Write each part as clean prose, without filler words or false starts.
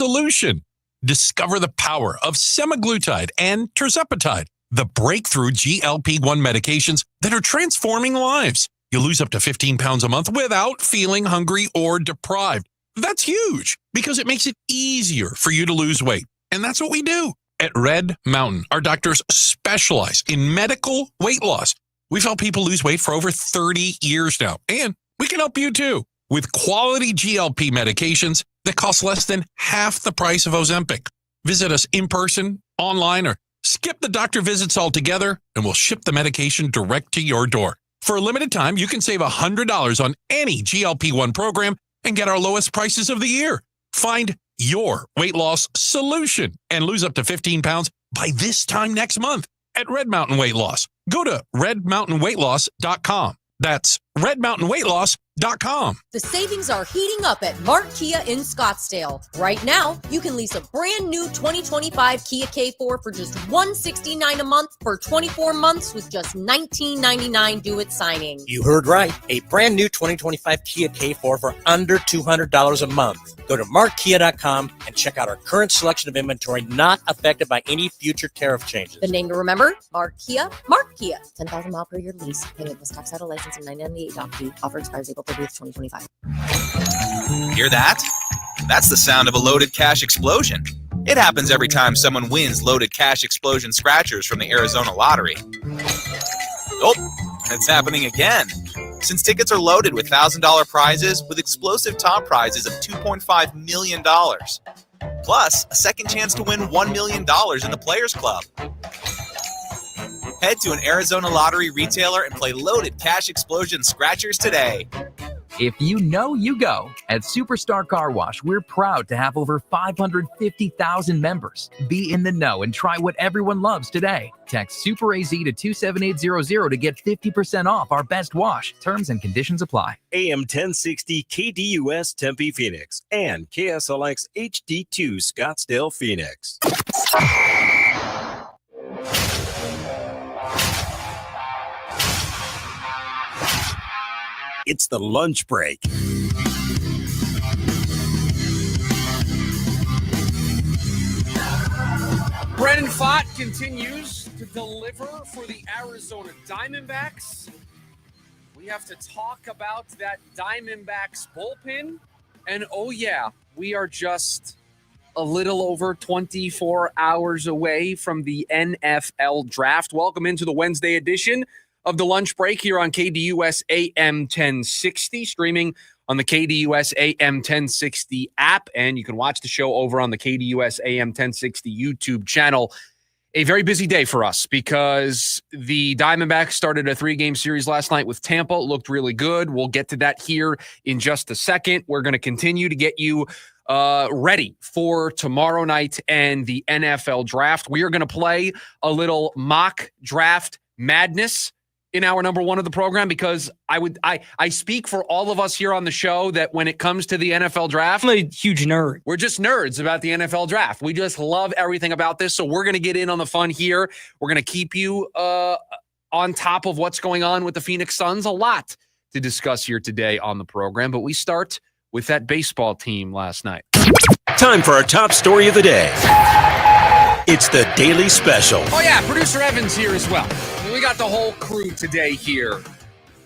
solution. Discover the power of semaglutide and tirzepatide, the breakthrough GLP-1 medications that are transforming lives. You lose up to 15 pounds a month without feeling hungry or deprived. That's huge because it makes it easier for you to lose weight. And that's what we do. At Red Mountain, our doctors specialize in medical weight loss. We've helped people lose weight for over 30 years now, and we can help you too with quality GLP medications that cost less than half the price of Ozempic. Visit us in person, online, or skip the doctor visits altogether, and we'll ship the medication direct to your door. For a limited time, you can save $100 on any GLP-1 program and get our lowest prices of the year. Find your weight loss solution and lose up to 15 pounds by this time next month at Red Mountain Weight Loss. Go to redmountainweightloss.com. That's redmountainweightloss.com. The savings are heating up at Mark Kia in Scottsdale. Right now, you can lease a brand new 2025 Kia K4 for just $169 a month for 24 months with just $19.99 due at signing. You heard right. A brand new 2025 Kia K4 for under $200 a month. Go to markkia.com and check out our current selection of inventory not affected by any future tariff changes. The name to remember, Mark Kia, Mark Kia. 10,000 mile per year lease. Payment plus tax title license and $998 doc fee. Offer expires April 30th, 2025. Hear that? That's the sound of a loaded cash explosion. It happens every time someone wins loaded cash explosion scratchers from the Arizona lottery. Oh, it's happening again. Since tickets are loaded with $1,000 prizes with explosive top prizes of $2.5 million. Plus, a second chance to win $1 million in the Players Club. Head to an Arizona lottery retailer and play loaded cash explosion scratchers today. If you know, you go. At Superstar Car Wash, we're proud to have over 550,000 members. Be in the know and try what everyone loves today. Text SuperAZ to 27800 to get 50% off our best wash. Terms and conditions apply. AM 1060 KDUS Tempe Phoenix and KSLX HD2 Scottsdale Phoenix. It's the lunch break. Brendan Pfaadt continues to deliver for the Arizona Diamondbacks. We have to talk about that Diamondbacks bullpen. And oh yeah, we are just a little over 24 hours away from the NFL draft. Welcome into the Wednesday edition of the lunch break here on KDUS AM 1060, streaming on the KDUS AM 1060 app, and you can watch the show over on the KDUS AM 1060 YouTube channel. A very busy day for us because the Diamondbacks started a 3-game series last night with Tampa. It looked really good. We'll get to that here in just a second. We're going to continue to get you ready for tomorrow night and the NFL draft. We are going to play a little mock draft madness in hour number one of the program, because I speak for all of us here on the show that when it comes to the NFL draft, I'm a huge nerd. We're just nerds about the NFL draft. We just love everything about this. So we're going to get in on the fun here. We're going to keep you on top of what's going on with the Phoenix Suns. A lot to discuss here today on the program, but we start with that baseball team last night. Time for our top story of the day. It's the Daily Special. Oh yeah, producer Evan's here as well. We got the whole crew today here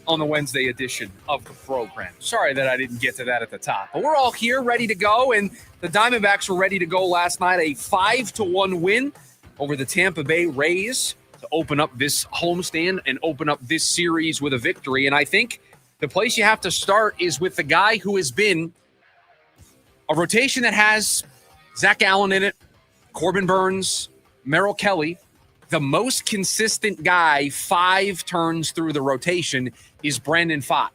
on the Wednesday edition of the program. Sorry that I didn't get to that at the top, but we're all here ready to go, and the Diamondbacks were ready to go last night. A 5-1 win over the Tampa Bay Rays to open up this homestand and open up this series with a victory. And I think the place you have to start is with the guy who has been a rotation that has Zach Allen in it, Corbin Burns, Merrill Kelly. The most consistent guy 5 turns through the rotation is Brandon Pfaadt.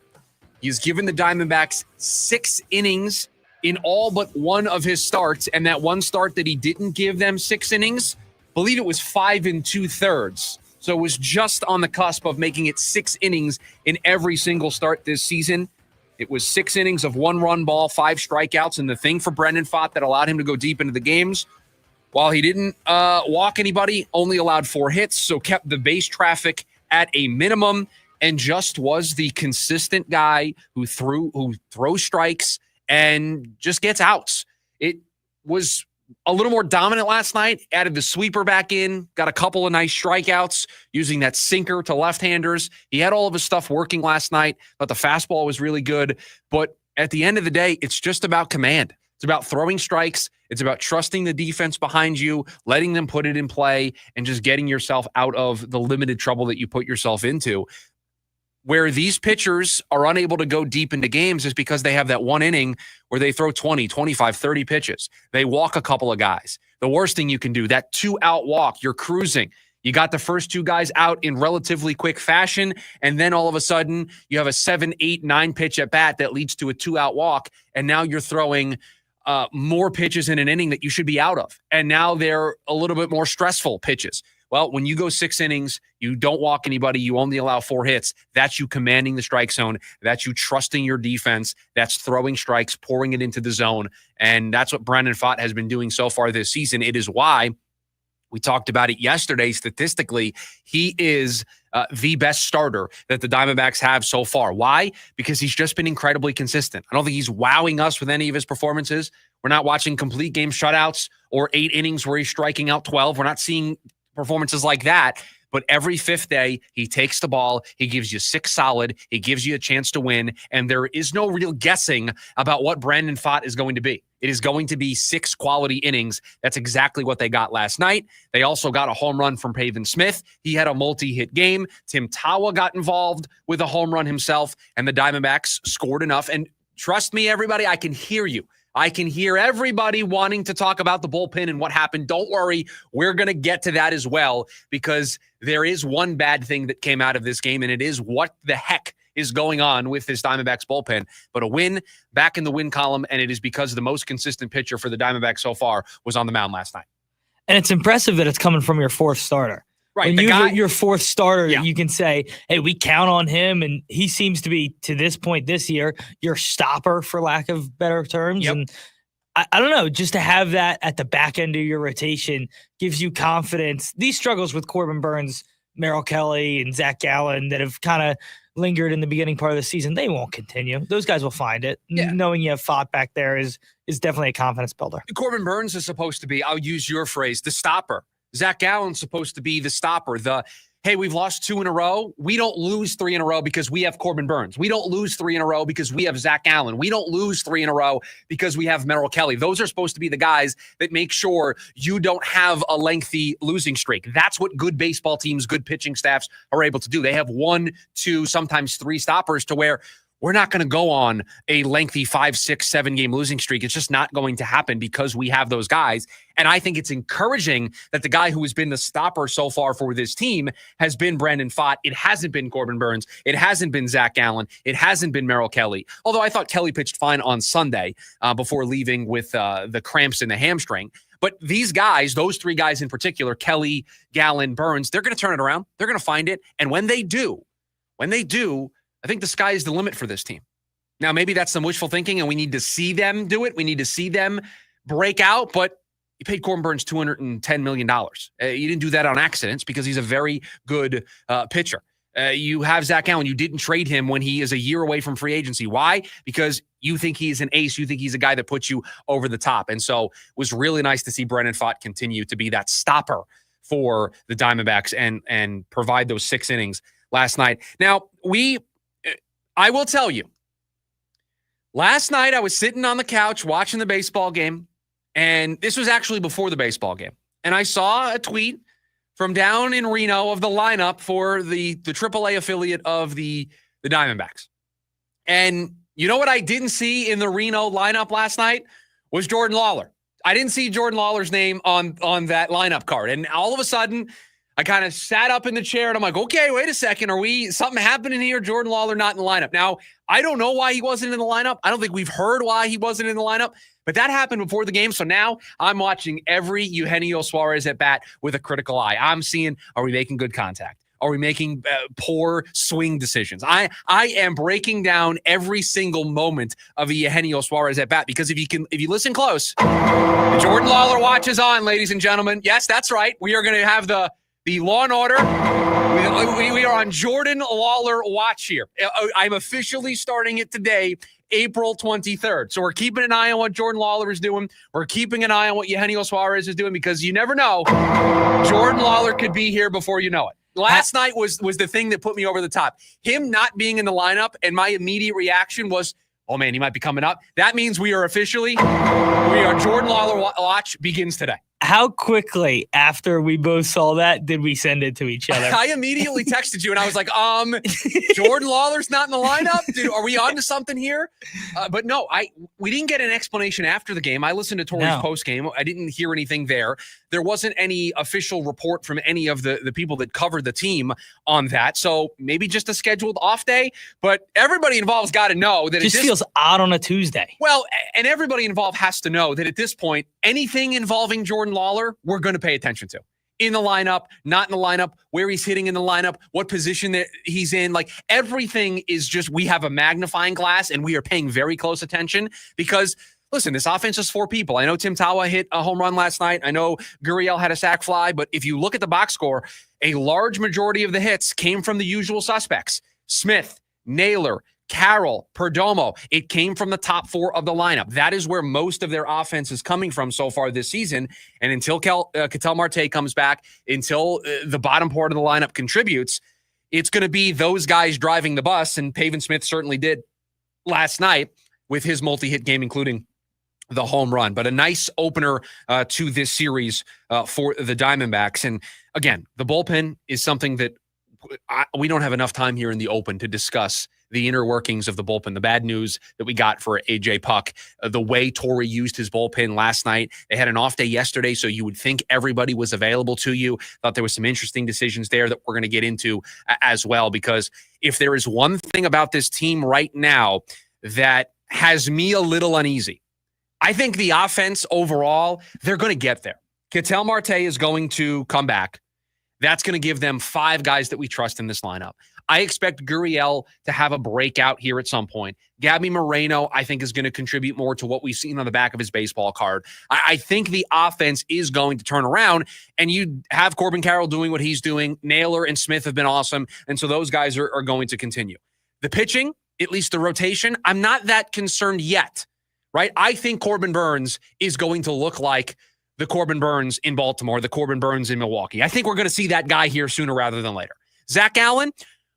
He's given the Diamondbacks 6 innings in all but one of his starts, and that one start that he didn't give them 6 innings, I believe it was 5 2/3. So it was just on the cusp of making it 6 innings in every single start this season. It was 6 innings of 1-run ball, 5 strikeouts, and the thing for Brandon Pfaadt that allowed him to go deep into the games, while he didn't walk anybody, only allowed 4 hits, so kept the base traffic at a minimum, and just was the consistent guy who throws strikes and just gets outs. was a little more dominant last night, added the sweeper back in, got a couple of nice strikeouts using that sinker to left-handers. He had all of his stuff working last night, but the fastball was really good. But at the end of the day, it's just about command. It's about throwing strikes. It's about trusting the defense behind you, letting them put it in play, and just getting yourself out of the limited trouble that you put yourself into. Where these pitchers are unable to go deep into games is because they have that one inning where they throw 20, 25, 30 pitches. They walk a couple of guys. The worst thing you can do, that 2-out walk, you're cruising. You got the first 2 guys out in relatively quick fashion, and then all of a sudden you have a 7, 8, 9 pitch at bat that leads to a 2-out walk, and now you're throwing more pitches in an inning that you should be out of. And now they're a little bit more stressful pitches. Well, when you go 6 innings, you don't walk anybody, you only allow 4 hits, that's you commanding the strike zone, that's you trusting your defense, that's throwing strikes, pouring it into the zone, and that's what Brandon Pfaadt has been doing so far this season. It is why we talked about it yesterday. Statistically, he is the best starter that the Diamondbacks have so far. Why? Because he's just been incredibly consistent. I don't think he's wowing us with any of his performances. We're not watching complete game shutouts or 8 innings where he's striking out 12. We're not seeing performances like that. But every 5th day, he takes the ball, he gives you 6 solid, he gives you a chance to win, and there is no real guessing about what Brandon Pfaadt is going to be. It is going to be 6 quality innings. That's exactly what they got last night. They also got a home run from Pavin Smith. He had a multi-hit game. Tim Tawa got involved with a home run himself, and the Diamondbacks scored enough. And trust me, everybody, I can hear you. I can hear everybody wanting to talk about the bullpen and what happened. Don't worry. We're going to get to that as well, because there is one bad thing that came out of this game, and it is what the heck is going on with this Diamondbacks bullpen. But a win, back in the win column, and it is because the most consistent pitcher for the Diamondbacks so far was on the mound last night. And it's impressive that it's coming from your 4th starter. Right. When your 4th starter, Yeah. you can say, hey, we count on him, and he seems to be, to this point this year, your stopper, for lack of better terms. Yep. And I don't know, just to have that at the back end of your rotation gives you confidence. These struggles with Corbin Burns, Merrill Kelly, and Zach Gallen that have kind of lingered in the beginning part of the season, they won't continue. Those guys will find it. Yeah. Knowing you have Pfaadt back there is definitely a confidence builder. Corbin Burns is supposed to be, I'll use your phrase, the stopper. Zach Gallen's supposed to be the stopper. Hey, we've lost 2 in a row. We don't lose 3 in a row because we have Corbin Burns. We don't lose 3 in a row because we have Zach Gallen. We don't lose 3 in a row because we have Merrill Kelly. Those are supposed to be the guys that make sure you don't have a lengthy losing streak. That's what good baseball teams, good pitching staffs are able to do. They have 1, 2, sometimes 3 stoppers to where we're not going to go on a lengthy 5, 6, 7 game losing streak. It's just not going to happen because we have those guys. And I think it's encouraging that the guy who has been the stopper so far for this team has been Brandon Pfaadt. It hasn't been Corbin Burns. It hasn't been Zach Gallen. It hasn't been Merrill Kelly. Although I thought Kelly pitched fine on Sunday before leaving with the cramps in the hamstring. But these guys, those 3 guys in particular, Kelly, Gallen, Burns, they're going to turn it around. They're going to find it. And when they do, I think the sky is the limit for this team. Now, maybe that's some wishful thinking, and we need to see them do it. We need to see them break out, but you paid Corbin Burns $210 million. You didn't do that on accident because he's a very good pitcher. You have Zach Gallen. You didn't trade him when he is a year away from free agency. Why? Because you think he's an ace. You think he's a guy that puts you over the top. And so it was really nice to see Brandon Pfaadt continue to be that stopper for the Diamondbacks and provide those 6 innings last night. Now, I will tell you, last night I was sitting on the couch watching the baseball game, and this was actually before the baseball game. And I saw a tweet from down in Reno of the lineup for the AAA affiliate of the Diamondbacks. And you know what I didn't see in the Reno lineup last night was Jordan Lawler. I didn't see Jordan Lawler's name on that lineup card. And all of a sudden, I kind of sat up in the chair and I'm like, okay, wait a second. Something happening here? Jordan Lawler not in the lineup. Now, I don't know why he wasn't in the lineup. I don't think we've heard why he wasn't in the lineup, but that happened before the game. So now I'm watching every Eugenio Suarez at bat with a critical eye. I'm seeing, are we making good contact? Are we making poor swing decisions? I am breaking down every single moment of a Eugenio Suarez at bat, because if you listen close, the Jordan Lawler watch is on, ladies and gentlemen. Yes, that's right. We are going to have the Law and Order. We are on Jordan Lawler watch here. I'm officially starting it today. April 23rd. So we're keeping an eye on what Jordan Lawler is doing. We're keeping an eye on what Eugenio Suarez is doing because you never know. Jordan Lawler could be here before you know it. Last night was the thing that put me over the top. Him not being in the lineup, and my immediate reaction was, oh, man, he might be coming up. That means we are Jordan Lawler watch begins today. How quickly after we both saw that did we send it to each other? I immediately texted you, and I was like, Jordan Lawler's not in the lineup? Dude, are we on to something here? But no, we didn't get an explanation after the game. I listened to Torrey's post game. I didn't hear anything there. There wasn't any official report from any of the people that covered the team on that. So maybe just a scheduled off day. But everybody involved's got to know that it just feels odd on a Tuesday. Well, and everybody involved has to know that at this point, anything involving Jordan Lawler, we're going to pay attention to. In the lineup, not in the lineup, where he's hitting in the lineup, what position that he's in. Like everything is just, we have a magnifying glass and we are paying very close attention because, listen, this offense is 4 people. I know Tim Tawa hit a home run last night. I know Gurriel had a sac fly, but if you look at the box score, a large majority of the hits came from the usual suspects. Smith, Naylor, Carroll, Perdomo. It came from the top 4 of the lineup. That is where most of their offense is coming from so far this season. And until Ketel Marte comes back, until the bottom part of the lineup contributes, it's going to be those guys driving the bus. And Pavin Smith certainly did last night with his multi-hit game, including the home run. But a nice opener to this series for the Diamondbacks. And again, the bullpen is something that we don't have enough time here in the open to discuss the inner workings of the bullpen, the bad news that we got for A.J. Puck, the way Torrey used his bullpen last night. They had an off day yesterday, so you would think everybody was available to you. Thought there was some interesting decisions there that we're going to get into as well, because if there is one thing about this team right now that has me a little uneasy, I think the offense overall, they're going to get there. Ketel Marte is going to come back. That's going to give them 5 guys that we trust in this lineup. I expect Gurriel to have a breakout here at some point. Gabby Moreno, I think, is going to contribute more to what we've seen on the back of his baseball card. I think the offense is going to turn around, and you have Corbin Carroll doing what he's doing. Naylor and Smith have been awesome, and so those guys are going to continue. The pitching, at least the rotation, I'm not that concerned yet, right? I think Corbin Burnes is going to look like the Corbin Burnes in Baltimore, the Corbin Burnes in Milwaukee. I think we're going to see that guy here sooner rather than later. Zach Allen,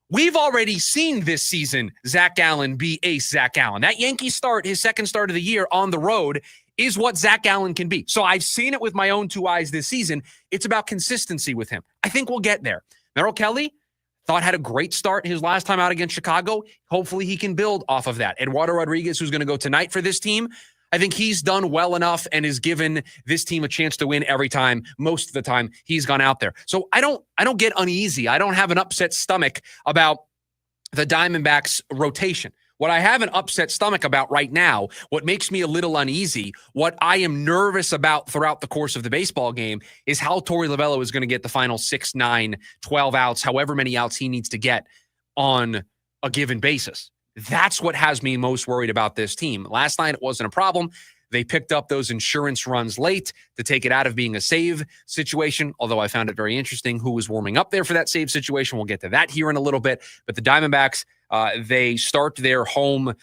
we've already seen this season Zach Allen be ace Zach Allen. That Yankee start, his second start of the year on the road, is what Zach Allen can be. So I've seen it with my own 2 eyes this season. It's about consistency with him. I think we'll get there. Merrill Kelly, thought had a great start his last time out against Chicago. Hopefully he can build off of that. Eduardo Rodriguez, who's going to go tonight for this team, I think he's done well enough and has given this team a chance to win every time, most of the time he's gone out there. So I don't get uneasy. I don't have an upset stomach about the Diamondbacks rotation. What I have an upset stomach about right now, what makes me a little uneasy, what I am nervous about throughout the course of the baseball game is how Torey Lovullo is going to get the final 6, 9, 12 outs, however many outs he needs to get on a given basis. That's what has me most worried about this team. Last night, it wasn't a problem. They picked up those insurance runs late to take it out of being a save situation, although I found it very interesting who was warming up there for that save situation. We'll get to that here in a little bit. But the Diamondbacks, they start their home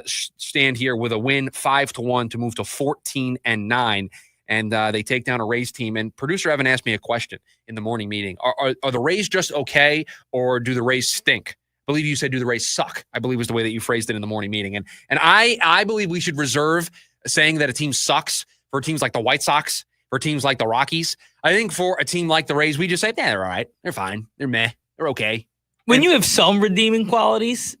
stand here with a win 5-1 to move to 14-9. And they take down a Rays team. And producer Evan asked me a question in the morning meeting. Are the Rays just okay, or do the Rays stink? I believe you said, do the Rays suck? I believe was the way that you phrased it in the morning meeting. And I believe we should reserve saying that a team sucks for teams like the White Sox, for teams like the Rockies. I think for a team like the Rays, we just say, they're all right. They're fine. They're meh. They're okay. When you have some redeeming qualities,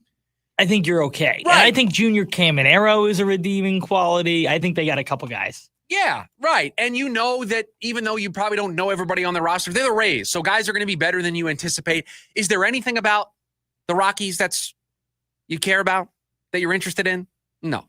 I think you're okay. Right. And I think Junior Caminero is a redeeming quality. I think they got a couple guys. Yeah, right. And you know that even though you probably don't know everybody on the roster, they're the Rays. So guys are going to be better than you anticipate. Is there anything about the Rockies that's you care about, that you're interested in? No.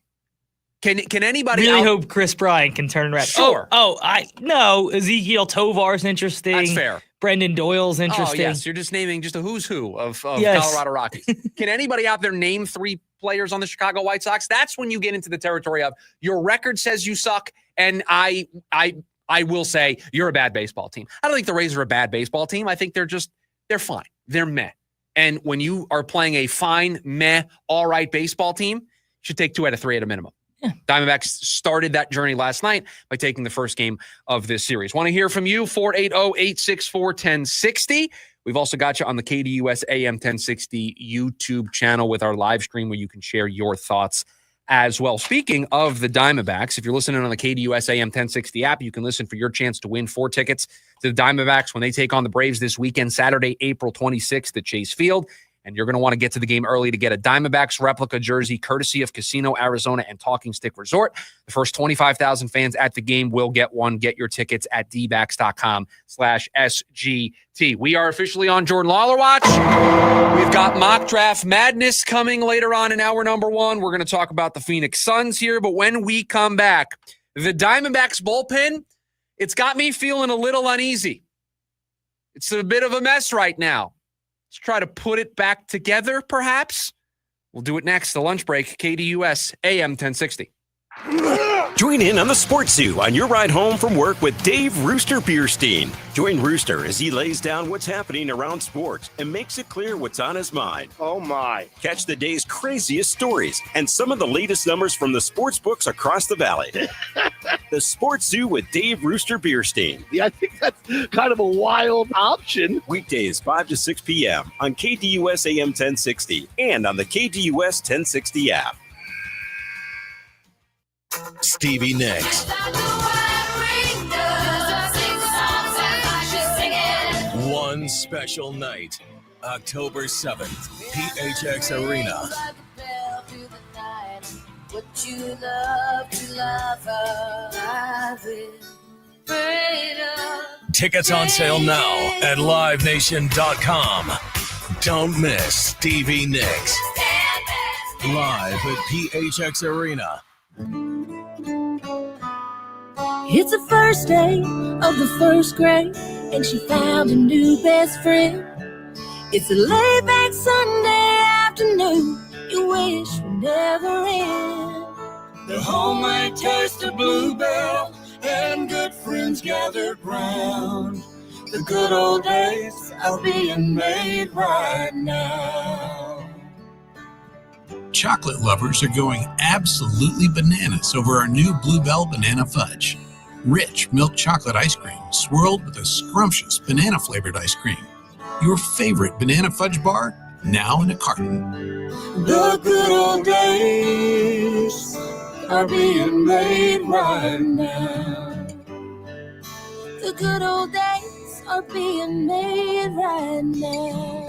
Can anybody really hope Chris Bryant can turn around? Sure. I know Ezekiel Tovar's interesting. That's fair. Brendan Doyle's interesting. Oh, yes. You're just naming just a who's who of Colorado Rockies. Can anybody out there name 3 players on the Chicago White Sox? That's when you get into the territory of your record says you suck, and I will say you're a bad baseball team. I don't think the Rays are a bad baseball team. I think they're fine. They're meh. And when you are playing a fine, meh, all right baseball team, should take 2 out of 3 at a minimum. Yeah. Diamondbacks started that journey last night by taking the first game of this series. Want to hear from you? 480-864-1060. We've also got you on the KDUS AM 1060 YouTube channel with our live stream where you can share your thoughts as well. Speaking of the Diamondbacks, if you're listening on the KDUS AM 1060 app, you can listen for your chance to win 4 tickets to the Diamondbacks when they take on the Braves this weekend, Saturday, April 26th at Chase Field. And you're going to want to get to the game early to get a Diamondbacks replica jersey courtesy of Casino Arizona and Talking Stick Resort. The first 25,000 fans at the game will get one. Get your tickets at dbacks.com/SGT. We are officially on Jordan Lawler Watch. We've got mock draft madness coming later on in hour number 1. We're going to talk about the Phoenix Suns here. But when we come back, the Diamondbacks bullpen, it's got me feeling a little uneasy. It's a bit of a mess right now. Let's try to put it back together, perhaps. We'll do it next. The lunch break, KDUS AM 1060. Join in on the Sports Zoo on your ride home from work with Dave Rooster Bierstein. Join Rooster as he lays down what's happening around sports and makes it clear what's on his mind. Oh, my. Catch the day's craziest stories and some of the latest numbers from the sports books across the valley. The Sports Zoo with Dave Rooster Bierstein. Yeah, I think that's kind of a wild option. Weekdays, 5 to 6 p.m. on KDUS AM 1060 and on the KDUS 1060 app. Stevie Nicks. One special night, October 7th, PHX Arena. Tickets on sale now at livenation.com. Don't miss Stevie Nicks. Live at PHX Arena. It's the first day of the first grade, and she found a new best friend. It's a laid-back Sunday afternoon you wish would never end. The homemade taste of bluebell and good friends gathered round. The good old days are being made right now. Chocolate lovers are going absolutely bananas over our new Bluebell Banana Fudge. Rich milk chocolate ice cream swirled with a scrumptious banana-flavored ice cream. Your favorite banana fudge bar, now in a carton. The good old days are being made right now. The good old days are being made right now.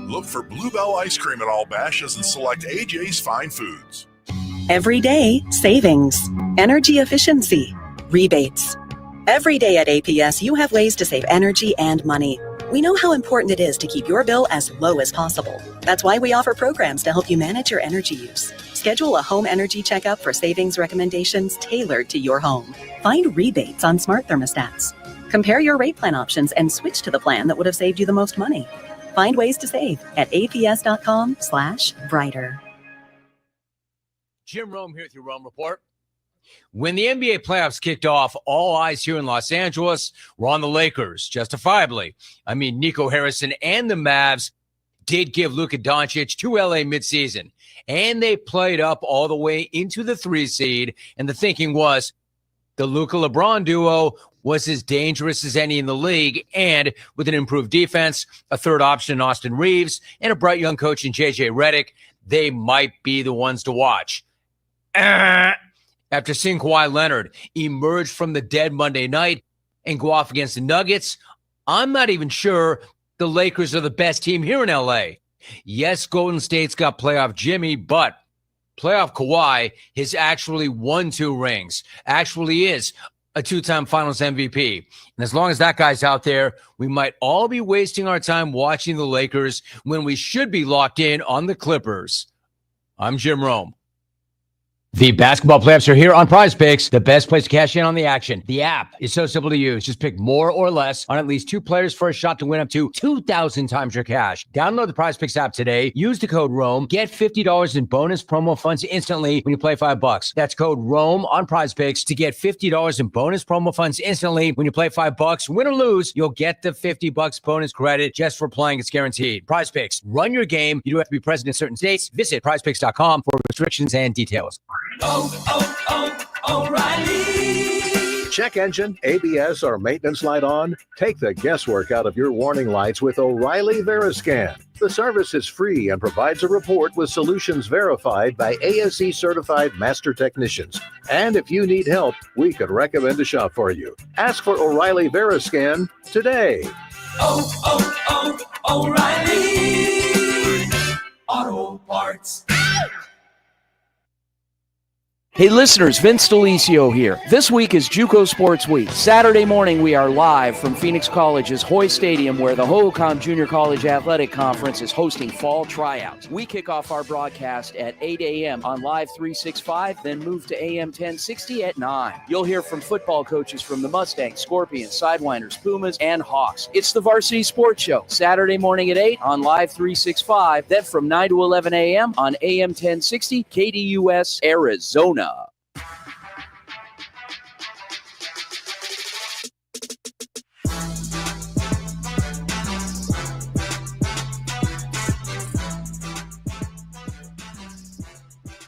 Look for Bluebell ice cream at all Bashes and select AJ's Fine Foods. Every day, savings, energy efficiency, rebates. Every day at APS, you have ways to save energy and money. We know how important it is to keep your bill as low as possible. That's why we offer programs to help you manage your energy use. Schedule a home energy checkup for savings recommendations tailored to your home. Find rebates on smart thermostats. Compare your rate plan options and switch to the plan that would have saved you the most money. Find ways to save at aps.com/brighter. Jim Rome here with your Rome Report. When the NBA playoffs kicked off, all eyes here in Los Angeles were on the Lakers, justifiably. I mean, Nico Harrison and the Mavs did give Luka Doncic to LA midseason, and they played up all the way into the 3 seed, and the thinking was the Luka-LeBron duo was as dangerous as any in the league, and with an improved defense, a third option in Austin Reeves, and a bright young coach in J.J. Redick, they might be the ones to watch. After seeing Kawhi Leonard emerge from the dead Monday night and go off against the Nuggets, I'm not even sure the Lakers are the best team here in L.A. Yes, Golden State's got playoff Jimmy, but playoff Kawhi has actually won 2 rings, actually is a 2-time Finals MVP. And as long as that guy's out there, we might all be wasting our time watching the Lakers when we should be locked in on the Clippers. I'm Jim Rome. The basketball playoffs are here on Prize Picks, the best place to cash in on the action. The app is so simple to use. Just pick more or less on at least 2 players for a shot to win up to 2,000 times your cash. Download the Prize Picks app today. Use the code ROAM. Get $50 in bonus promo funds instantly when you play $5. That's code ROAM on Prize Picks to get $50 in bonus promo funds instantly when you play $5. Win or lose, you'll get the $50 bonus credit just for playing. It's guaranteed. Prize Picks. Run your game. You do have to be present in certain states. Visit prizepicks.com for restrictions and details. O'Reilly. Check engine, ABS, or maintenance light on? Take the guesswork out of your warning lights with O'Reilly Veriscan. The service is free and provides a report with solutions verified by ASE certified master technicians. And if you need help, we could recommend a shop for you. Ask for O'Reilly Veriscan today. O'Reilly Auto Parts. Hey listeners, Vince Delisio here. This week is JUCO Sports Week. Saturday morning we are live from Phoenix College's Hoy Stadium where the Hohokam Junior College Athletic Conference is hosting fall tryouts. We kick off our broadcast at 8 a.m. on Live 365, then move to AM 1060 at 9. You'll hear from football coaches from the Mustangs, Scorpions, Sidewinders, Pumas, and Hawks. It's the Varsity Sports Show, Saturday morning at 8 on Live 365, then from 9 to 11 a.m. on AM 1060, KDUS, Arizona.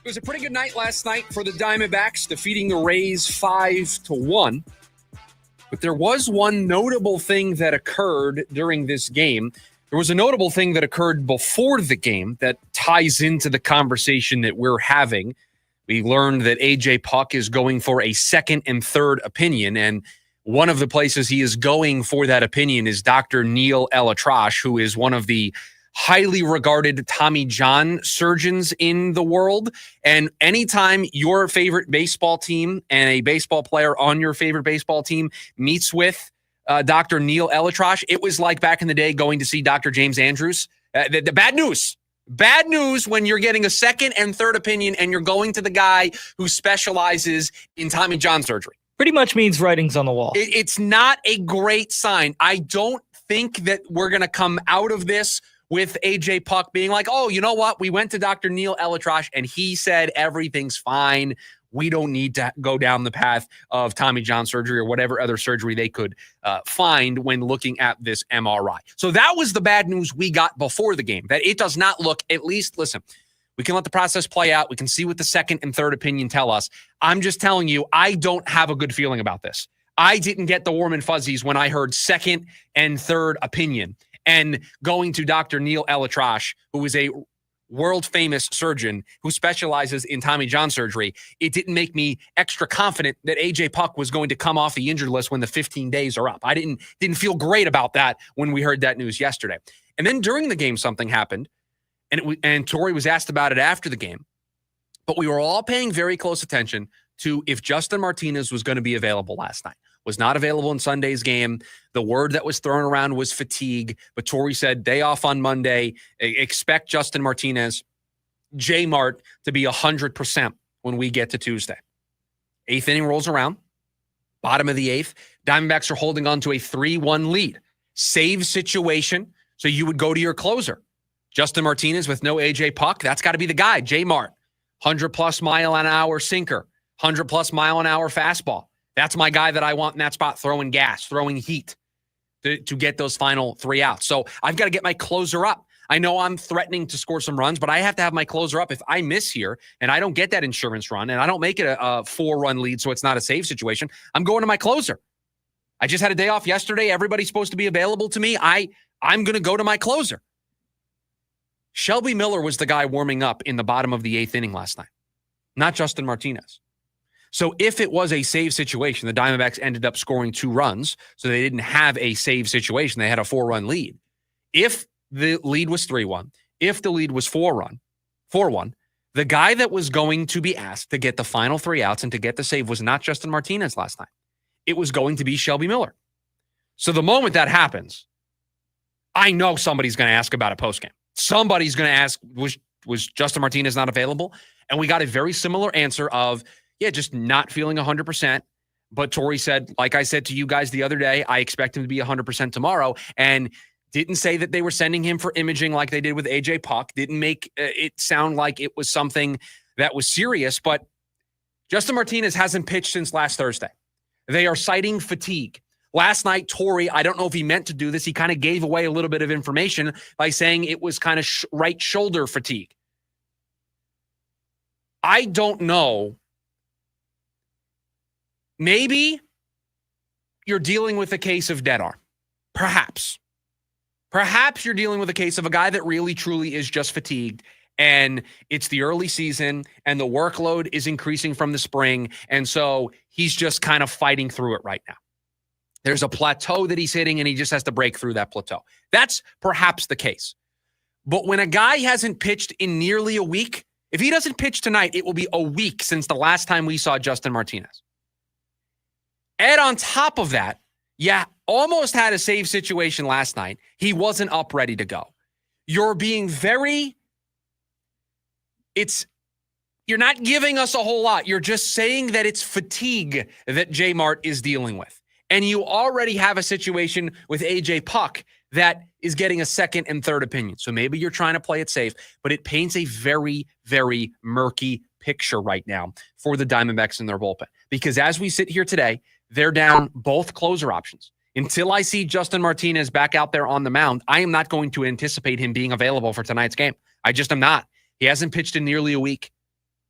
It was a pretty good night last night for the Diamondbacks, defeating the Rays 5-1. But there was one notable thing that occurred during this game. There was a notable thing that occurred before the game that ties into the conversation that we're having. We learned that A.J. Puk is going for a second and third opinion, and one of the places he is going for that opinion is Dr. Neil ElAttrache, who is one of the highly regarded Tommy John surgeons in the world. And anytime your favorite baseball team and a baseball player on your favorite baseball team meets with Dr. Neil ElAttrache, it was like back in the day going to see Dr. James Andrews. The bad news. Bad news when you're getting a second and third opinion and you're going to the guy who specializes in Tommy John surgery. Pretty much means writing's on the wall. It's not a great sign. I don't think that we're going to come out of this with A.J. Puk being like, oh, you know what? We went to Dr. Neil ElAttrache and he said everything's fine. We don't need to go down the path of Tommy John surgery or whatever other surgery they could find when looking at this MRI. So that was the bad news we got before the game, that it does not look, at least, listen, we can let the process play out. We can see what the second and third opinion tell us. I'm just telling you, I don't have a good feeling about this. I didn't get the warm and fuzzies when I heard second and third opinion. And going to Dr. Neil ElAttrache, who is a world-famous surgeon who specializes in Tommy John surgery, it didn't make me extra confident that A.J. Puk was going to come off the injured list when the 15 days are up. I didn't feel great about that when we heard that news yesterday. And then during the game, something happened, and Torrey was asked about it after the game. But we were all paying very close attention to if Justin Martinez was going to be available last night. Was not available in Sunday's game. The word that was thrown around was fatigue, but Torrey said day off on Monday. Expect Justin Martinez, J Mart, to be 100% when we get to Tuesday. Eighth inning rolls around, bottom of the eighth. Diamondbacks are holding on to a 3-1 lead. Save situation, so you would go to your closer. Justin Martinez with no A.J. Puk, that's got to be the guy, J Mart. 100-plus mile-an-hour sinker, 100-plus mile-an-hour fastball. That's my guy that I want in that spot, throwing gas, throwing heat to get those final three outs. So I've got to get my closer up. I know I'm threatening to score some runs, but I have to have my closer up. If I miss here and I don't get that insurance run and I don't make it a 4-run lead so it's not a save situation, I'm going to my closer. I just had a day off yesterday. Everybody's supposed to be available to me. I'm going to go to my closer. Shelby Miller was the guy warming up in the bottom of the eighth inning last night, not Justin Martinez. So if it was a save situation, the Diamondbacks ended up scoring 2 runs, so they didn't have a save situation. They had a 4-run lead. If the lead was 3-1, if the lead was 4-1, the guy that was going to be asked to get the final 3 outs and to get the save was not Justin Martinez last night. It was going to be Shelby Miller. So the moment that happens, I know somebody's going to ask about a postgame. Somebody's going to ask, was was Justin Martinez not available? And we got a very similar answer of, yeah, just not feeling 100%. But Torey said, like I said to you guys the other day, I expect him to be 100% tomorrow. And didn't say that they were sending him for imaging like they did with AJ Puk. Didn't make it sound like it was something that was serious. But Justin Martinez hasn't pitched since last Thursday. They are citing fatigue. Last night, Torey, I don't know if he meant to do this. He kind of gave away a little bit of information by saying it was kind of right shoulder fatigue. I don't know. Maybe you're dealing with a case of dead arm. Perhaps. Perhaps you're dealing with a case of a guy that really, truly is just fatigued, and it's the early season, and the workload is increasing from the spring, and so he's just kind of fighting through it right now. There's a plateau that he's hitting, and he just has to break through that plateau. That's perhaps the case. But when a guy hasn't pitched in nearly a week, if he doesn't pitch tonight, it will be a week since the last time we saw Justin Martinez. And on top of that, almost had a save situation last night. He wasn't up ready to go. You're being you're not giving us a whole lot. You're just saying that it's fatigue that J Mart is dealing with. And you already have a situation with AJ Puk that is getting a second and third opinion. So maybe you're trying to play it safe, but it paints a very, very murky picture right now for the Diamondbacks in their bullpen. Because as we sit here today, they're down both closer options. Until I see Justin Martinez back out there on the mound, I am not going to anticipate him being available for tonight's game. I just am not. He hasn't pitched in nearly a week.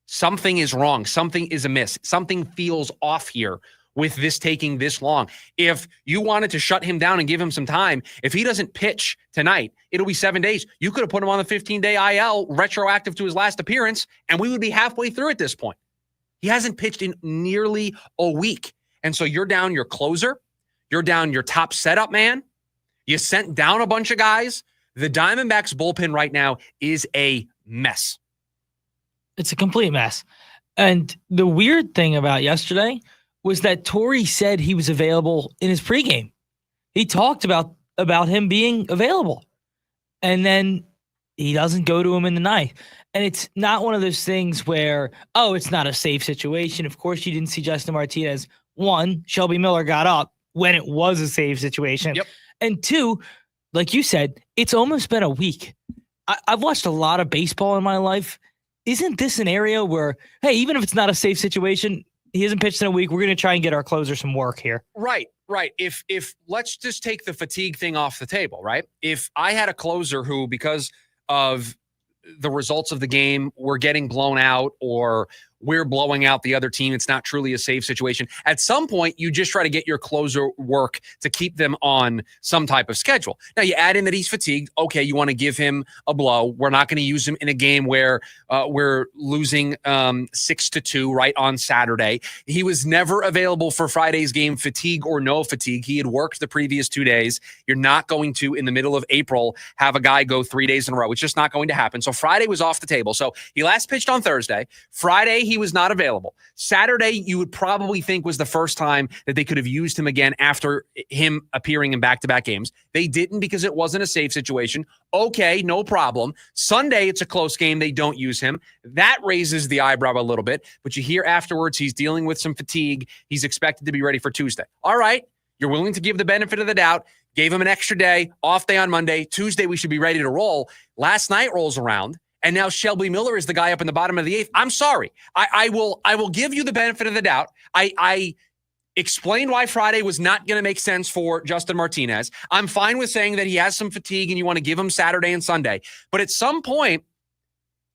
Something is wrong. Something is amiss. Something feels off here with this taking this long. If you wanted to shut him down and give him some time, if he doesn't pitch tonight, it'll be 7 days. You could have put him on the 15-day IL, retroactive to his last appearance, and we would be halfway through at this point. He hasn't pitched in nearly a week. And so you're down your closer. You're down your top setup man. You sent down a bunch of guys. The Diamondbacks bullpen right now is a mess. It's a complete mess. And the weird thing about yesterday was that Torey said he was available in his pregame. He talked about him being available. And then he doesn't go to him in the ninth. And it's not one of those things where, it's not a safe situation. Of course, you didn't see Justin Martinez. One, Shelby Miller got up when it was a safe situation. Yep. And two, like you said, it's almost been a week. I've watched a lot of baseball in my life. Isn't this an area where, hey, even if it's not a safe situation, he hasn't pitched in a week, we're going to try and get our closer some work here. Right. If let's just take the fatigue thing off the table, right? If I had a closer who, because of the results of the game, we're getting blown out, or we're blowing out the other team, it's not truly a safe situation. At some point, you just try to get your closer work to keep them on some type of schedule. Now, you add in that he's fatigued. Okay, you want to give him a blow. We're not going to use him in a game where we're losing 6-2 right on Saturday. He was never available for Friday's game, fatigue or no fatigue. He had worked the previous 2 days. You're not going to, in the middle of April, have a guy go 3 days in a row. It's just not going to happen. So Friday was off the table. So he last pitched on Thursday. Friday, he was not available. Saturday, you would probably think was the first time that they could have used him again after him appearing in back-to-back games. They didn't because it wasn't a safe situation. Okay, no problem. Sunday, it's a close game. They don't use him. That raises the eyebrow a little bit, but you hear afterwards he's dealing with some fatigue. He's expected to be ready for Tuesday. All right, you're willing to give the benefit of the doubt. Gave him an extra day, off day on Monday. Tuesday, we should be ready to roll. Last night rolls around, and now Shelby Miller is the guy up in the bottom of the eighth. I'm sorry. I will give you the benefit of the doubt. I explained why Friday was not going to make sense for Justin Martinez. I'm fine with saying that he has some fatigue and you want to give him Saturday and Sunday. But at some point,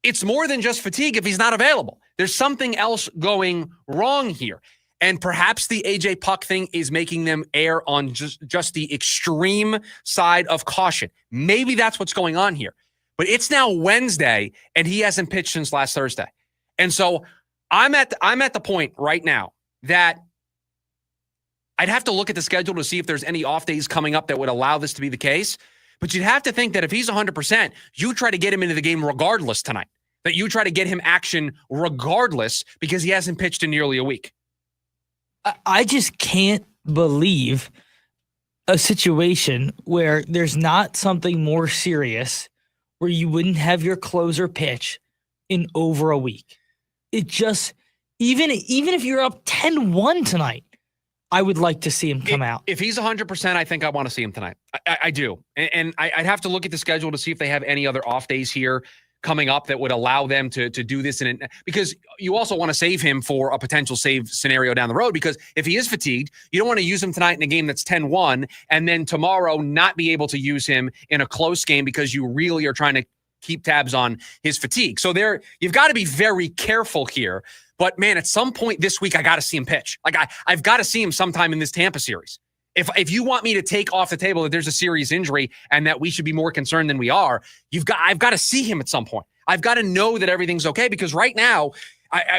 it's more than just fatigue if he's not available. There's something else going wrong here. And perhaps the AJ Puk thing is making them err on just the extreme side of caution. Maybe that's what's going on here. But it's now Wednesday, and he hasn't pitched since last Thursday. And so I'm at the point right now that I'd have to look at the schedule to see if there's any off days coming up that would allow this to be the case. But you'd have to think that if he's 100%, you try to get him into the game regardless tonight. That you try to get him action regardless because he hasn't pitched in nearly a week. I just can't believe a situation where there's not something more serious where you wouldn't have your closer pitch in over a week. It just, even if you're up 10-1 tonight, I would like to see him come out. If he's 100%, I think I want to see him tonight. I do. And I'd have to look at the schedule to see if they have any other off days here coming up that would allow them to do this. Because you also want to save him for a potential save scenario down the road, because if he is fatigued, you don't want to use him tonight in a game that's 10-1 and then tomorrow not be able to use him in a close game because you really are trying to keep tabs on his fatigue. So you've got to be very careful here. But, man, at some point this week, I got to see him pitch. Like, I've got to see him sometime in this Tampa series. If you want me to take off the table that there's a serious injury and that we should be more concerned than we are, I've got to see him at some point. I've got to know that everything's okay, because right now,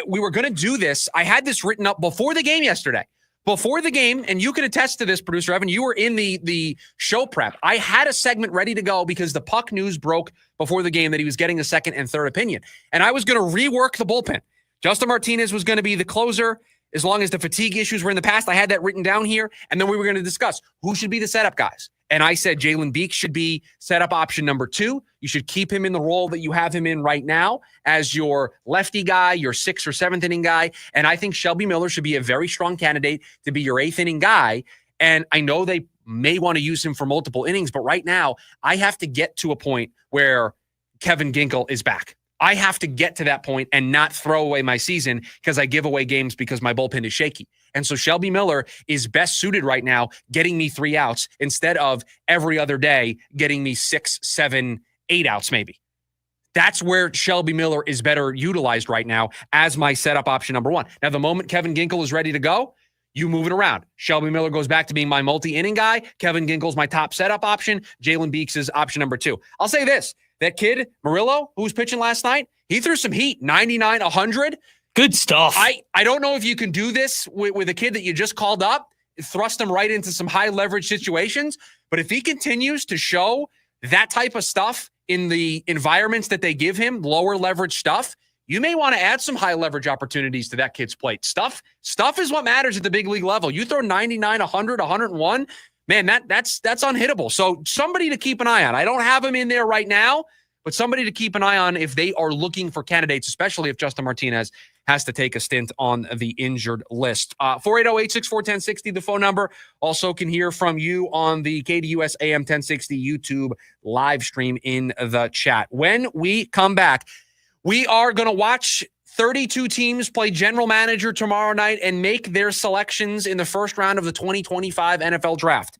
we were going to do this. I had this written up before the game yesterday. Before the game, and you can attest to this, producer Evan, you were in the show prep. I had a segment ready to go because the puck news broke before the game that he was getting a second and third opinion. And I was going to rework the bullpen. Justin Martinez was going to be the closer as long as the fatigue issues were in the past. I had that written down here. And then we were going to discuss who should be the setup guys. And I said Jalen Beeks should be setup option number 2. You should keep him in the role that you have him in right now as your lefty guy, your 6th or 7th inning guy. And I think Shelby Miller should be a very strong candidate to be your 8th inning guy. And I know they may want to use him for multiple innings, but right now I have to get to a point where Kevin Ginkel is back. I have to get to that point and not throw away my season because I give away games because my bullpen is shaky. And so Shelby Miller is best suited right now getting me 3 outs instead of every other day getting me 6, 7, 8 outs maybe. That's where Shelby Miller is better utilized right now as my setup option number 1. Now, the moment Kevin Ginkel is ready to go, you move it around. Shelby Miller goes back to being my multi-inning guy. Kevin Ginkel's my top setup option. Jalen Beeks is option number 2. I'll say this. That kid, Murillo, who was pitching last night, he threw some heat, 99, 100. Good stuff. I don't know if you can do this with a kid that you just called up, thrust him right into some high leverage situations. But if he continues to show that type of stuff in the environments that they give him, lower leverage stuff, you may want to add some high leverage opportunities to that kid's plate. Stuff is what matters at the big league level. You throw 99, 100, 101, man, that's unhittable. So somebody to keep an eye on. I don't have him in there right now, but somebody to keep an eye on if they are looking for candidates, especially if Justin Martinez has to take a stint on the injured list. 480-864-1060, the phone number. Also can hear from you on the KDUS AM 1060 YouTube live stream in the chat. When we come back, we are going to watch 32 teams play general manager tomorrow night and make their selections in the first round of the 2025 NFL draft.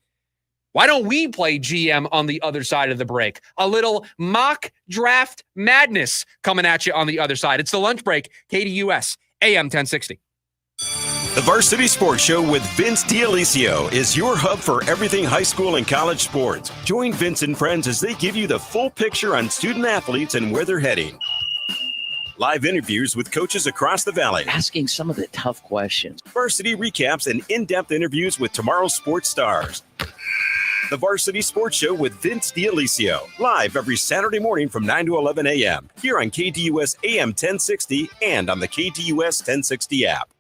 Why don't we play GM on the other side of the break? A little mock draft madness coming at you on the other side. It's the lunch break, KDUS, AM 1060. The Varsity Sports Show with Vince D'Alessio is your hub for everything high school and college sports. Join Vince and friends as they give you the full picture on student athletes and where they're heading. Live interviews with coaches across the valley. Asking some of the tough questions. Varsity recaps and in-depth interviews with tomorrow's sports stars. The Varsity Sports Show with Vince D'Alessio. Live every Saturday morning from 9 to 11 a.m. Here on KDUS AM 1060 and on the KDUS 1060 app.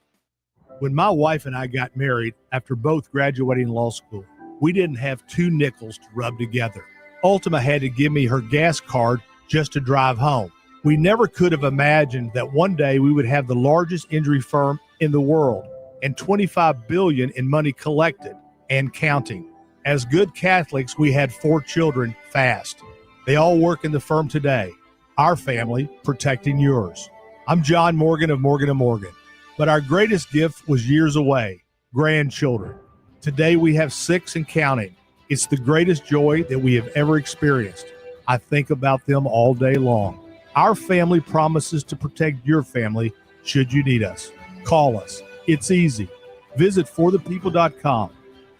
When my wife and I got married after both graduating law school, we didn't have 2 nickels to rub together. Ultima had to give me her gas card just to drive home. We never could have imagined that one day we would have the largest injury firm in the world and $25 billion in money collected and counting. As good Catholics, we had 4 children fast. They all work in the firm today. Our family protecting yours. I'm John Morgan of Morgan & Morgan, but our greatest gift was years away, grandchildren. Today we have 6 and counting. It's the greatest joy that we have ever experienced. I think about them all day long. Our family promises to protect your family should you need us. Call us. It's easy. Visit forthepeople.com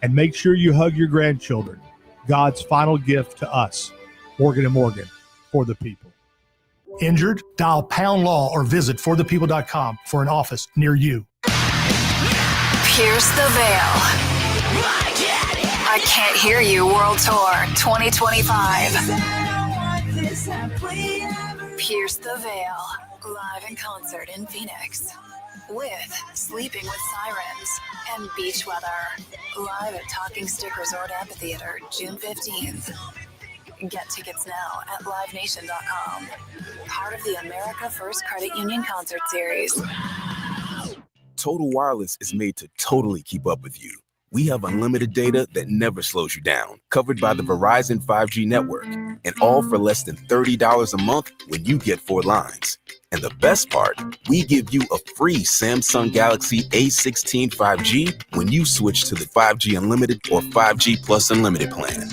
and make sure you hug your grandchildren. God's final gift to us. Morgan & Morgan, for the people. Injured? Dial Pound Law or visit forthepeople.com for an office near you. Pierce the Veil. I Can't Hear You World Tour 2025. Pierce the Veil, live in concert in Phoenix with Sleeping with Sirens and Beach Weather, live at Talking Stick Resort Amphitheater June 15th. Get tickets now at livenation.com. Part of the America First Credit Union Concert Series. Total Wireless is made to totally keep up with you. We have unlimited data that never slows you down, covered by the Verizon 5G network, and all for less than $30 a month when you get 4 lines. And the best part, we give you a free Samsung Galaxy A16 5G when you switch to the 5G Unlimited or 5G Plus Unlimited plan.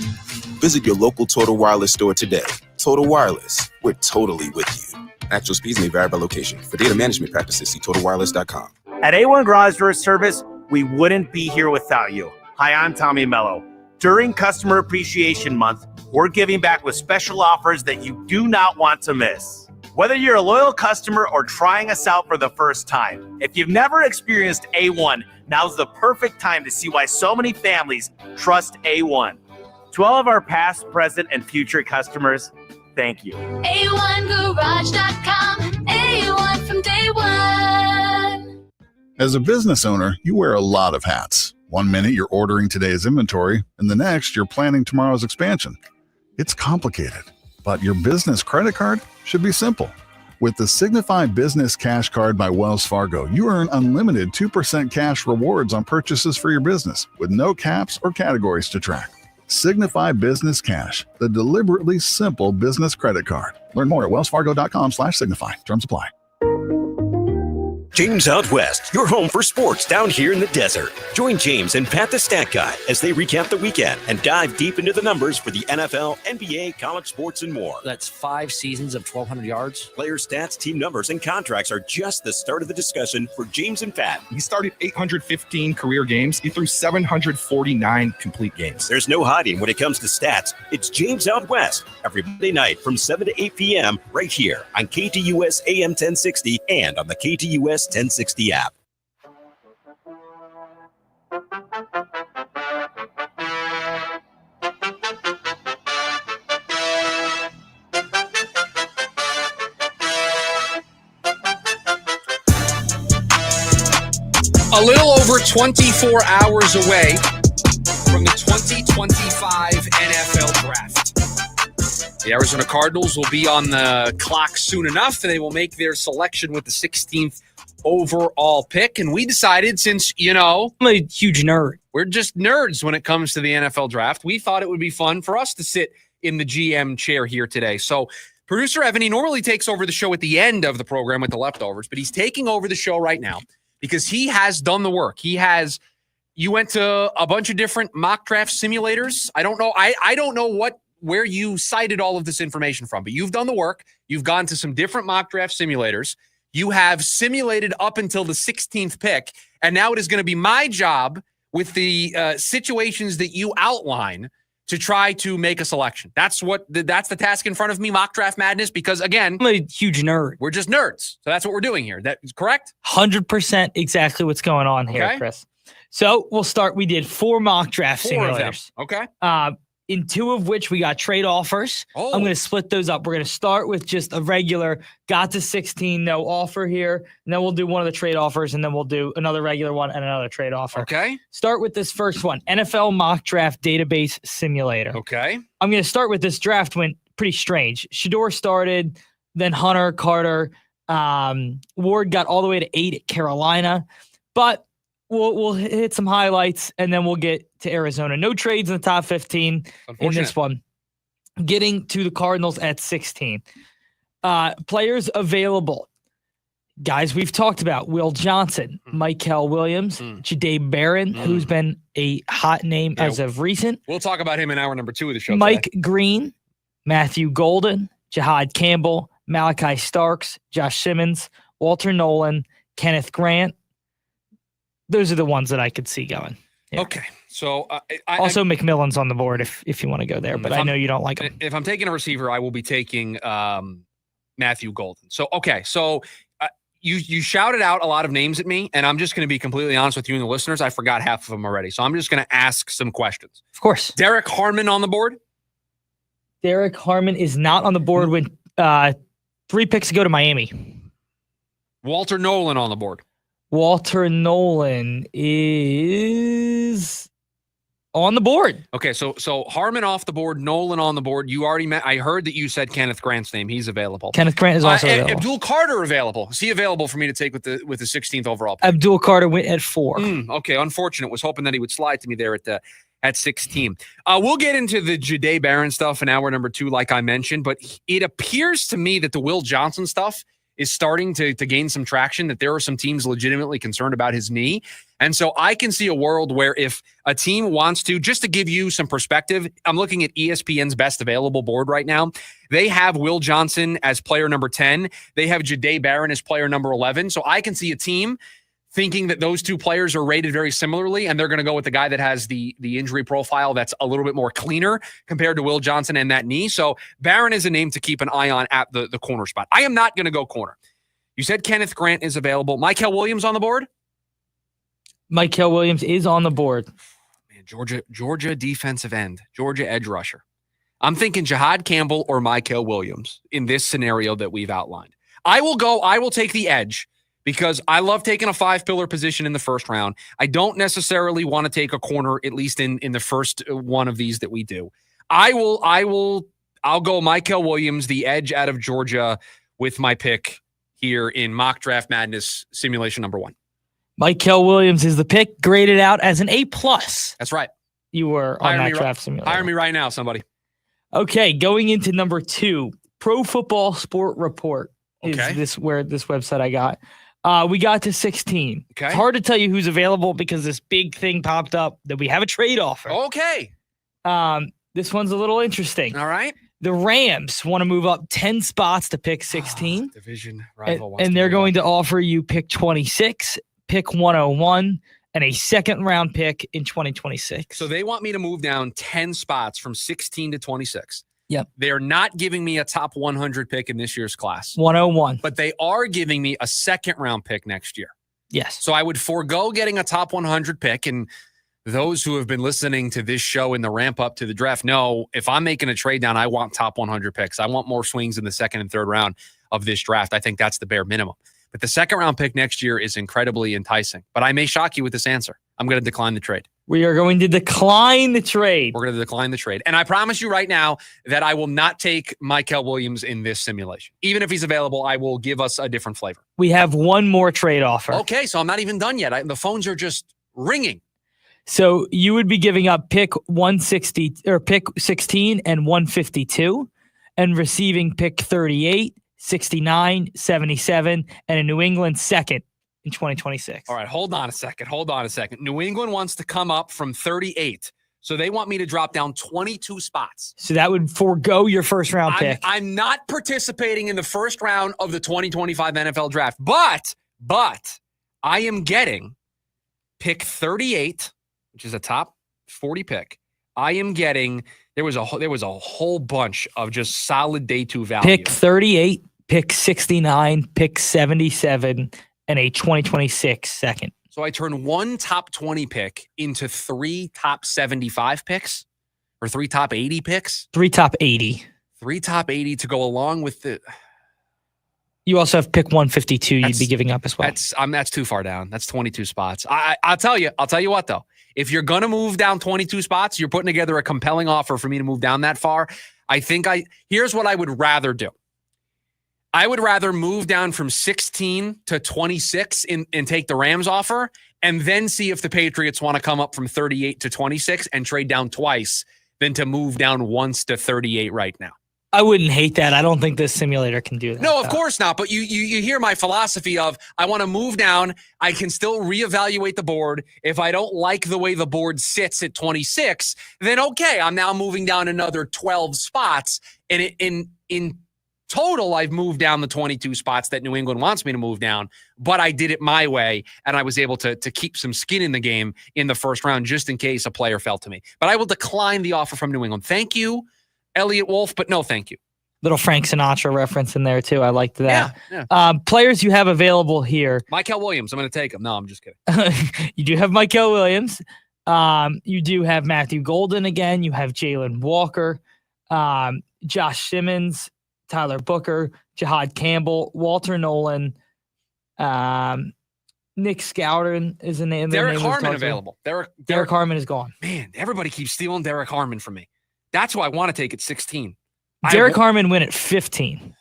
Visit your local Total Wireless store today. Total Wireless, we're totally with you. Actual speeds may vary by location. For data management practices, see TotalWireless.com. At A1 Garage Door Service, we wouldn't be here without you. Hi, I'm Tommy Mello. During Customer Appreciation Month, we're giving back with special offers that you do not want to miss. Whether you're a loyal customer or trying us out for the first time, if you've never experienced A1, now's the perfect time to see why so many families trust A1. To all of our past, present, and future customers, thank you. A1Garage.com. A1 from day one. As a business owner, you wear a lot of hats. One minute you're ordering today's inventory, and the next you're planning tomorrow's expansion. It's complicated, but your business credit card should be simple. With the Signify Business Cash Card by Wells Fargo, you earn unlimited 2% cash rewards on purchases for your business, with no caps or categories to track. Signify Business Cash, the deliberately simple business credit card. Learn more at wellsfargo.com/signify. Terms apply. James Out West, your home for sports down here in the desert. Join James and Pat the Stat Guy as they recap the weekend and dive deep into the numbers for the NFL, NBA, college sports, and more. That's 5 seasons of 1,200 yards. Player stats, team numbers, and contracts are just the start of the discussion for James and Pat. He started 815 career games. He threw 749 complete games. There's no hiding when it comes to stats. It's James Out West every Monday night from 7 to 8 p.m. right here on KTUS AM 1060 and on the KTUS 1060 app. A little over 24 hours away from the 2025 NFL Draft. The Arizona Cardinals will be on the clock soon enough, and they will make their selection with the 16th overall pick. And we decided, since, I'm a huge nerd. We're just nerds when it comes to the NFL Draft. We thought it would be fun for us to sit in the GM chair here today. So producer Evan, he normally takes over the show at the end of the program with the leftovers, but he's taking over the show right now because he has done the work. You went to a bunch of different mock draft simulators. I don't know. I don't know where you cited all of this information from, but you've done the work. You've gone to some different mock draft simulators. You have simulated up until the 16th pick, and now it is going to be my job with the situations that you outline to try to make a selection. That's the task in front of me, mock draft madness, because, again, I'm a huge nerd. We're just nerds. So that's what we're doing here. That is correct? 100% exactly what's going on here, Chris. So we'll start. We did 4 mock draft simulators. Okay. In 2 of which we got trade offers. I'm going to split those up. We're going to start with just a regular, got to 16, no offer here. And then we'll do one of the trade offers, and then we'll do another regular one and another trade offer. Okay. Start with this first one, NFL Mock Draft Database Simulator. Okay. I'm going to start with this draft went pretty strange. Shador started, then Hunter, Carter. Ward got all the way to 8 at Carolina. But we'll hit some highlights, and then we'll get to Arizona. No trades in the top 15 in this one. Getting to the Cardinals at 16. Players available. Guys we've talked about. Will Johnson, Michael Williams, Jahdae Barron, who's been a hot name as of recent. We'll talk about him in hour number 2 of the show Mike today. Green, Matthew Golden, Jihad Campbell, Malachi Starks, Josh Simmons, Walter Nolan, Kenneth Grant. Those are the ones that I could see going. Yeah. Okay. So also McMillan's on the board if you want to go there, but I know you don't like him. If I'm taking a receiver, I will be taking Matthew Golden. So, okay. So you shouted out a lot of names at me, and I'm just going to be completely honest with you and the listeners. I forgot half of them already. So I'm just going to ask some questions. Of course. Derek Harmon on the board? Derek Harmon is not on the board when 3 picks ago to Miami. Walter Nolan on the board? Walter Nolan is on the board. Okay, so Harmon off the board, Nolan on the board. You already met. I heard that you said Kenneth Grant's name. He's available. Kenneth Grant is also available. Abdul Carter available. Is he available for me to take with the 16th overall pick? Abdul Carter went at 4. Okay, unfortunate. Was hoping that he would slide to me there at 16. We'll get into the Jahdae Barron stuff in hour number 2, like I mentioned, but it appears to me that the Will Johnson stuff is starting to gain some traction, that there are some teams legitimately concerned about his knee. And so I can see a world where if a team wants to, just to give you some perspective, I'm looking at ESPN's best available board right now. They have Will Johnson as player number 10. They have Jahdae Barron as player number 11. So I can see a team thinking that those two players are rated very similarly, and they're going to go with the guy that has the injury profile that's a little bit more cleaner compared to Will Johnson and that knee. So Barron is a name to keep an eye on at the corner spot. I am not going to go corner. You said Kenneth Grant is available. Mykel Williams on the board? Mykel Williams is on the board. Man, Georgia defensive end, Georgia edge rusher. I'm thinking Jahad Campbell or Mykel Williams in this scenario that we've outlined. I will take the edge, because I love taking a 5-pillar position in the first round. I don't necessarily want to take a corner, at least in the first one of these that we do. I'll go Mykel Williams, the edge out of Georgia, with my pick here in Mock Draft Madness simulation number 1. Mykel Williams is the pick, graded out as an A+. That's right. You were on that draft simulator. Hire me right now, somebody. Okay, going into number 2, Pro Football Sport Report is this website I got. We got to 16. Okay. It's hard to tell you who's available because this big thing popped up that we have a trade offer. Okay. This one's a little interesting. All right. The Rams want to move up 10 spots to pick 16. Division rival. And they're going to offer you pick 26, pick 101, and a second-round pick in 2026. So they want me to move down 10 spots from 16 to 26. Yep. They're not giving me a top 100 pick in this year's class. 101. But they are giving me a second-round pick next year. Yes. So I would forego getting a top 100 pick. And those who have been listening to this show in the ramp up to the draft know if I'm making a trade down, I want top 100 picks. I want more swings in the second and third round of this draft. I think that's the bare minimum. But the second-round pick next year is incredibly enticing. But I may shock you with this answer. I'm going to decline the trade. We are going to decline the trade. We're going to decline the trade. And I promise you right now that I will not take Mykel Williams in this simulation. Even if he's available, I will give us a different flavor. We have one more trade offer. Okay, so I'm not even done yet. The phones are just ringing. So you would be giving up pick 160 or pick 16 and 152 and receiving pick 38, 69, 77, and a New England second in 2026. All right, hold on a second. New England wants to come up from 38. So they want me to drop down 22 spots. So that would forego your first round pick. I'm not participating in the first round of the 2025 NFL draft, but I am getting pick 38, which is a top 40 pick. I am getting there was a whole bunch of just solid day 2 value. Pick 38, pick 69, pick 77, and a 2026 second. So I turn one top 20 pick into 3 top 75 picks or 3 top 80 picks. 3 top 80. 3 top 80 to go along with the. You also have pick 152 you'd be giving up as well. That's too far down. That's 22 spots. I'll tell you what though. If you're going to move down 22 spots, you're putting together a compelling offer for me to move down that far. Here's what I would rather do. I would rather move down from 16 to 26 and take the Rams offer and then see if the Patriots want to come up from 38 to 26 and trade down twice than to move down once to 38 right now. I wouldn't hate that. I don't think this simulator can do that. No, of course not. But you hear my philosophy of I want to move down. I can still reevaluate the board. If I don't like the way the board sits at 26, then okay, I'm now moving down another 12 spots. And in total, I've moved down the 22 spots that New England wants me to move down. But I did it my way, and I was able to keep some skin in the game in the first round just in case a player fell to me. But I will decline the offer from New England. Thank you, Elliot Wolf, but no thank you. Little Frank Sinatra reference in there, too. I liked that. Yeah. Players you have available here. Mykel Williams, I'm going to take him. No, I'm just kidding. You do have Mykel Williams. You do have Matthew Golden again. You have Jalen Walker, Josh Simmons, Tyler Booker, Jahad Campbell, Walter Nolan, Nick Scoutin is the name. Derek Harmon available. Derek Harmon is gone. Man, everybody keeps stealing Derek Harmon from me. That's who I want to take at 16. Derek Harmon went at 15.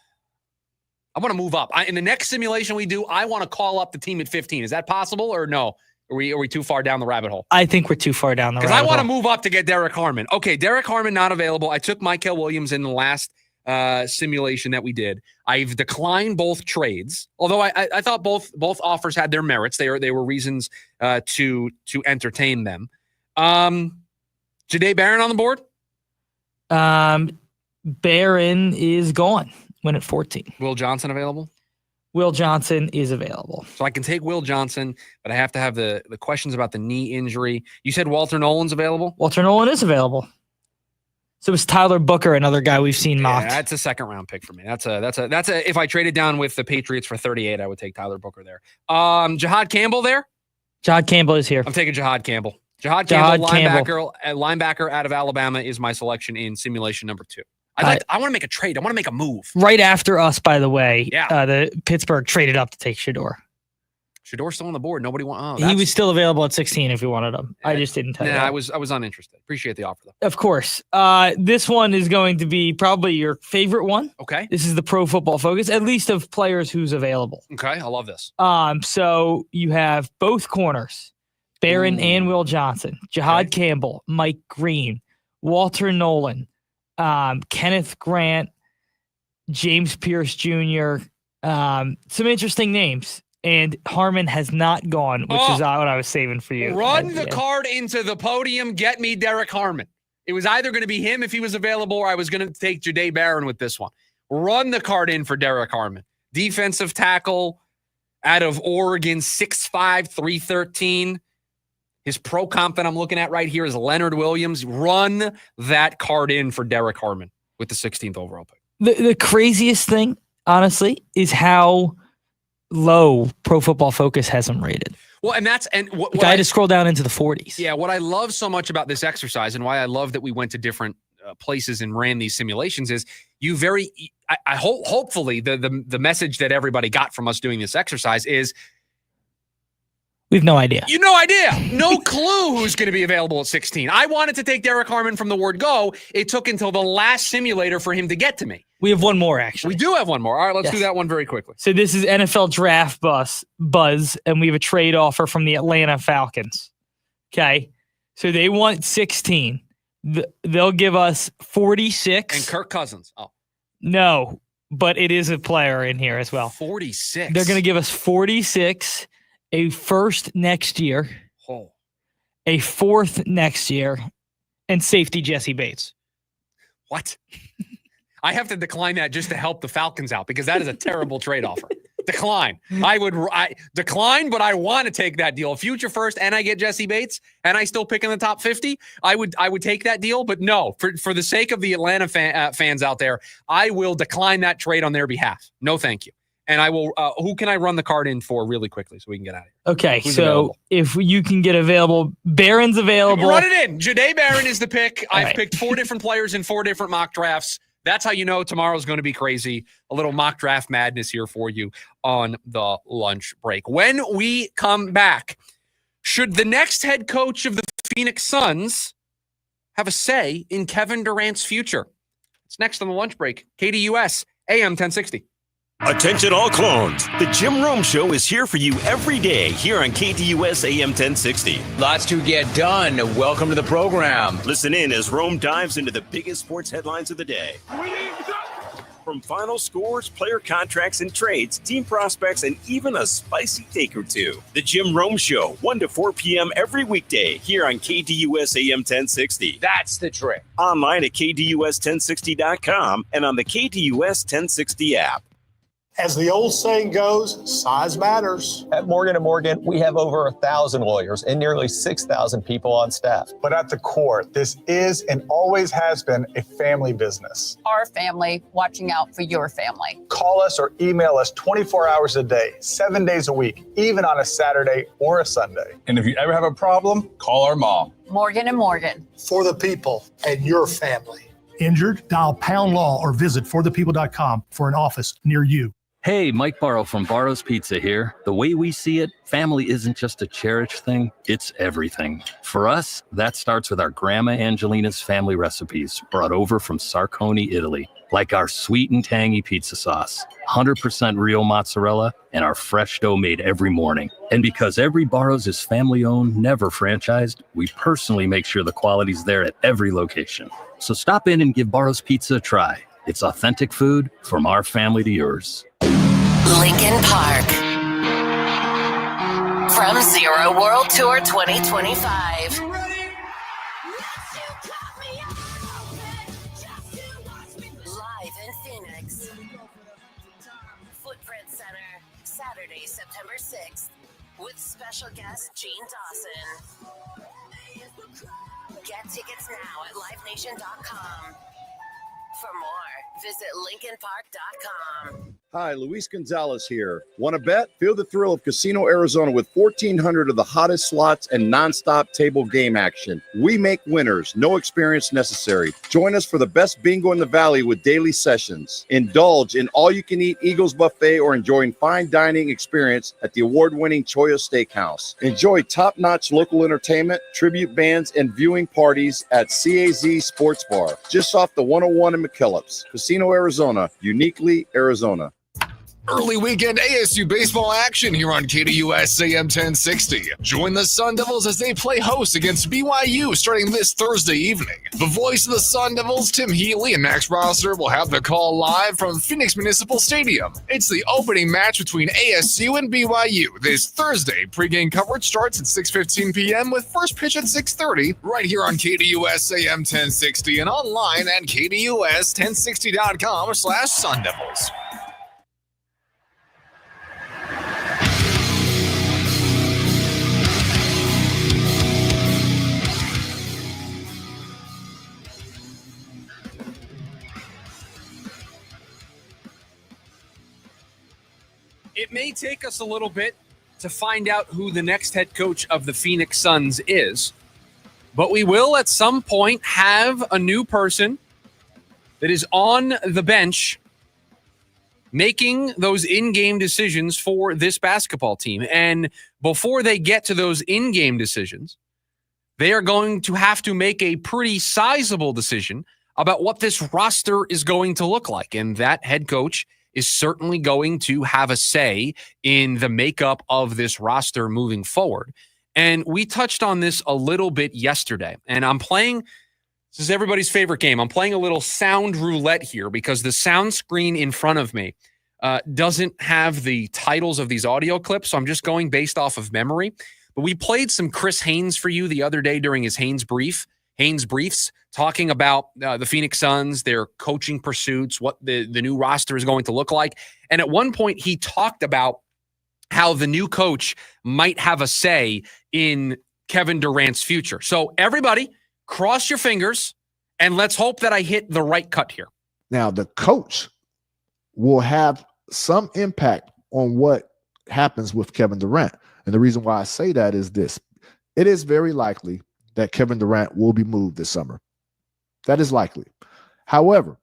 I want to move up. In the next simulation we do, I want to call up the team at 15. Is that possible or no? Are we too far down the rabbit hole? I think we're too far down the rabbit hole. Because I want to move up to get Derek Harmon. Okay, Derek Harmon not available. I took Michael Williams in the last simulation that we did. I've declined both trades, although I thought both offers had their merits. They were reasons to entertain them. Jahdae Barron on the board? Barron is gone. Went at 14. Will Johnson available? Will Johnson is available. So I can take Will Johnson, but I have to have the questions about the knee injury. You said Walter Nolan's available? Walter Nolan is available. So is Tyler Booker, another guy we've seen mocked. Yeah, that's a second round pick for me. That's a if I traded down with the Patriots for 38, I would take Tyler Booker there. Jahad Campbell there? Jahad Campbell is here. I'm taking Jahad Campbell. Jahad Campbell, linebacker out of Alabama is my selection in simulation number 2. I want to make a trade. I want to make a move. Right after us, by the way. Yeah. The Pittsburgh traded up to take Shedeur. Shedor's still on the board. Nobody wants. He was still available at 16 if you wanted him. I just didn't tell you. I was uninterested. Appreciate the offer though. Of course. This one is going to be probably your favorite one. Okay. This is the Pro Football Focus, at least of players who's available. Okay, I love this. So you have both corners, Barron and Will Johnson, Jahad Campbell, Mike Green, Walter Nolan, Kenneth Grant, James Pierce Jr. Some interesting names. And Harmon has not gone, which is what I was saving for you. Run the card into the podium. Get me Derek Harmon. It was either going to be him if he was available, or I was going to take Jahdae Barron with this one. Run the card in for Derek Harmon. Defensive tackle out of Oregon, 6'5", 313. His pro comp that I'm looking at right here is Leonard Williams. Run that card in for Derek Harmon with the 16th overall pick. The craziest thing, honestly, is how low Pro Football Focus has him rated. Well, and I had to scroll down into the 40s. Yeah, what I love so much about this exercise and why I love that we went to different places and ran these simulations is I hope hopefully the message that everybody got from us doing this exercise is we have no idea. No clue who's going to be available at 16. I wanted to take Derek Harmon from the word go. It took until the last simulator for him to get to me. We have one more, actually. We do have one more. All right, let's do that one very quickly. So this is NFL Draft Buzz, and we have a trade offer from the Atlanta Falcons. Okay. So they want 16. They'll give us 46. And Kirk Cousins. Oh. No, but it is a player in here as well. 46. They're going to give us 46, a first next year, a fourth next year, and safety Jesse Bates. What? I have to decline that just to help the Falcons out because that is a terrible trade offer. Decline. I decline, but I want to take that deal. Future first, and I get Jesse Bates, and I still pick in the top 50. I would take that deal, but no, for the sake of the Atlanta fans out there, I will decline that trade on their behalf. No, thank you. And I will. Who can I run the card in for really quickly so we can get out of here? Okay, Who's so available? if you can get available, Barron's available. Run it in. Jahdae Barron is the pick. I've right. picked 4 different players in 4 different mock drafts. That's how you know tomorrow's going to be crazy. A little mock draft madness here for you on the lunch break. When we come back, should the next head coach of the Phoenix Suns have a say in Kevin Durant's future? It's next on the lunch break. KDUS, AM 1060. Attention all clones. The Jim Rome Show is here for you every day here on KDUS AM 1060. Lots to get done. Welcome to the program. Listen in as Rome dives into the biggest sports headlines of the day. From final scores, player contracts and trades, team prospects, and even a spicy take or two. The Jim Rome Show, 1 to 4 p.m. every weekday here on KDUS AM 1060. That's the trick. Online at KDUS1060.com and on the KDUS 1060 app. As the old saying goes, size matters. At Morgan & Morgan, we have over 1,000 lawyers and nearly 6,000 people on staff. But at the core, this is and always has been a family business. Our family watching out for your family. Call us or email us 24 hours a day, 7 days a week, even on a Saturday or a Sunday. And if you ever have a problem, call our mom. Morgan & Morgan. For the people and your family. Injured? Dial #law or visit forthepeople.com for an office near you. Hey, Mike Barrow from Barrow's Pizza here. The way we see it, family isn't just a cherished thing, it's everything. For us, that starts with our Grandma Angelina's family recipes brought over from Sarconi, Italy, like our sweet and tangy pizza sauce, 100% real mozzarella, and our fresh dough made every morning. And because every Barrow's is family-owned, never franchised, we personally make sure the quality's there at every location. So stop in and give Barrow's Pizza a try. It's authentic food from our family to yours. Lincoln Park. From Zero World Tour 2025. Live in Phoenix. Footprint Center, Saturday, September 6th, with special guest Gene Dawson. Get tickets now at livenation.com. For more, visit lincolnpark.com. Hi, Luis Gonzalez here. Want to bet? Feel the thrill of Casino Arizona with 1,400 of the hottest slots and nonstop table game action. We make winners, no experience necessary. Join us for the best bingo in the valley with daily sessions. Indulge in all-you-can-eat Eagles Buffet or enjoy fine dining experience at the award-winning Choya Steakhouse. Enjoy top-notch local entertainment, tribute bands, and viewing parties at CAZ Sports Bar, just off the 101 in McKellips. Casino Arizona, uniquely Arizona. Early weekend ASU baseball action here on KDUS AM 1060. Join the Sun Devils as they play host against BYU starting this Thursday evening. The voice of the Sun Devils, Tim Healy and Max Rosser, will have the call live from Phoenix Municipal Stadium. It's the opening match between ASU and BYU this Thursday. Pre-game coverage starts at 6:15 p.m. with first pitch at 6:30 right here on KDUS AM 1060 and online at KDUS1060.com/Sun Devils. It may take us a little bit to find out who the next head coach of the Phoenix Suns is, but we will at some point have a new person that is on the bench making those in-game decisions for this basketball team. And before they get to those in-game decisions, they are going to have to make a pretty sizable decision about what this roster is going to look like. And that head coach is certainly going to have a say in the makeup of this roster moving forward. And we touched on this a little bit yesterday. And I'm playing, this is everybody's favorite game. I'm playing a little sound roulette here because the sound screen in front of me doesn't have the titles of these audio clips. So I'm just going based off of memory. But we played some Chris Haynes for you the other day during his Haynes Briefs, talking about the Phoenix Suns, their coaching pursuits, what the new roster is going to look like. And at one point, he talked about how the new coach might have a say in Kevin Durant's future. So everybody, cross your fingers, and let's hope that I hit the right cut here. Now, the coach will have some impact on what happens with Kevin Durant. And the reason why I say that is this. It is very likely that Kevin Durant will be moved this summer. That is likely. However,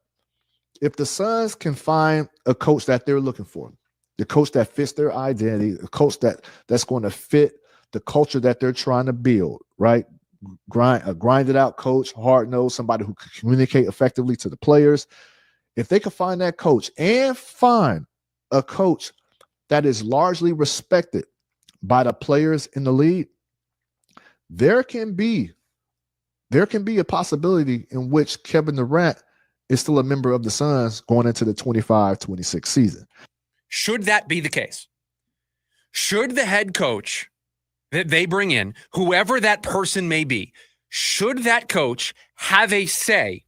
if the Suns can find a coach that they're looking for, the coach that fits their identity, a coach that's going to fit the culture that they're trying to build, right? A grinded out coach, hard-nosed, somebody who can communicate effectively to the players. If they can find that coach and find a coach that is largely respected by the players in the league, there can be a possibility in which Kevin Durant is still a member of the Suns going into the 25-26 season. Should that be the case? Should the head coach that they bring in, whoever that person may be, should that coach have a say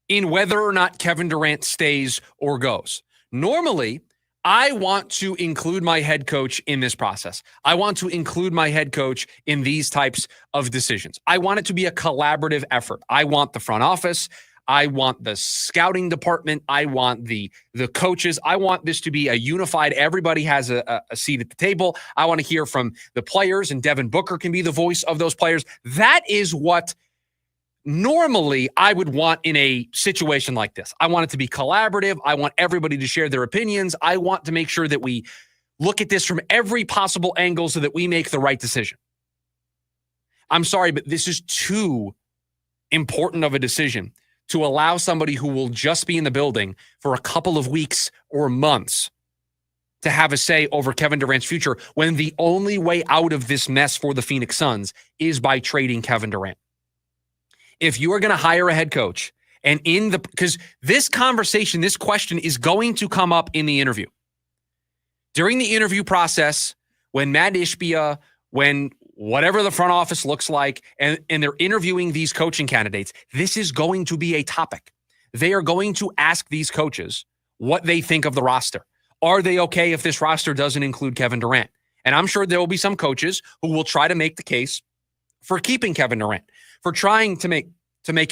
in whether or not Kevin Durant stays or goes? Normally, I want to include my head coach in this process. I want to include my head coach in these types of decisions. I want it to be a collaborative effort. I want the front office. I want the scouting department. I want the coaches. I want this to be a unified, everybody has a seat at the table. I want to hear from the players, and Devin Booker can be the voice of those players. That is what normally I would want in a situation like this. I want it to be collaborative. I want everybody to share their opinions. I want to make sure that we look at this from every possible angle so that we make the right decision. I'm sorry, but this is too important of a decision to allow somebody who will just be in the building for a couple of weeks or months to have a say over Kevin Durant's future when the only way out of this mess for the Phoenix Suns is by trading Kevin Durant. If you are going to hire a head coach and because this conversation, this question is going to come up in the interview. During the interview process, when Matt Ishbia, when whatever the front office looks like, and they're interviewing these coaching candidates, this is going to be a topic. They are going to ask these coaches what they think of the roster. Are they okay if this roster doesn't include Kevin Durant? And I'm sure there will be some coaches who will try to make the case for keeping Kevin Durant, for trying to make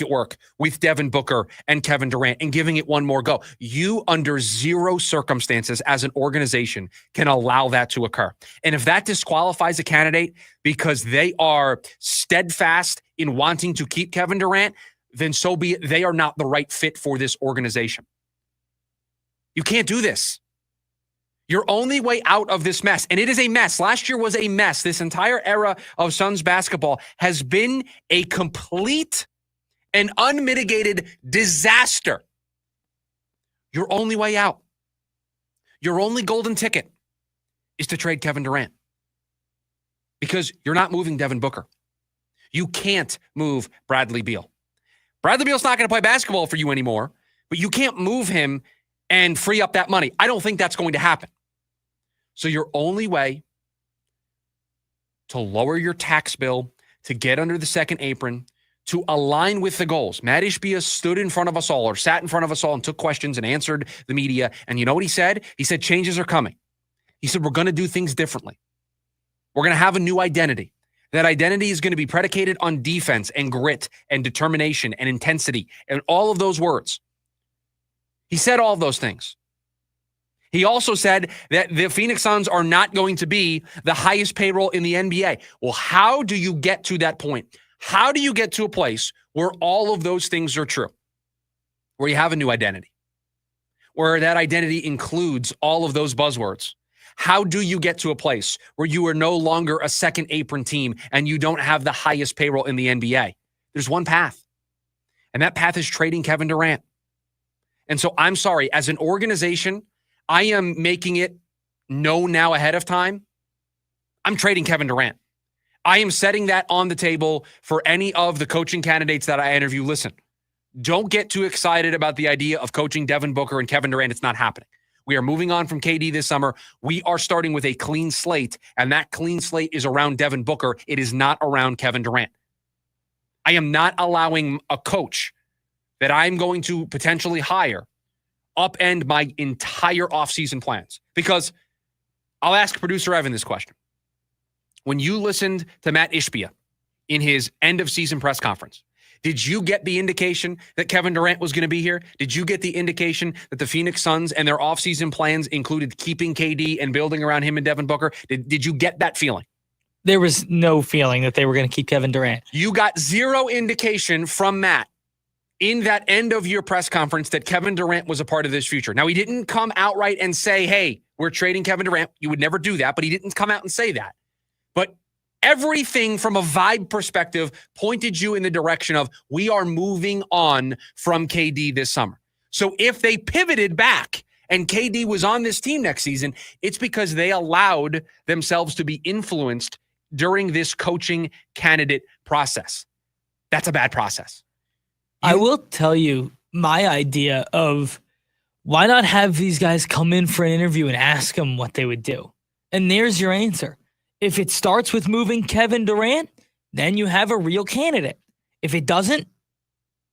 it work with Devin Booker and Kevin Durant and giving it one more go. You, under zero circumstances as an organization, can allow that to occur. And if that disqualifies a candidate because they are steadfast in wanting to keep Kevin Durant, then so be it. They are not the right fit for this organization. You can't do this. Your only way out of this mess, and it is a mess. Last year was a mess. This entire era of Suns basketball has been a complete and unmitigated disaster. Your only way out, your only golden ticket is to trade Kevin Durant because you're not moving Devin Booker. You can't move Bradley Beal. Bradley Beal's not going to play basketball for you anymore, but you can't move him and free up that money. I don't think that's going to happen. So your only way to lower your tax bill, to get under the second apron, to align with the goals. Matt Ishbia stood in front of us all or sat in front of us all and took questions and answered the media. And you know what he said? He said, changes are coming. He said, we're going to do things differently. We're going to have a new identity. That identity is going to be predicated on defense and grit and determination and intensity and all of those words. He said all of those things. He also said that the Phoenix Suns are not going to be the highest payroll in the NBA. Well, how do you get to that point? How do you get to a place where all of those things are true? Where you have a new identity? Where that identity includes all of those buzzwords? How do you get to a place where you are no longer a second apron team and you don't have the highest payroll in the NBA? There's one path, and that path is trading Kevin Durant. And so I'm sorry, as an organization, I am making it known now ahead of time. I'm trading Kevin Durant. I am setting that on the table for any of the coaching candidates that I interview. Listen, don't get too excited about the idea of coaching Devin Booker and Kevin Durant. It's not happening. We are moving on from KD this summer. We are starting with a clean slate, and that clean slate is around Devin Booker. It is not around Kevin Durant. I am not allowing a coach that I'm going to potentially hire upend my entire offseason plans. Because I'll ask producer Evan this question. When you listened to Matt Ishbia in his end of season press conference, did you get the indication that Kevin Durant was going to be here? Did you get the indication that the Phoenix Suns and their offseason plans included keeping KD and building around him and Devin Booker? Did you get that feeling? There was no feeling that they were going to keep Kevin Durant. You got zero indication from Matt in that end of year press conference that Kevin Durant was a part of this future. Now, he didn't come outright and say, hey, we're trading Kevin Durant. You would never do that, but he didn't come out and say that. But everything from a vibe perspective pointed you in the direction of we are moving on from KD this summer. So if they pivoted back and KD was on this team next season, it's because they allowed themselves to be influenced during this coaching candidate process. That's a bad process. I will tell you my idea of why not have these guys come in for an interview and ask them what they would do. And there's your answer. If it starts with moving Kevin Durant, then you have a real candidate. If it doesn't,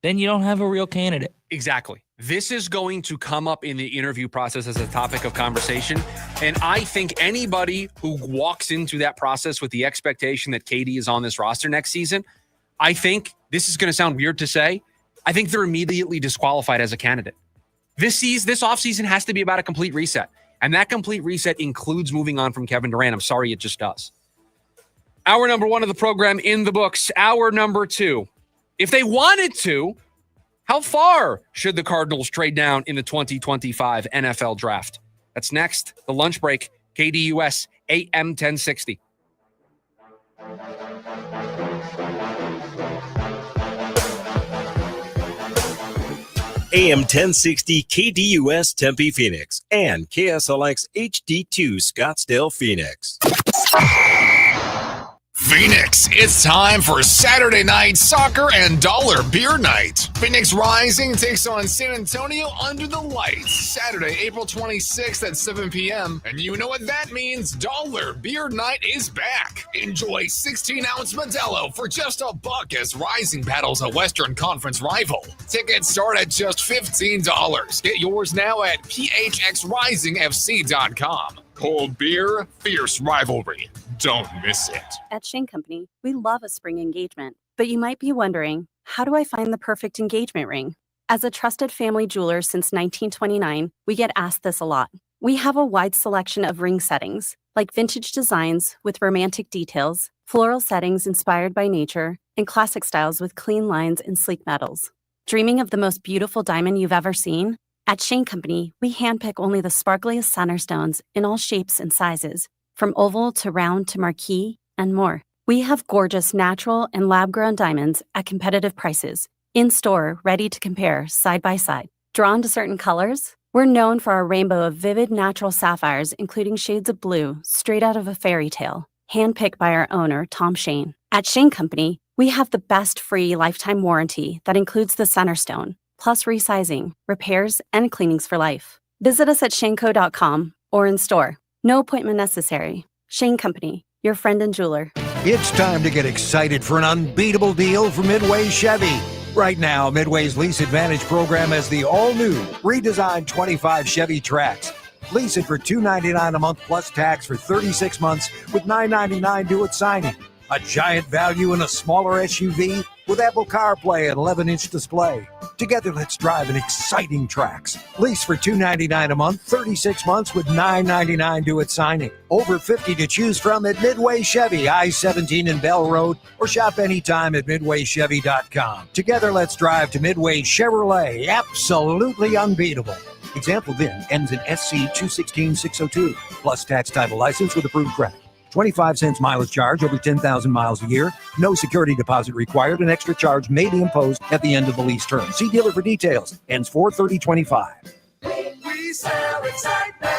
then you don't have a real candidate. Exactly. This is going to come up in the interview process as a topic of conversation. And I think anybody who walks into that process with the expectation that KD is on this roster next season, I think this is going to sound weird to say, I think they're immediately disqualified as a candidate. This offseason has to be about a complete reset. And that complete reset includes moving on from Kevin Durant. I'm sorry, it just does. Hour number one of the program in the books. Hour number two. If they wanted to, how far should the Cardinals trade down in the 2025 NFL draft? That's next. The lunch break, KDUS, AM 1060. AM 1060 KDUS Tempe Phoenix and KSLX HD2 Scottsdale Phoenix. Phoenix, it's time for Saturday night soccer and dollar beer night. Phoenix Rising takes on San Antonio under the lights Saturday, April 26th at 7 p.m. And you know what that means. Dollar beer night is back. Enjoy 16-ounce Modelo for just $1 as Rising battles a Western Conference rival. Tickets start at just $15. Get yours now at phxrisingfc.com. Cold beer, fierce rivalry. Don't miss it. At Shane Company, we love a spring engagement. But you might be wondering, how do I find the perfect engagement ring? As a trusted family jeweler since 1929, we get asked this a lot. We have a wide selection of ring settings, like vintage designs with romantic details, floral settings inspired by nature, and classic styles with clean lines and sleek metals. Dreaming of the most beautiful diamond you've ever seen? At Shane Company, we handpick only the sparkliest center stones in all shapes and sizes, from oval to round to marquise, and more. We have gorgeous natural and lab-grown diamonds at competitive prices, in-store, ready to compare side by side. Drawn to certain colors? We're known for our rainbow of vivid natural sapphires, including shades of blue, straight out of a fairy tale, handpicked by our owner, Tom Shane. At Shane Company, we have the best free lifetime warranty that includes the center stone, plus resizing, repairs, and cleanings for life. Visit us at shaneco.com or in store. No appointment necessary. Shane Company, your friend and jeweler. It's time to get excited for an unbeatable deal from Midway Chevy. Right now, Midway's Lease Advantage program has the all-new, redesigned 25 Chevy Trax. Lease it for $299 a month plus tax for 36 months with $999 due at signing. A giant value in a smaller SUV with Apple CarPlay and 11-inch display. Together, let's drive an exciting Trax. Lease for $299 a month, 36 months with $999 due at signing. Over 50 to choose from at Midway Chevy, I-17 and Bell Road, or shop anytime at MidwayChevy.com. Together, let's drive to Midway Chevrolet, absolutely unbeatable. Example VIN ends in SC 216602, plus tax title license with approved credit. 25 cents mileage charge over 10,000 miles a year. No security deposit required. An extra charge may be imposed at the end of the lease term. See dealer for details. Ends 4/30/25. We sell excitement.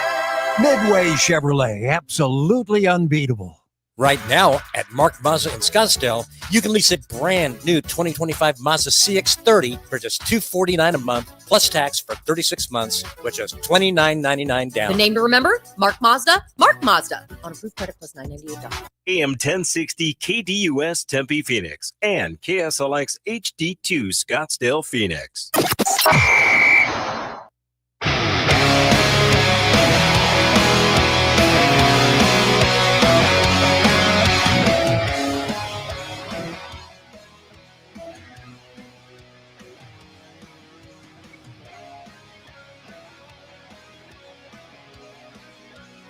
Midway Chevrolet, absolutely unbeatable. Right now at Mark Mazda in Scottsdale, you can lease a brand new 2025 Mazda CX-30 for just $249 a month, plus tax for 36 months, which is $29.99 down. The name to remember? Mark Mazda. Mark Mazda. On approved credit plus $998. AM 1060 KDUS Tempe Phoenix and KSLX HD2 Scottsdale Phoenix.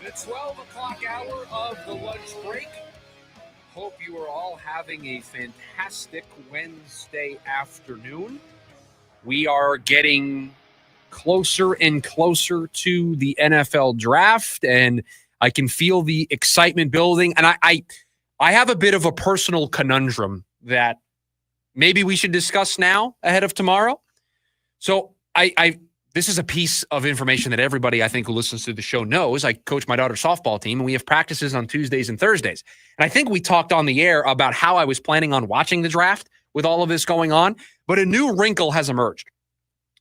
The 12 o'clock hour of the lunch break. Hope you are all having a fantastic Wednesday afternoon. We are getting closer and closer to the NFL draft, and I can feel the excitement building. And I have a bit of a personal conundrum that maybe we should discuss now ahead of tomorrow. So this is a piece of information that everybody, I think, who listens to the show knows. I coach my daughter's softball team, and we have practices on Tuesdays and Thursdays. And I think we talked on the air about how I was planning on watching the draft with all of this going on, but a new wrinkle has emerged.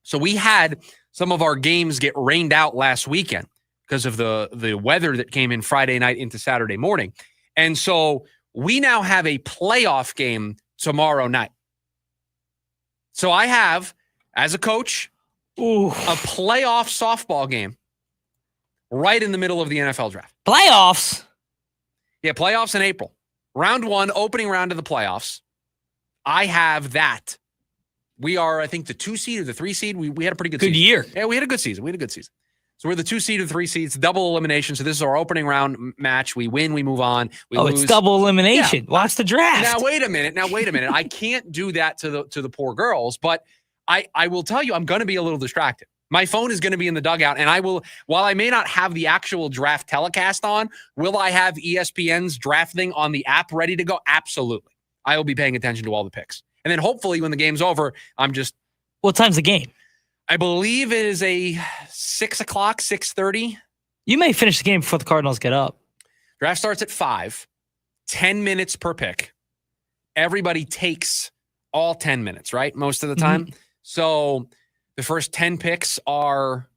So we had some of our games get rained out last weekend because of the weather that came in Friday night into Saturday morning. And so we now have a playoff game tomorrow night. So I have, as a coach, a playoff softball game right in the middle of the NFL draft. Playoffs? Yeah, playoffs in April. Round one, opening round of the playoffs. I have that. We are, I think, the 2 seed or the 3 seed. We had a pretty good season. Year. Yeah, we had a good season. So we're the 2 seed and 3 seeds, double elimination. So this is our opening round match. We win, we move on. We lose. It's double elimination. Yeah. Watch the draft. Now wait a minute. I can't do that to the poor girls, but I will tell you, I'm going to be a little distracted. My phone is going to be in the dugout, and I will, while I may not have the actual draft telecast on, will I have ESPN's draft thing on the app ready to go? Absolutely. I will be paying attention to all the picks. And then hopefully when the game's over, I'm just... What time's the game? I believe it is a 6 o'clock, 6:30. You may finish the game before the Cardinals get up. Draft starts at 5, 10 minutes per pick. Everybody takes all 10 minutes, right? Most of the time. Mm-hmm. So... the first 10 picks are,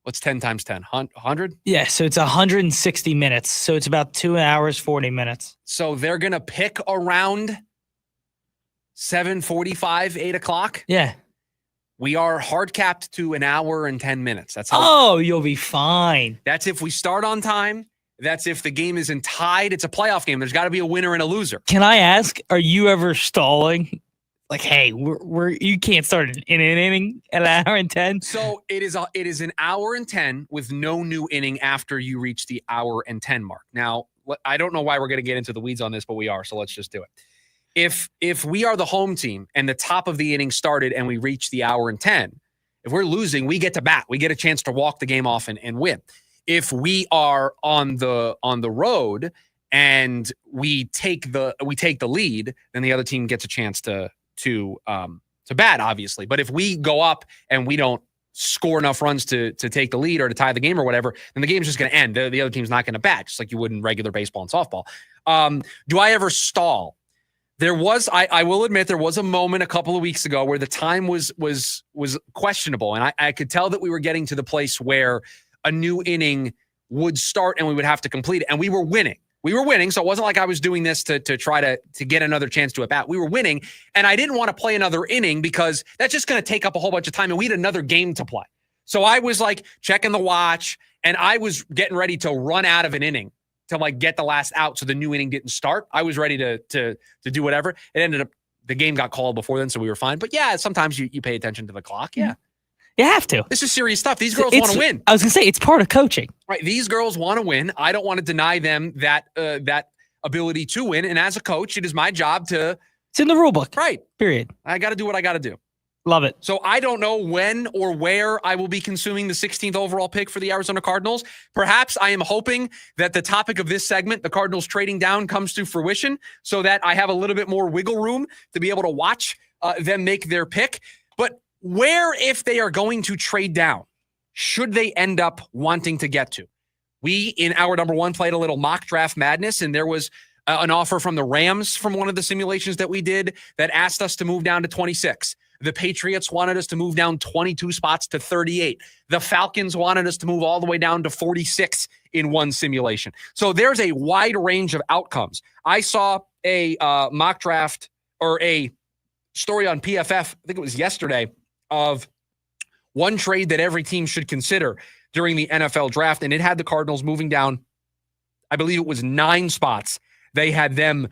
what's 10 times 10? 100? Yeah, so it's 160 minutes. So it's about 2 hours, 40 minutes. So they're going to pick around 7:45, 8 o'clock? Yeah. We are hard capped to an hour and 10 minutes. That's how. Oh, you'll be fine. That's if we start on time. That's if the game isn't tied. It's a playoff game. There's got to be a winner and a loser. Can I ask, are you ever stalling? Like, hey, you can't start in an inning at an hour and 10. So it is an hour and 10 with no new inning after you reach the hour and 10 mark. Now, I don't know why we're going to get into the weeds on this, but we are. So let's just do it. If we are the home team and the top of the inning started and we reach the hour and 10, if we're losing, we get to bat. We get a chance to walk the game off and win. If we are on the road and we take the lead, then the other team gets a chance to bat, obviously. But if we go up and we don't score enough runs to take the lead or to tie the game or whatever, then the game's just going to end. The other team's not going to bat, just like you would in regular baseball and softball. Do I ever stall? There was, I will admit, there was a moment a couple of weeks ago where the time was questionable, and I could tell that we were getting to the place where a new inning would start and we would have to complete it, and we were winning. We were winning, so it wasn't like I was doing this to try to get another chance to at bat. We were winning, and I didn't want to play another inning because that's just going to take up a whole bunch of time, and we had another game to play. So I was like checking the watch, and I was getting ready to run out of an inning to like get the last out so the new inning didn't start. I was ready to do whatever. It ended up, the game got called before then, so we were fine. But yeah, sometimes you pay attention to the clock. Yeah. You have to. This is serious stuff. These girls want to win. I was going to say, it's part of coaching. Right. These girls want to win. I don't want to deny them that ability to win. And as a coach, it is my job to... It's in the rule book. Right. Period. I got to do what I got to do. Love it. So I don't know when or where I will be consuming the 16th overall pick for the Arizona Cardinals. Perhaps I am hoping that the topic of this segment, the Cardinals trading down, comes to fruition so that I have a little bit more wiggle room to be able to watch them make their pick. But where, if they are going to trade down, should they end up wanting to get to? We, in hour number 1, played a little mock draft madness, and there was an offer from the Rams from one of the simulations that we did that asked us to move down to 26. The Patriots wanted us to move down 22 spots to 38. The Falcons wanted us to move all the way down to 46 in one simulation. So there's a wide range of outcomes. I saw a mock draft or a story on PFF, I think it was yesterday, of one trade that every team should consider during the NFL draft. And it had the Cardinals moving down, I believe it was 9 spots. They had them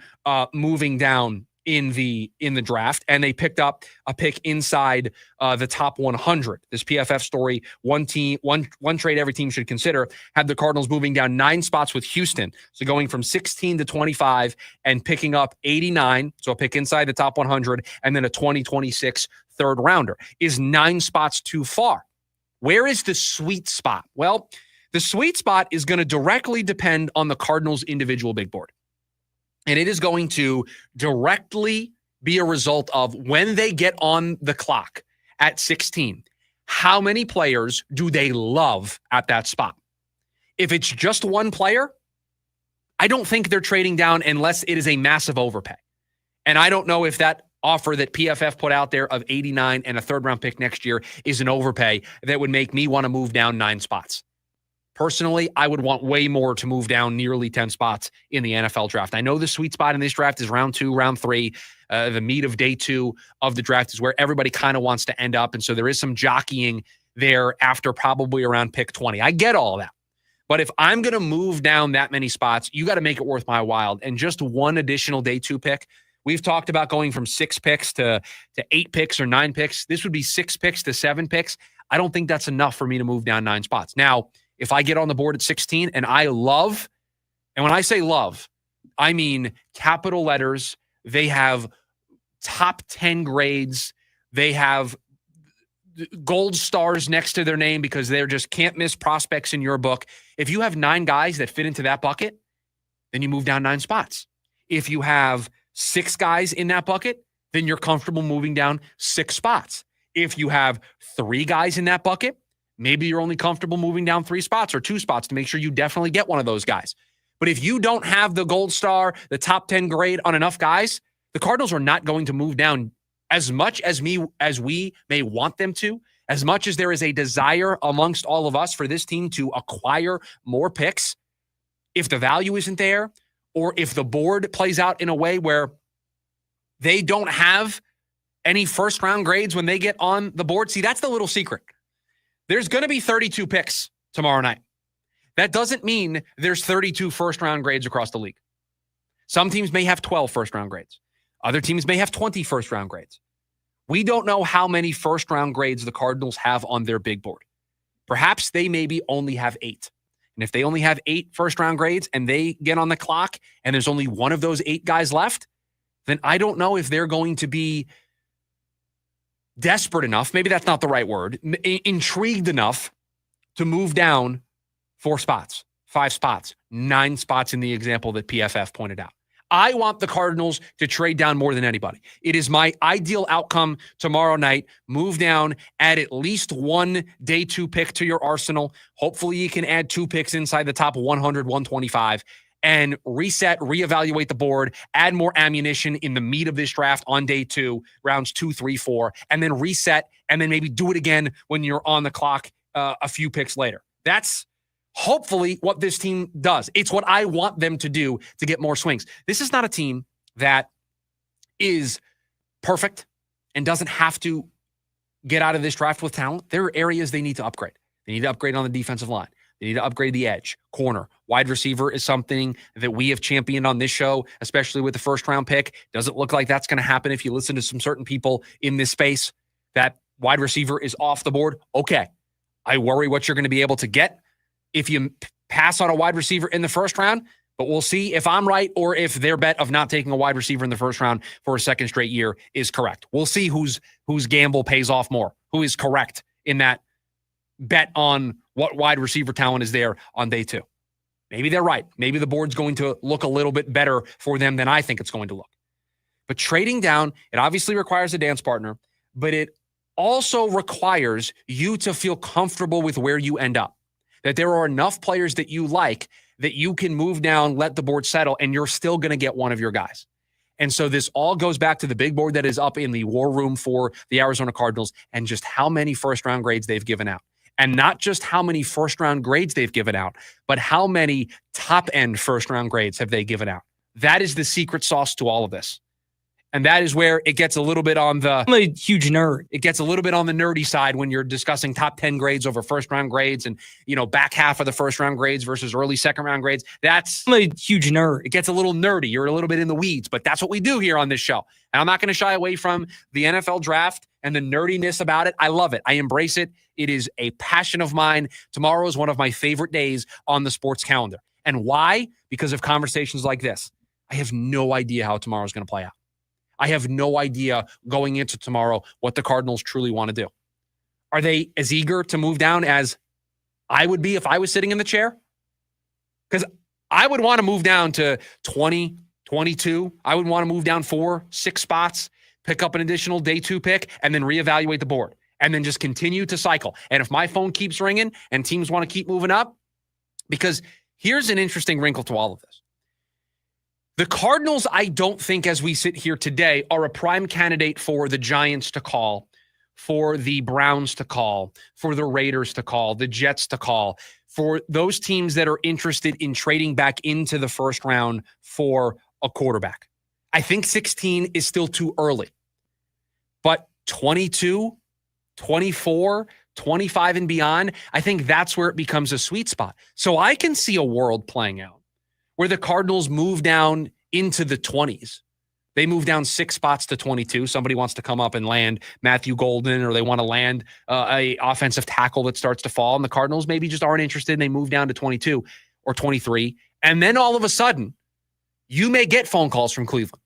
moving down in the draft, and they picked up a pick inside the top 100. This PFF story, one trade every team should consider, had the Cardinals moving down 9 spots with Houston. So going from 16 to 25 and picking up 89, so a pick inside the top 100, and then a 2026 third rounder. Is 9 spots too far? Where is the sweet spot? Well, the sweet spot is going to directly depend on the Cardinals' individual big board. And it is going to directly be a result of when they get on the clock at 16, how many players do they love at that spot? If it's just one player, I don't think they're trading down unless it is a massive overpay. And I don't know if that offer that PFF put out there of 89 and a third round pick next year is an overpay that would make me want to move down 9 spots. Personally, I would want way more to move down nearly 10 spots in the NFL draft. I know the sweet spot in this draft is round 2, round 3. The meat of day 2 of the draft is where everybody kind of wants to end up. And so there is some jockeying there after probably around pick 20. I get all that. But if I'm going to move down that many spots, you got to make it worth my while. And just one additional day 2 pick. We've talked about going from 6 picks to 8 picks or 9 picks. This would be 6 picks to 7 picks. I don't think that's enough for me to move down 9 spots. Now, if I get on the board at 16 and I love, and when I say love, I mean capital letters, they have top 10 grades, they have gold stars next to their name because they're just can't miss prospects in your book. If you have 9 guys that fit into that bucket, then you move down 9 spots. If you have 6 guys in that bucket, then you're comfortable moving down 6 spots. If you have 3 guys in that bucket, maybe you're only comfortable moving down 3 spots or 2 spots to make sure you definitely get one of those guys. But if you don't have the gold star, the top 10 grade on enough guys, the Cardinals are not going to move down as much as we may want them to, as much as there is a desire amongst all of us for this team to acquire more picks. If the value isn't there, or if the board plays out in a way where they don't have any first round grades when they get on the board, see, that's the little secret. There's going to be 32 picks tomorrow night. That doesn't mean there's 32 first round grades across the league. Some teams may have 12 first round grades. Other teams may have 20 first round grades. We don't know how many first round grades the Cardinals have on their big board. Perhaps they maybe only have 8. And if they only have 8 first round grades and they get on the clock and there's only one of those 8 guys left, then I don't know if they're going to be desperate enough, maybe that's not the right word, intrigued enough to move down 4 spots, 5 spots, 9 spots in the example that PFF pointed out. I want the Cardinals to trade down more than anybody. It is my ideal outcome tomorrow night. Move down, add at least 1 day 2 pick to your arsenal. Hopefully you can add 2 picks inside the top 100, 125, and reset, reevaluate the board, add more ammunition in the meat of this draft on day 2, rounds 2, 3, 4, and then reset, and then maybe do it again when you're on the clock a few picks later. That's hopefully what this team does. It's what I want them to do to get more swings. This is not a team that is perfect and doesn't have to get out of this draft with talent. There are areas they need to upgrade. They need to upgrade on the defensive line. They need to upgrade the edge, corner. Wide receiver is something that we have championed on this show, especially with the first round pick. Doesn't look like that's going to happen if you listen to some certain people in this space. That wide receiver is off the board. Okay. I worry what you're going to be able to get if you pass on a wide receiver in the first round, but we'll see if I'm right or if their bet of not taking a wide receiver in the first round for a second straight year is correct. We'll see whose gamble pays off more, who is correct in that bet on what wide receiver talent is there on day 2. Maybe they're right. Maybe the board's going to look a little bit better for them than I think it's going to look. But trading down, it obviously requires a dance partner, but it also requires you to feel comfortable with where you end up. That there are enough players that you like that you can move down, let the board settle, and you're still going to get one of your guys. And so this all goes back to the big board that is up in the war room for the Arizona Cardinals and just how many first-round grades they've given out. And not just how many first-round grades they've given out, but how many top-end first-round grades have they given out. That is the secret sauce to all of this. And that is where it gets a little bit on the... I'm a huge nerd. It gets a little bit on the nerdy side when you're discussing top 10 grades over first-round grades and, back half of the first-round grades versus early second-round grades. I'm a huge nerd. It gets a little nerdy. You're a little bit in the weeds, but that's what we do here on this show. And I'm not going to shy away from the NFL draft and the nerdiness about it. I love it. I embrace it. It is a passion of mine. Tomorrow is one of my favorite days on the sports calendar. And why? Because of conversations like this. I have no idea how tomorrow is going to play out. I have no idea going into tomorrow what the Cardinals truly want to do. Are they as eager to move down as I would be if I was sitting in the chair? Because I would want to move down to 20, 22. I would want to move down 4, 6 spots, pick up an additional day 2 pick, and then reevaluate the board, and then just continue to cycle. And if my phone keeps ringing and teams want to keep moving up, because here's an interesting wrinkle to all of this. The Cardinals, I don't think, as we sit here today, are a prime candidate for the Giants to call, for the Browns to call, for the Raiders to call, the Jets to call, for those teams that are interested in trading back into the first round for a quarterback. I think 16 is still too early. But 22, 24, 25 and beyond, I think that's where it becomes a sweet spot. So I can see a world playing out where the Cardinals move down into the 20s, They move down 6 spots to 22. Somebody wants to come up and land Matthew Golden, or they want to land a offensive tackle that starts to fall, and the Cardinals maybe just aren't interested, and they move down to 22 or 23. And then all of a sudden, you may get phone calls from Cleveland.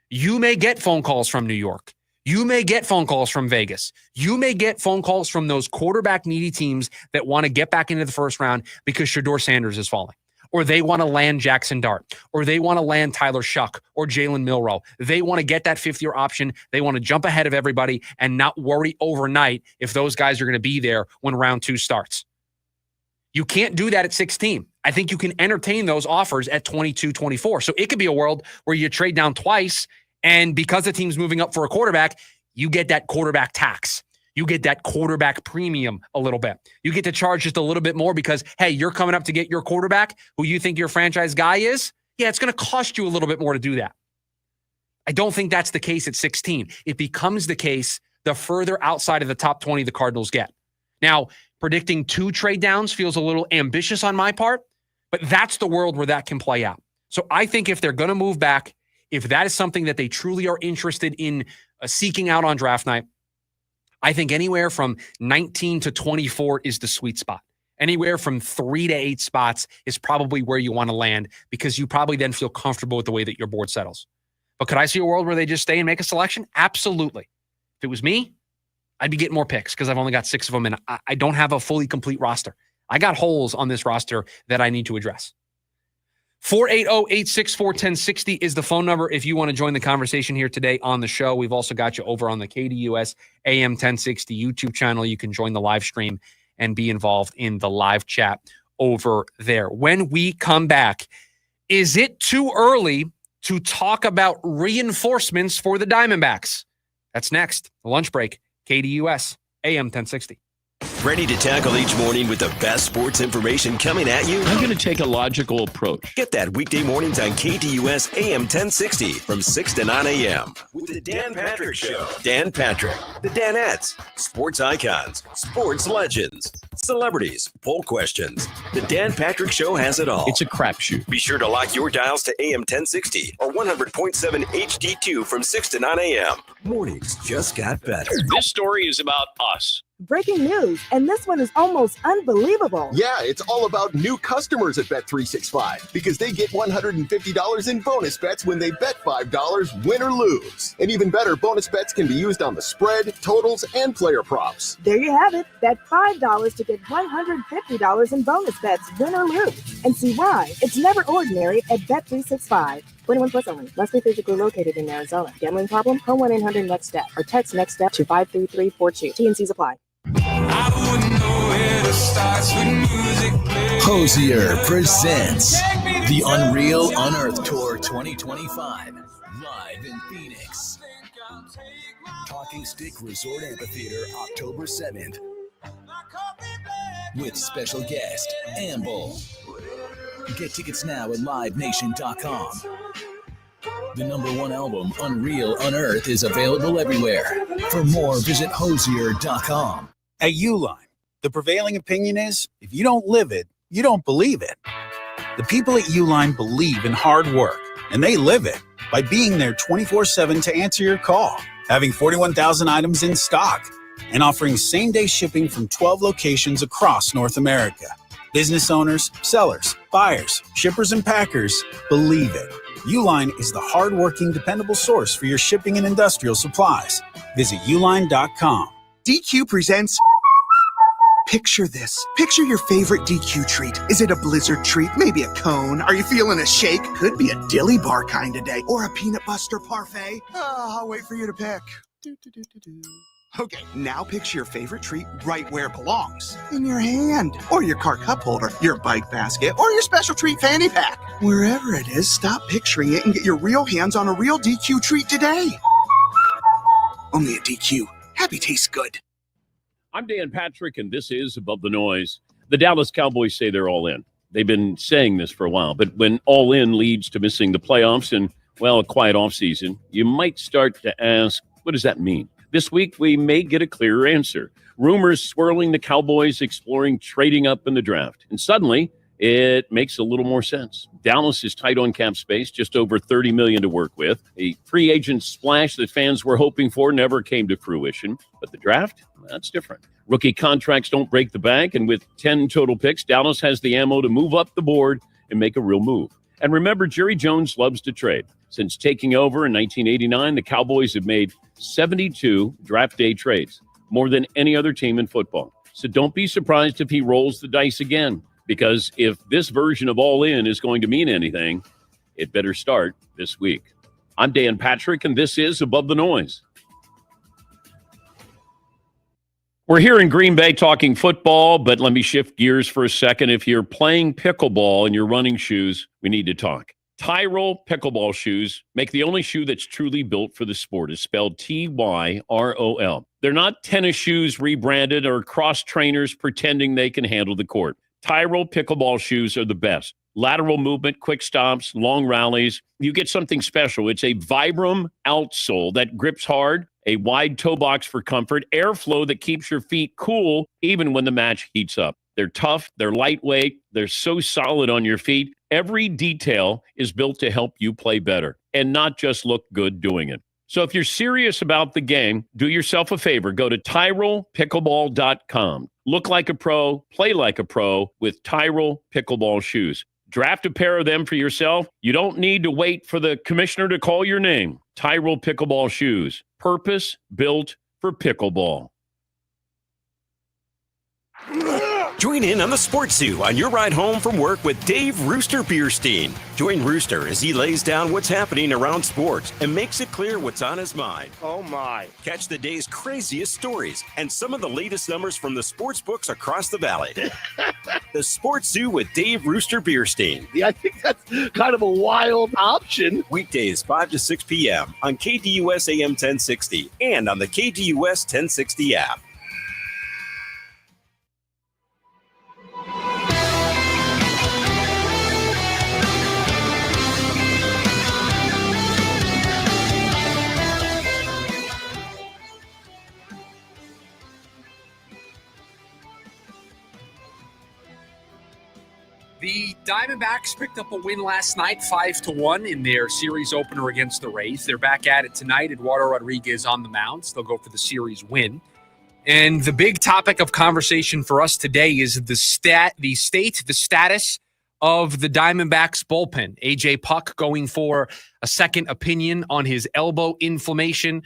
You may get phone calls from New York. You may get phone calls from Vegas. You may get phone calls from those quarterback-needy teams that want to get back into the first round because Shedeur Sanders is falling, or they want to land Jackson Dart, or they want to land Tyler Shuck or Jalen Milroe. They want to get that fifth-year option. They want to jump ahead of everybody and not worry overnight if those guys are going to be there when round 2 starts. You can't do that at 16. I think you can entertain those offers at 22, 24. So it could be a world where you trade down twice, and because the team's moving up for a quarterback, you get that quarterback tax. You get that quarterback premium a little bit. You get to charge just a little bit more because, hey, you're coming up to get your quarterback who you think your franchise guy is. Yeah, it's going to cost you a little bit more to do that. I don't think that's the case at 16. It becomes the case the further outside of the top 20 the Cardinals get. Now, predicting 2 trade downs feels a little ambitious on my part, but that's the world where that can play out. So I think if they're going to move back, if that is something that they truly are interested in seeking out on draft night, I think anywhere from 19 to 24 is the sweet spot. Anywhere from 3 to 8 spots is probably where you want to land, because you probably then feel comfortable with the way that your board settles. But could I see a world where they just stay and make a selection? Absolutely. If it was me, I'd be getting more picks because I've only got 6 of them, and I don't have a fully complete roster. I got holes on this roster that I need to address. 480-864-1060 is the phone number if you want to join the conversation here today on the show. We've also got you over on the KDUS AM 1060 YouTube channel. You can join the live stream and be involved in the live chat over there. When we come back, is it too early to talk about reinforcements for the Diamondbacks? That's next. The lunch break, KDUS AM 1060. Ready to tackle each morning with the best sports information coming at you? I'm going to take a logical approach. Get that weekday mornings on KDUS AM 1060 from 6 to 9 a.m. with the Dan Patrick Show. Dan Patrick, the Danettes, sports icons, sports legends, celebrities, poll questions. The Dan Patrick Show has it all. It's a crapshoot. Be sure to lock your dials to AM 1060 or 100.7 HD2 from 6 to 9 a.m. Mornings just got better. This story is about us. Breaking news, and this one is almost unbelievable. Yeah, it's all about new customers at Bet365 because they get $150 in bonus bets when they bet $5, win or lose. And even better, bonus bets can be used on the spread, totals, and player props. There you have it. Bet $5 to get $150 in bonus bets, win or lose. And see why. It's never ordinary at Bet365. 21 plus only. Must be physically located in Arizona. Gambling problem? Call 1-800-NEXT-STEP or text NEXT STEP to 53342. T&Cs apply. Hosier presents the Unreal Unearthed Tour 2025, live in Phoenix. Talking Stick Resort Amphitheater, October 7th. With special guest, Amble. Get tickets now at livenation.com. The #1 album, Unreal Unearthed, is available everywhere. For more, visit hosier.com. At Uline, the prevailing opinion is, if you don't live it, you don't believe it. The people at Uline believe in hard work, and they live it by being there 24/7 to answer your call, having 41,000 items in stock, and offering same-day shipping from 12 locations across North America. Business owners, sellers, buyers, shippers, and packers believe it. Uline is the hard-working, dependable source for your shipping and industrial supplies. Visit uline.com. DQ presents Picture this. Picture your favorite DQ treat. Is it a blizzard treat? Maybe a cone? Are you feeling a shake? Could be a dilly bar kind of day. Or a peanut buster parfait. I'll wait for you to pick. Okay, now picture your favorite treat right where it belongs. In your hand. Or your car cup holder. Your bike basket. Or your special treat fanny pack. Wherever it is, stop picturing it and get your real hands on a real DQ treat today. Only at DQ. Happy tastes good. I'm Dan Patrick, and this is Above the Noise. The Dallas Cowboys say they're all in. They've been saying this for a while, but when all in leads to missing the playoffs and, well, a quiet offseason, you might start to ask, what does that mean? This week, we may get a clearer answer. Rumors swirling the Cowboys exploring trading up in the draft. And suddenly, it makes a little more sense. Dallas is tight on cap space, just over $30 million to work with. A free agent splash that fans were hoping for never came to fruition. But the draft, that's different. Rookie contracts don't break the bank, and with 10 total picks, Dallas has the ammo to move up the board and make a real move. And remember, Jerry Jones loves to trade. Since taking over in 1989, the Cowboys have made 72 draft day trades, more than any other team in football. So don't be surprised if he rolls the dice again, because if this version of All In is going to mean anything, it better start this week. I'm Dan Patrick, and this is Above the Noise. We're here in Green Bay talking football, but let me shift gears for a second. If you're playing pickleball in your running shoes, we need to talk. Tyrol pickleball shoes make the only shoe that's truly built for the sport. It's spelled Tyrol. They're not tennis shoes rebranded or cross trainers pretending they can handle the court. Tyrol pickleball shoes are the best. Lateral movement, quick stops, long rallies. You get something special. It's a Vibram outsole that grips hard, a wide toe box for comfort, airflow that keeps your feet cool even when the match heats up. They're tough, they're lightweight, they're so solid on your feet. Every detail is built to help you play better and not just look good doing it. So if you're serious about the game, do yourself a favor. Go to TyrolPickleball.com. Look like a pro, play like a pro with Tyrol pickleball shoes. Draft a pair of them for yourself. You don't need to wait for the commissioner to call your name. Tyrol pickleball shoes. Purpose built for pickleball. Join in on the Sports Zoo on your ride home from work with Dave Rooster Bierstein. Join Rooster as he lays down what's happening around sports and makes it clear what's on his mind. Oh, my. Catch the day's craziest stories and some of the latest numbers from the sports books across the valley. The Sports Zoo with Dave Rooster Bierstein. Yeah, I think that's kind of a wild option. Weekdays 5 to 6 p.m. on KDUS AM 1060 and on the KDUS 1060 app. The Diamondbacks picked up a win last night, 5-1 in their series opener against the Rays. They're back at it tonight. Eduardo Rodriguez on the mound. They'll go for the series win. And the big topic of conversation for us today is the status of the Diamondbacks bullpen. AJ Puk going for a second opinion on his elbow inflammation.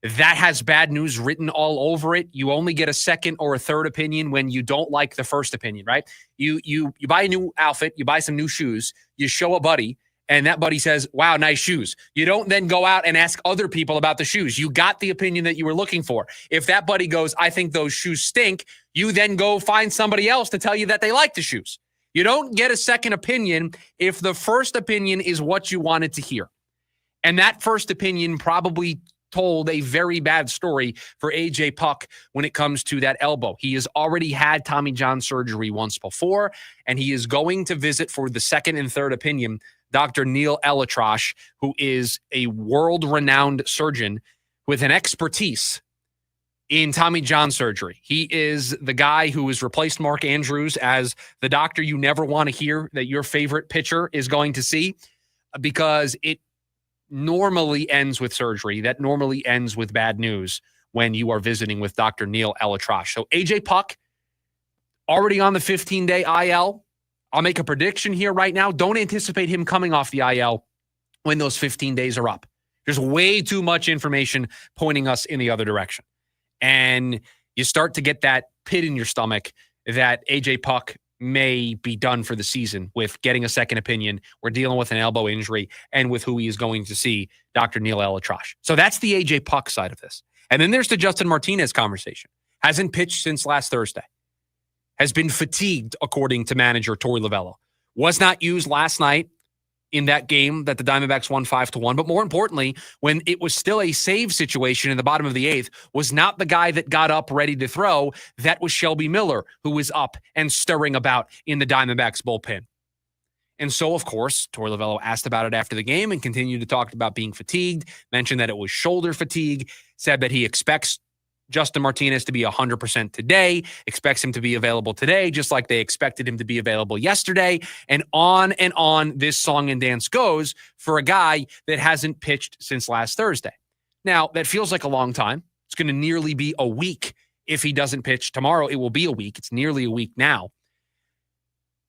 That has bad news written all over it. You only get a second or a third opinion when you don't like the first opinion, right? You buy a new outfit, you buy some new shoes, you show a buddy, and that buddy says, wow, nice shoes. You don't then go out and ask other people about the shoes. You got the opinion that you were looking for. If that buddy goes, I think those shoes stink, you then go find somebody else to tell you that they like the shoes. You don't get a second opinion if the first opinion is what you wanted to hear. And that first opinion probably told a very bad story for AJ Puk when it comes to that elbow. He has already had Tommy John surgery once before, and he is going to visit for the second and third opinion Dr. Neil Elatrosh, who is a world-renowned surgeon with an expertise in Tommy John surgery. He is the guy who has replaced Mark Andrews as the doctor you never want to hear that your favorite pitcher is going to see, because it normally ends with surgery. That normally ends with bad news when you are visiting with Dr. Neil Elatrosh. So AJ Puk, already on the 15-day IL. I'll make a prediction here right now. Don't anticipate him coming off the IL when those 15 days are up. There's way too much information pointing us in the other direction. And you start to get that pit in your stomach that AJ Puk may be done for the season with getting a second opinion. We're dealing with an elbow injury and with who he is going to see, Dr. Neil Elatrosh. So that's the AJ Puk side of this. And then there's the Justin Martinez conversation. Hasn't pitched since last Thursday. Has been fatigued, according to manager Torey Lovullo. Was not used last night in that game that the Diamondbacks won 5-1. But more importantly, when it was still a save situation in the bottom of the eighth, was not the guy that got up ready to throw. That was Shelby Miller, who was up and stirring about in the Diamondbacks bullpen. And so, of course, Torey Lovullo asked about it after the game and continued to talk about being fatigued, mentioned that it was shoulder fatigue, said that he expects Justin Martinez to be 100% today, expects him to be available today, just like they expected him to be available yesterday. And on this song and dance goes for a guy that hasn't pitched since last Thursday. Now, that feels like a long time. It's going to nearly be a week. If he doesn't pitch tomorrow, it will be a week. It's nearly a week now.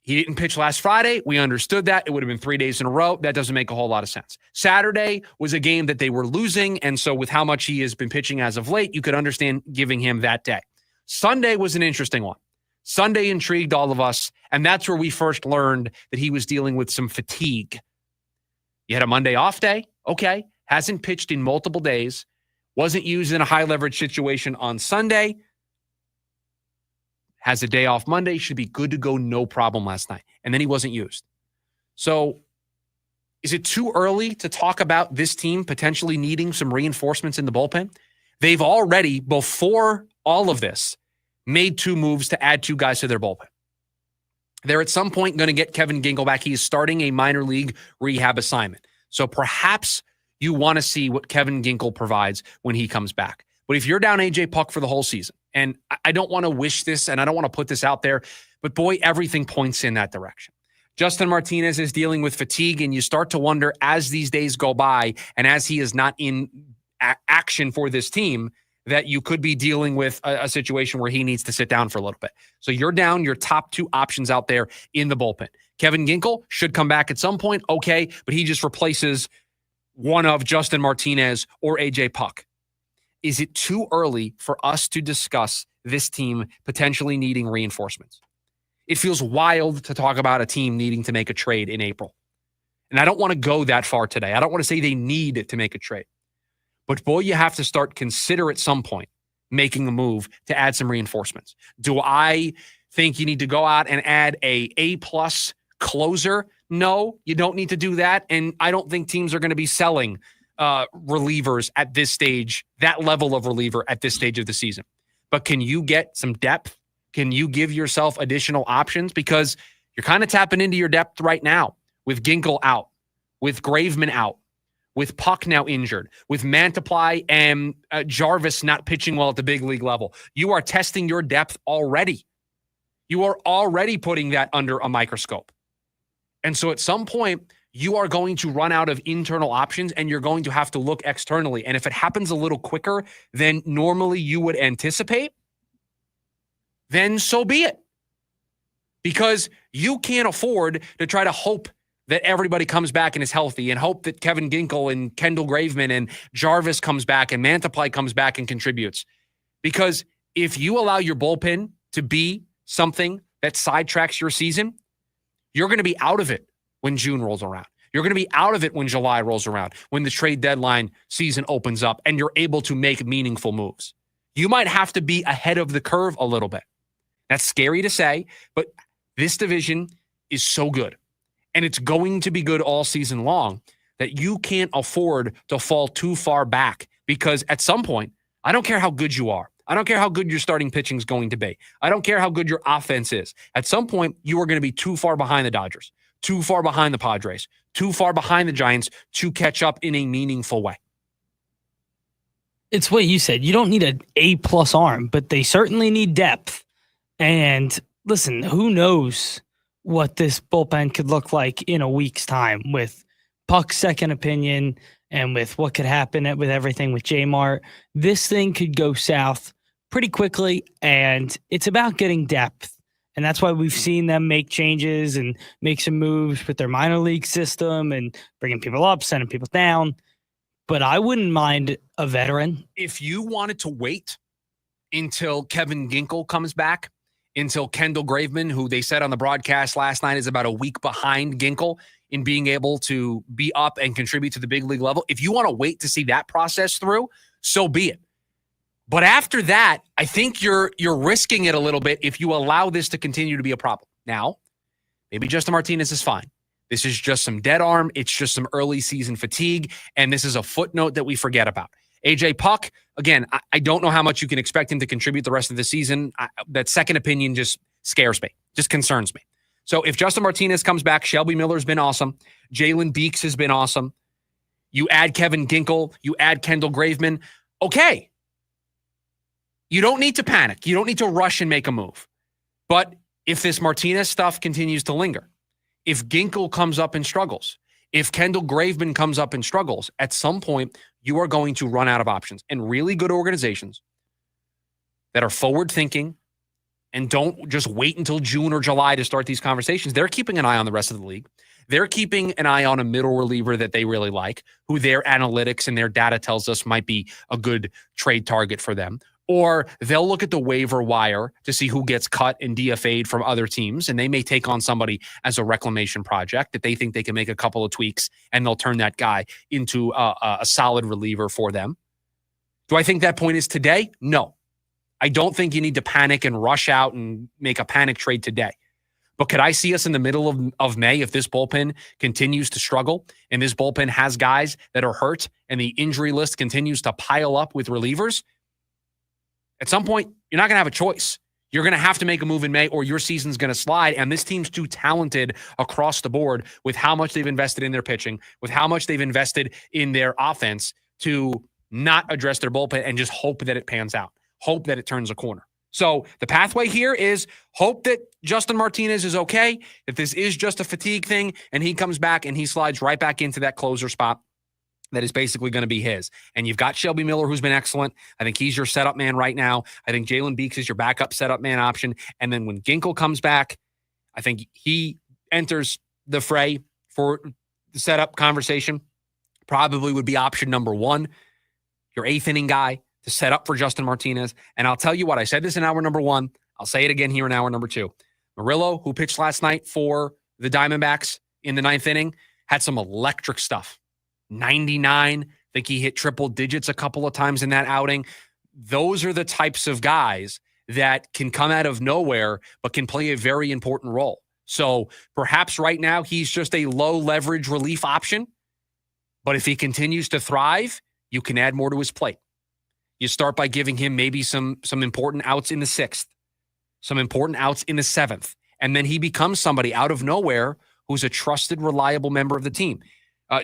He didn't pitch last Friday. We understood that. It would have been 3 days in a row. That doesn't make a whole lot of sense. Saturday was a game that they were losing, and so with how much he has been pitching as of late, you could understand giving him that day. Sunday was an interesting one. Sunday intrigued all of us, and that's where we first learned that he was dealing with some fatigue. You had a Monday off day. Okay. Hasn't pitched in multiple days. Wasn't used in a high-leverage situation on Sunday. Has a day off Monday, should be good to go, no problem last night. And then he wasn't used. So is it too early to talk about this team potentially needing some reinforcements in the bullpen? They've already, before all of this, made 2 moves to add 2 guys to their bullpen. They're at some point going to get Kevin Ginkel back. He is starting a minor league rehab assignment. So perhaps you want to see what Kevin Ginkel provides when he comes back. But if you're down A.J. Puk for the whole season, and I don't want to wish this and I don't want to put this out there, but boy, everything points in that direction. Justin Martinez is dealing with fatigue, and you start to wonder as these days go by and as he is not in action for this team, that you could be dealing with a situation where he needs to sit down for a little bit. So you're down your top 2 options out there in the bullpen. Kevin Ginkel should come back at some point, okay, but he just replaces one of Justin Martinez or A.J. Puk. Is it too early for us to discuss this team potentially needing reinforcements? It feels wild to talk about a team needing to make a trade in April. And I don't want to go that far today. I don't want to say they need to make a trade. But boy, you have to start consider at some point making a move to add some reinforcements. Do I think you need to go out and add A+ closer? No, you don't need to do that. And I don't think teams are going to be selling relievers at this stage, that level of reliever at this stage of the season. But can you get some depth? Can you give yourself additional options? Because you're kind of tapping into your depth right now with Ginkel out, with Graveman out, with Puk now injured, with Mantiply and Jarvis not pitching well at the big league level. You are testing your depth already. You are already putting that under a microscope. And so at some point, you are going to run out of internal options and you're going to have to look externally. And if it happens a little quicker than normally you would anticipate, then so be it. Because you can't afford to try to hope that everybody comes back and is healthy and hope that Kevin Ginkel and Kendall Graveman and Jarvis comes back and Mantiply comes back and contributes. Because if you allow your bullpen to be something that sidetracks your season, you're going to be out of it when June rolls around. You're going to be out of it when July rolls around, when the trade deadline season opens up and you're able to make meaningful moves. You might have to be ahead of the curve a little bit. That's scary to say, but this division is so good. And it's going to be good all season long that you can't afford to fall too far back, because at some point, I don't care how good you are. I don't care how good your starting pitching is going to be. I don't care how good your offense is. At some point, you are going to be too far behind the Dodgers, too far behind the Padres, too far behind the Giants to catch up in a meaningful way. It's what you said. You don't need an A+ arm, but they certainly need depth. And listen, who knows what this bullpen could look like in a week's time with Puk's second opinion and with what could happen with everything with J-Mart. This thing could go south pretty quickly, and it's about getting depth. And that's why we've seen them make changes and make some moves with their minor league system and bringing people up, sending people down. But I wouldn't mind a veteran. If you wanted to wait until Kevin Ginkel comes back, until Kendall Graveman, who they said on the broadcast last night is about a week behind Ginkel in being able to be up and contribute to the big league level, if you want to wait to see that process through, so be it. But after that, I think you're risking it a little bit if you allow this to continue to be a problem. Now, maybe Justin Martinez is fine. This is just some dead arm. It's just some early season fatigue. And this is a footnote that we forget about. A.J. Puk, again, I don't know how much you can expect him to contribute the rest of the season. That second opinion just scares me, just concerns me. So if Justin Martinez comes back, Shelby Miller's been awesome. Jalen Beeks has been awesome. You add Kevin Ginkel, you add Kendall Graveman. Okay. You don't need to panic. You don't need to rush and make a move. But if this Martinez stuff continues to linger, if Ginkel comes up and struggles, if Kendall Graveman comes up and struggles, at some point, you are going to run out of options. And really good organizations that are forward-thinking and don't just wait until June or July to start these conversations, they're keeping an eye on the rest of the league. They're keeping an eye on a middle reliever that they really like, who their analytics and their data tells us might be a good trade target for them. Or they'll look at the waiver wire to see who gets cut and DFA'd from other teams, and they may take on somebody as a reclamation project that they think they can make a couple of tweaks, and they'll turn that guy into a solid reliever for them. Do I think that point is today? No. I don't think you need to panic and rush out and make a panic trade today. But could I see us in the middle of May if this bullpen continues to struggle and this bullpen has guys that are hurt and the injury list continues to pile up with relievers? At some point, you're not going to have a choice. You're going to have to make a move in May or your season's going to slide. And this team's too talented across the board with how much they've invested in their pitching, with how much they've invested in their offense to not address their bullpen and just hope that it pans out, hope that it turns a corner. So the pathway here is hope that Justin Martinez is okay, that this is just a fatigue thing, and he comes back and he slides right back into that closer spot that is basically going to be his. And you've got Shelby Miller, who's been excellent. I think he's your setup man right now. I think Jalen Beeks is your backup setup man option. And then when Ginkel comes back, I think he enters the fray for the setup conversation. Probably would be option number one, your eighth inning guy to set up for Justin Martinez. And I'll tell you what, I said this in hour number one. I'll say it again here in hour number two. Murillo, who pitched last night for the Diamondbacks in the ninth inning, had some electric stuff. 99. I think he hit triple digits a couple of times in that outing. Those are the types of guys that can come out of nowhere, but can play a very important role. So perhaps right now he's just a low leverage relief option. But if he continues to thrive, you can add more to his plate. You start by giving him maybe some important outs in the sixth, some important outs in the seventh. And then he becomes somebody out of nowhere who's a trusted, reliable member of the team.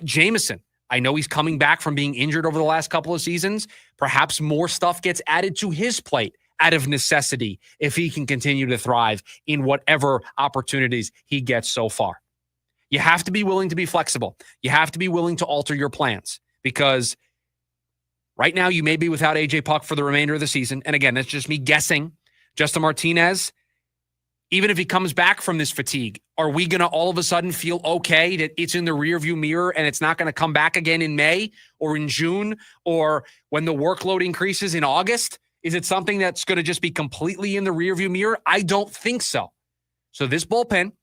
Jameson, I know he's coming back from being injured over the last couple of seasons. Perhaps more stuff gets added to his plate out of necessity if he can continue to thrive in whatever opportunities he gets so far. You have to be willing to be flexible. You have to be willing to alter your plans because right now you may be without A.J. Puck for the remainder of the season. And again, that's just me guessing. Justin Martinez, even if he comes back from this fatigue, are we going to all of a sudden feel okay that it's in the rearview mirror and it's not going to come back again in May or in June or when the workload increases in August? Is it something that's going to just be completely in the rearview mirror? I don't think so. So this bullpen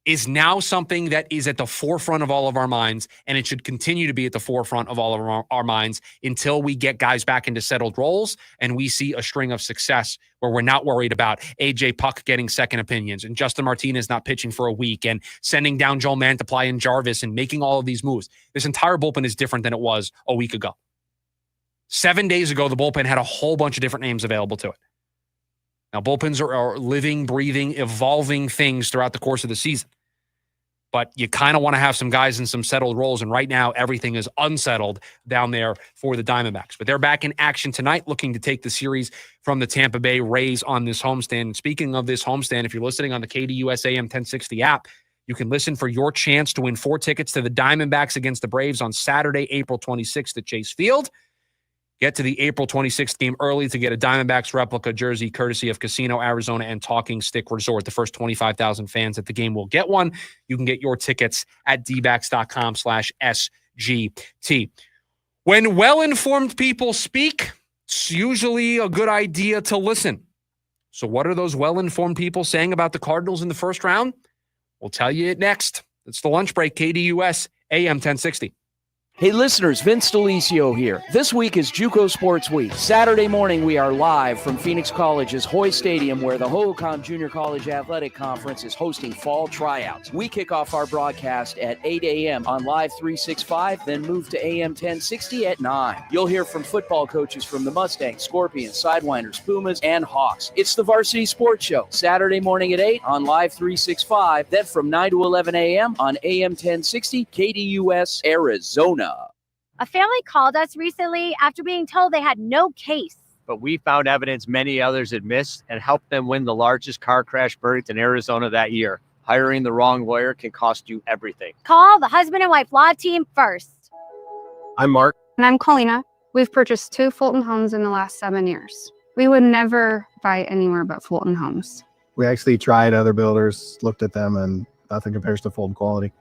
is now something that is at the forefront of all of our minds, and it should continue to be at the forefront of all of our minds until we get guys back into settled roles and we see a string of success where we're not worried about A.J. Puck getting second opinions and Justin Martinez not pitching for a week and sending down Joel Mantiply and Jarvis and making all of these moves. This entire bullpen is different than it was a week ago. 7 days ago, the bullpen had a whole bunch of different names available to it. Now, bullpens are living, breathing, evolving things throughout the course of the season. But you kind of want to have some guys in some settled roles. And right now, everything is unsettled down there for the Diamondbacks. But they're back in action tonight, looking to take the series from the Tampa Bay Rays on this homestand. And speaking of this homestand, if you're listening on the KDUS AM 1060 app, you can listen for your chance to win 4 tickets to the Diamondbacks against the Braves on Saturday, April 26th at Chase Field. Get to the April 26th game early to get a Diamondbacks replica jersey courtesy of Casino Arizona and Talking Stick Resort. The first 25,000 fans at the game will get one. You can get your tickets at dbacks.com/SGT. When well-informed people speak, it's usually a good idea to listen. So what are those well-informed people saying about the Cardinals in the first round? We'll tell you it next. It's the lunch break, KDUS AM 1060. Hey listeners, Vince DeLisio here. This week is JUCO Sports Week. Saturday morning we are live from Phoenix College's Hoy Stadium where the Hohokam Junior College Athletic Conference is hosting fall tryouts. We kick off our broadcast at 8 a.m. on Live 365, then move to AM 1060 at 9. You'll hear from football coaches from the Mustangs, Scorpions, Sidewinders, Pumas, and Hawks. It's the Varsity Sports Show, Saturday morning at 8 on Live 365, then from 9 to 11 a.m. on AM 1060 KDUS Arizona. A family called us recently after being told they had no case but we found evidence many others had missed and helped them win the largest car crash verdict in Arizona that year. Hiring the wrong lawyer can cost you everything. Call the husband and wife law team first. I'm Mark. And I'm Colina. We've purchased 2 Fulton homes in the last 7 years. We would never buy anywhere but Fulton homes. We actually tried other builders, looked at them, and nothing compares to Fulton quality.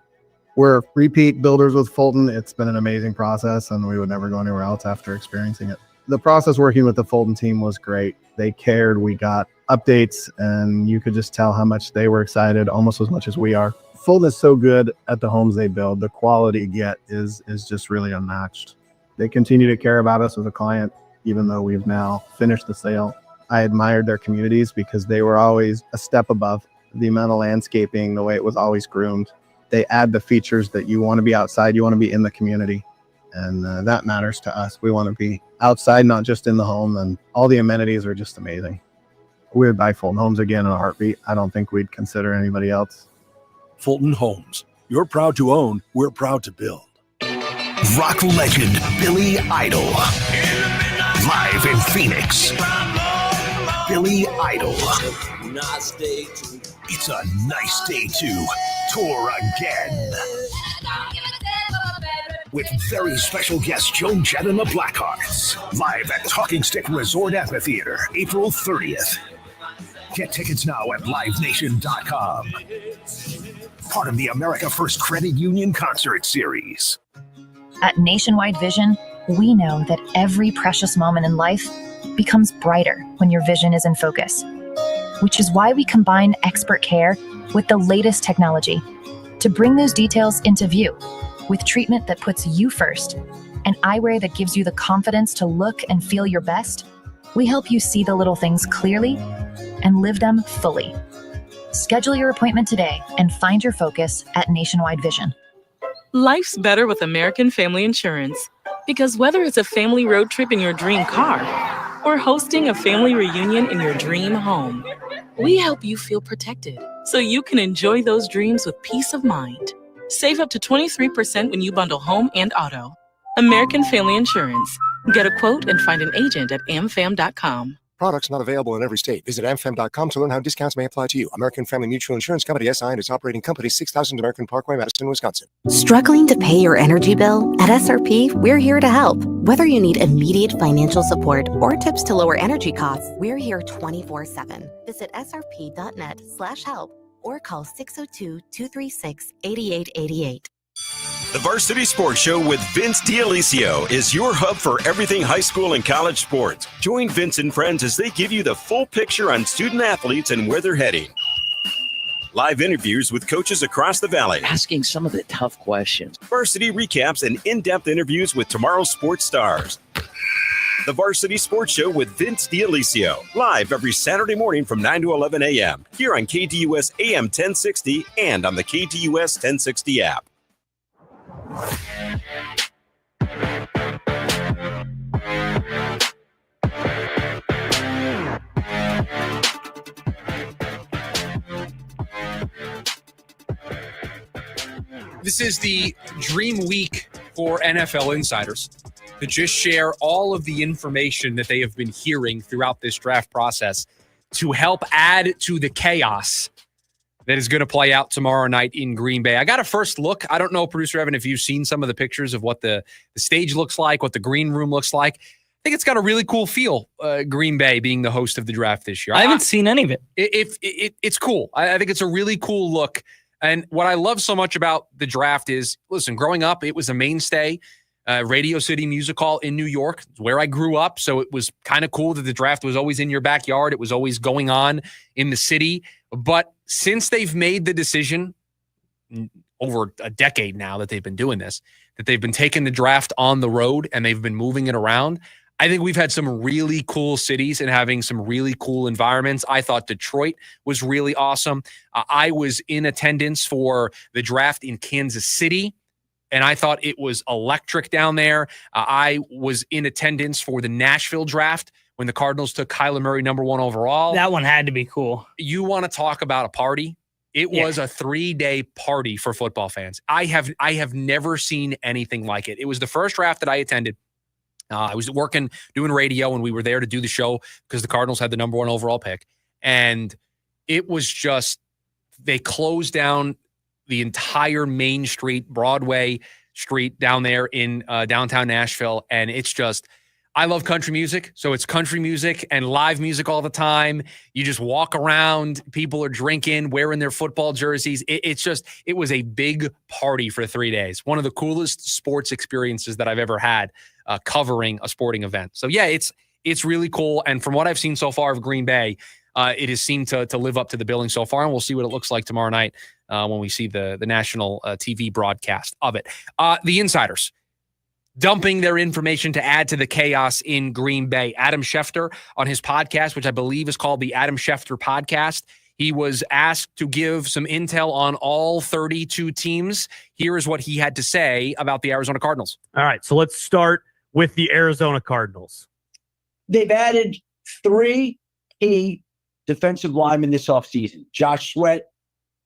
We're repeat builders with Fulton. It's been an amazing process, and we would never go anywhere else after experiencing it. The process working with the Fulton team was great. They cared. We got updates, and you could just tell how much they were excited, almost as much as we are. Fulton is so good at the homes they build. The quality you get is just really unmatched. They continue to care about us as a client, even though we've now finished the sale. I admired their communities because they were always a step above. The amount of landscaping, the way it was always groomed. They add the features that you want to be outside, you want to be in the community. And that matters to us. We want to be outside, not just in the home. And all the amenities are just amazing. We would buy Fulton Homes again in a heartbeat. I don't think we'd consider anybody else. Fulton Homes. You're proud to own, we're proud to build. Rock legend Billy Idol. Live in Phoenix. Billy Idol. It's a nice day to tour again. With very special guest Joan Jett and the Blackhearts. Live at Talking Stick Resort Amphitheater, April 30th. Get tickets now at livenation.com. Part of the America First Credit Union Concert Series. At Nationwide Vision, we know that every precious moment in life becomes brighter when your vision is in focus, which is why we combine expert care with the latest technology to bring those details into view with treatment that puts you first and eyewear that gives you the confidence to look and feel your best. We help you see the little things clearly and live them fully. Schedule your appointment today and find your focus at Nationwide Vision. Life's better with American Family Insurance, because whether it's a family road trip in your dream car or hosting a family reunion in your dream home, we help you feel protected so you can enjoy those dreams with peace of mind. Save up to 23% when you bundle home and auto. American Family Insurance. Get a quote and find an agent at amfam.com. Products not available in every state. Visit amfam.com to learn how discounts may apply to you. American Family Mutual Insurance Company, SI, and its operating company, 6000 American Parkway, Madison, Wisconsin. Struggling to pay your energy bill? At SRP, we're here to help. Whether you need immediate financial support or tips to lower energy costs, we're here 24/7. Visit srp.net/help or call 602-236-8888. The Varsity Sports Show with Vince D'Alessio is your hub for everything high school and college sports. Join Vince and friends as they give you the full picture on student athletes and where they're heading. Live interviews with coaches across the valley. Asking some of the tough questions. Varsity recaps and in-depth interviews with tomorrow's sports stars. The Varsity Sports Show with Vince D'Alessio. Live every Saturday morning from 9 to 11 a.m. here on KDUS AM 1060 and on the KDUS 1060 app. This is the dream week for NFL insiders to just share all of the information that they have been hearing throughout this draft process to help add to the chaos that is going to play out tomorrow night in Green Bay. I got a first look. I don't know, Producer Evan, if you've seen some of the pictures of what the stage looks like, what the green room looks like. I think it's got a really cool feel, Green Bay being the host of the draft this year. I haven't seen any of it. It's cool. I think it's a really cool look. And what I love so much about the draft is, listen, growing up, it was a mainstay. Radio City Music Hall in New York, where I grew up. So it was kind of cool that the draft was always in your backyard. It was always going on in the city. But since they've made the decision over a decade now that they've been doing this, that they've been taking the draft on the road and they've been moving it around, I think we've had some really cool cities and having some really cool environments. I thought Detroit was really awesome. I was in attendance for the draft in Kansas City, and I thought it was electric down there. I was in attendance for the Nashville draft when the Cardinals took Kyler Murray #1 overall. That one had to be cool. You want to talk about a party? It was a 3-day party for football fans. I have never seen anything like it. It was the first draft that I attended I was doing radio, and we were there to do the show because the Cardinals had the number 1 overall pick. And it was just, they closed down the entire Main Street, Broadway Street down there in downtown Nashville. And it's just, I love country music. So it's country music and live music all the time. You just walk around, people are drinking, wearing their football jerseys. It was a big party for 3 days. One of the coolest sports experiences that I've ever had covering a sporting event. So yeah, it's really cool. And from what I've seen so far of Green Bay, it has seemed to live up to the billing so far. And we'll see what it looks like tomorrow night when we see the national TV broadcast of it. The insiders dumping their information to add to the chaos in Green Bay. Adam Schefter on his podcast, which I believe is called the Adam Schefter Podcast, he was asked to give some intel on all 32 teams. Here is what he had to say about the Arizona Cardinals. All right, so let's start with the Arizona Cardinals. They've added 3 key defensive linemen this offseason: Josh Sweat,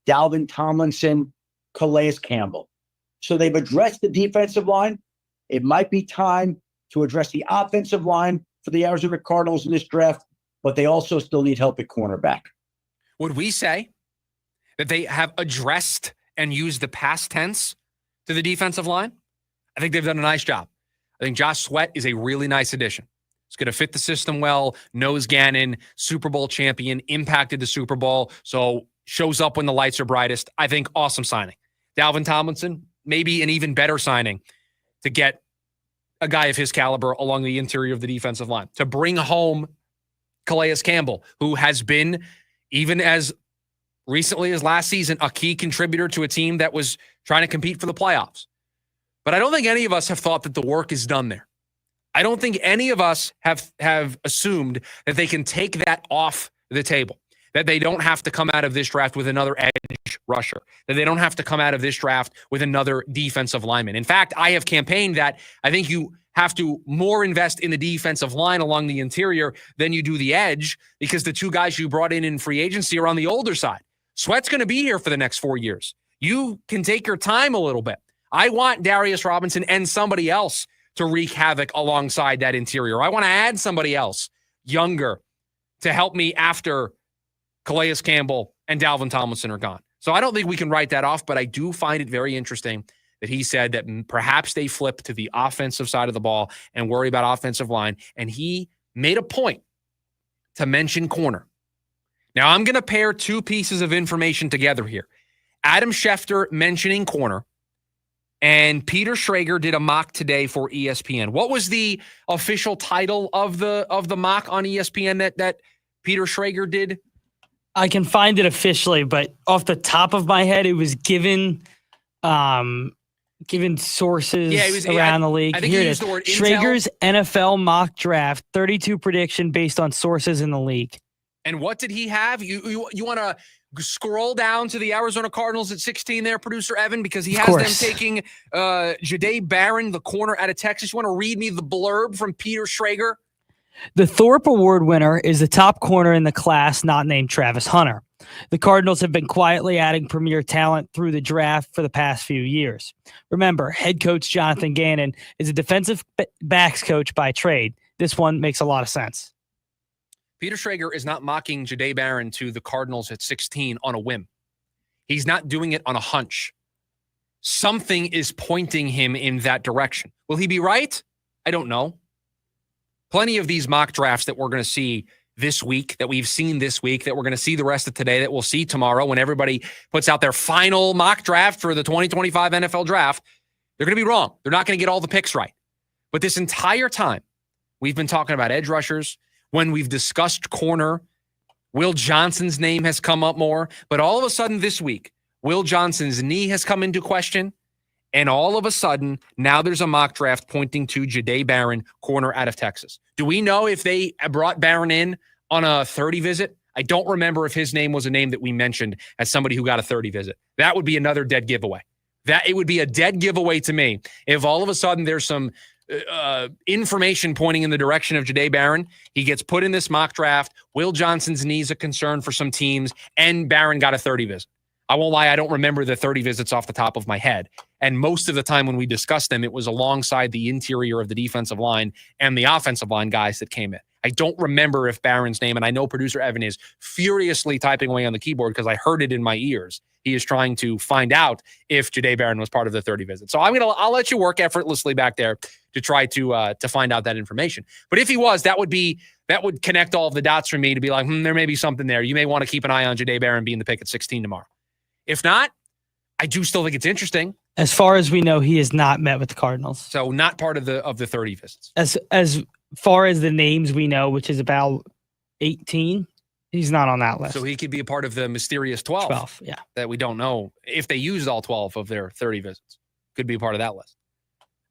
Dalvin Tomlinson, Calais Campbell. So they've addressed the defensive line. It might be time to address the offensive line for the Arizona Cardinals in this draft, but they also still need help at cornerback. Would we say that they have addressed and used the past tense to the defensive line? I think they've done a nice job. I think Josh Sweat is a really nice addition. It's going to fit the system well, knows Gannon, Super Bowl champion, impacted the Super Bowl, so shows up when the lights are brightest. I think awesome signing. Dalvin Tomlinson, maybe an even better signing to get a guy of his caliber along the interior of the defensive line. To bring home Calais Campbell, who has been, even as recently as last season, a key contributor to a team that was trying to compete for the playoffs. But I don't think any of us have thought that the work is done there. I don't think any of us have assumed that they can take that off the table, that they don't have to come out of this draft with another edge rusher, that they don't have to come out of this draft with another defensive lineman. In fact, I have campaigned that I think you have to more invest in the defensive line along the interior than you do the edge, because the 2 guys you brought in free agency are on the older side. Sweat's going to be here for the next 4 years. You can take your time a little bit. I want Darius Robinson and somebody else to wreak havoc alongside that interior. I want to add somebody else younger to help me after Calais Campbell and Dalvin Tomlinson are gone. So I don't think we can write that off, but I do find it very interesting that he said that perhaps they flip to the offensive side of the ball and worry about offensive line. And he made a point to mention corner. Now I'm going to pair 2 pieces of information together here. Adam Schefter mentioning corner, and Peter Schrager did a mock today for ESPN. What was the official title of the mock on ESPN that Peter Schrager did? I can find it officially, but off the top of my head, it was given sources around the league. I think Here he it used is. the word intel. Schrager's NFL mock draft, 32 prediction based on sources in the league. And what did he have? You want to scroll down to the Arizona Cardinals at 16 there, producer Evan, because he has them taking Jahdae Barron, the corner out of Texas. You want to read me the blurb from Peter Schrager? The Thorpe Award winner is the top corner in the class, not named Travis Hunter. The Cardinals have been quietly adding premier talent through the draft for the past few years. Remember, head coach Jonathan Gannon is a defensive backs coach by trade. This one makes a lot of sense. Peter Schrager is not mocking Jahdae Barron to the Cardinals at 16 on a whim. He's not doing it on a hunch. Something is pointing him in that direction. Will he be right? I don't know. Plenty of these mock drafts that we're going to see this week, that we've seen this week, that we're going to see the rest of today, that we'll see tomorrow when everybody puts out their final mock draft for the 2025 NFL draft, they're going to be wrong. They're not going to get all the picks right. But this entire time, we've been talking about edge rushers. When we've discussed corner, Will Johnson's name has come up more. But all of a sudden this week, Will Johnson's knee has come into question. And all of a sudden, now there's a mock draft pointing to Jahdae Barron, corner out of Texas. Do we know if they brought Barron in on a 30 visit? I don't remember if his name was a name that we mentioned as somebody who got a 30 visit. That would be another dead giveaway. It would be a dead giveaway to me if all of a sudden there's some information pointing in the direction of Jahdae Barron. He gets put in this mock draft. Will Johnson's knee is a concern for some teams, and Barron got a 30 visit. I won't lie, I don't remember the 30 visits off the top of my head. And most of the time when we discussed them, it was alongside the interior of the defensive line and the offensive line guys that came in. I don't remember if Barron's name, and I know producer Evan is furiously typing away on the keyboard because I heard it in my ears. He is trying to find out if Jahdae Barron was part of the 30 visits. So I'll let you work effortlessly back there to try to find out that information. But if he was, that would connect all of the dots for me to be like, there may be something there. You may want to keep an eye on Jahdae Barron being the pick at 16 tomorrow. If not, I do still think it's interesting. As far as we know, he has not met with the Cardinals. So not part of the 30 visits. As far as the names we know, which is about 18, he's not on that list. So he could be a part of the mysterious 12. 12, yeah. That we don't know if they used all 12 of their 30 visits. Could be a part of that list.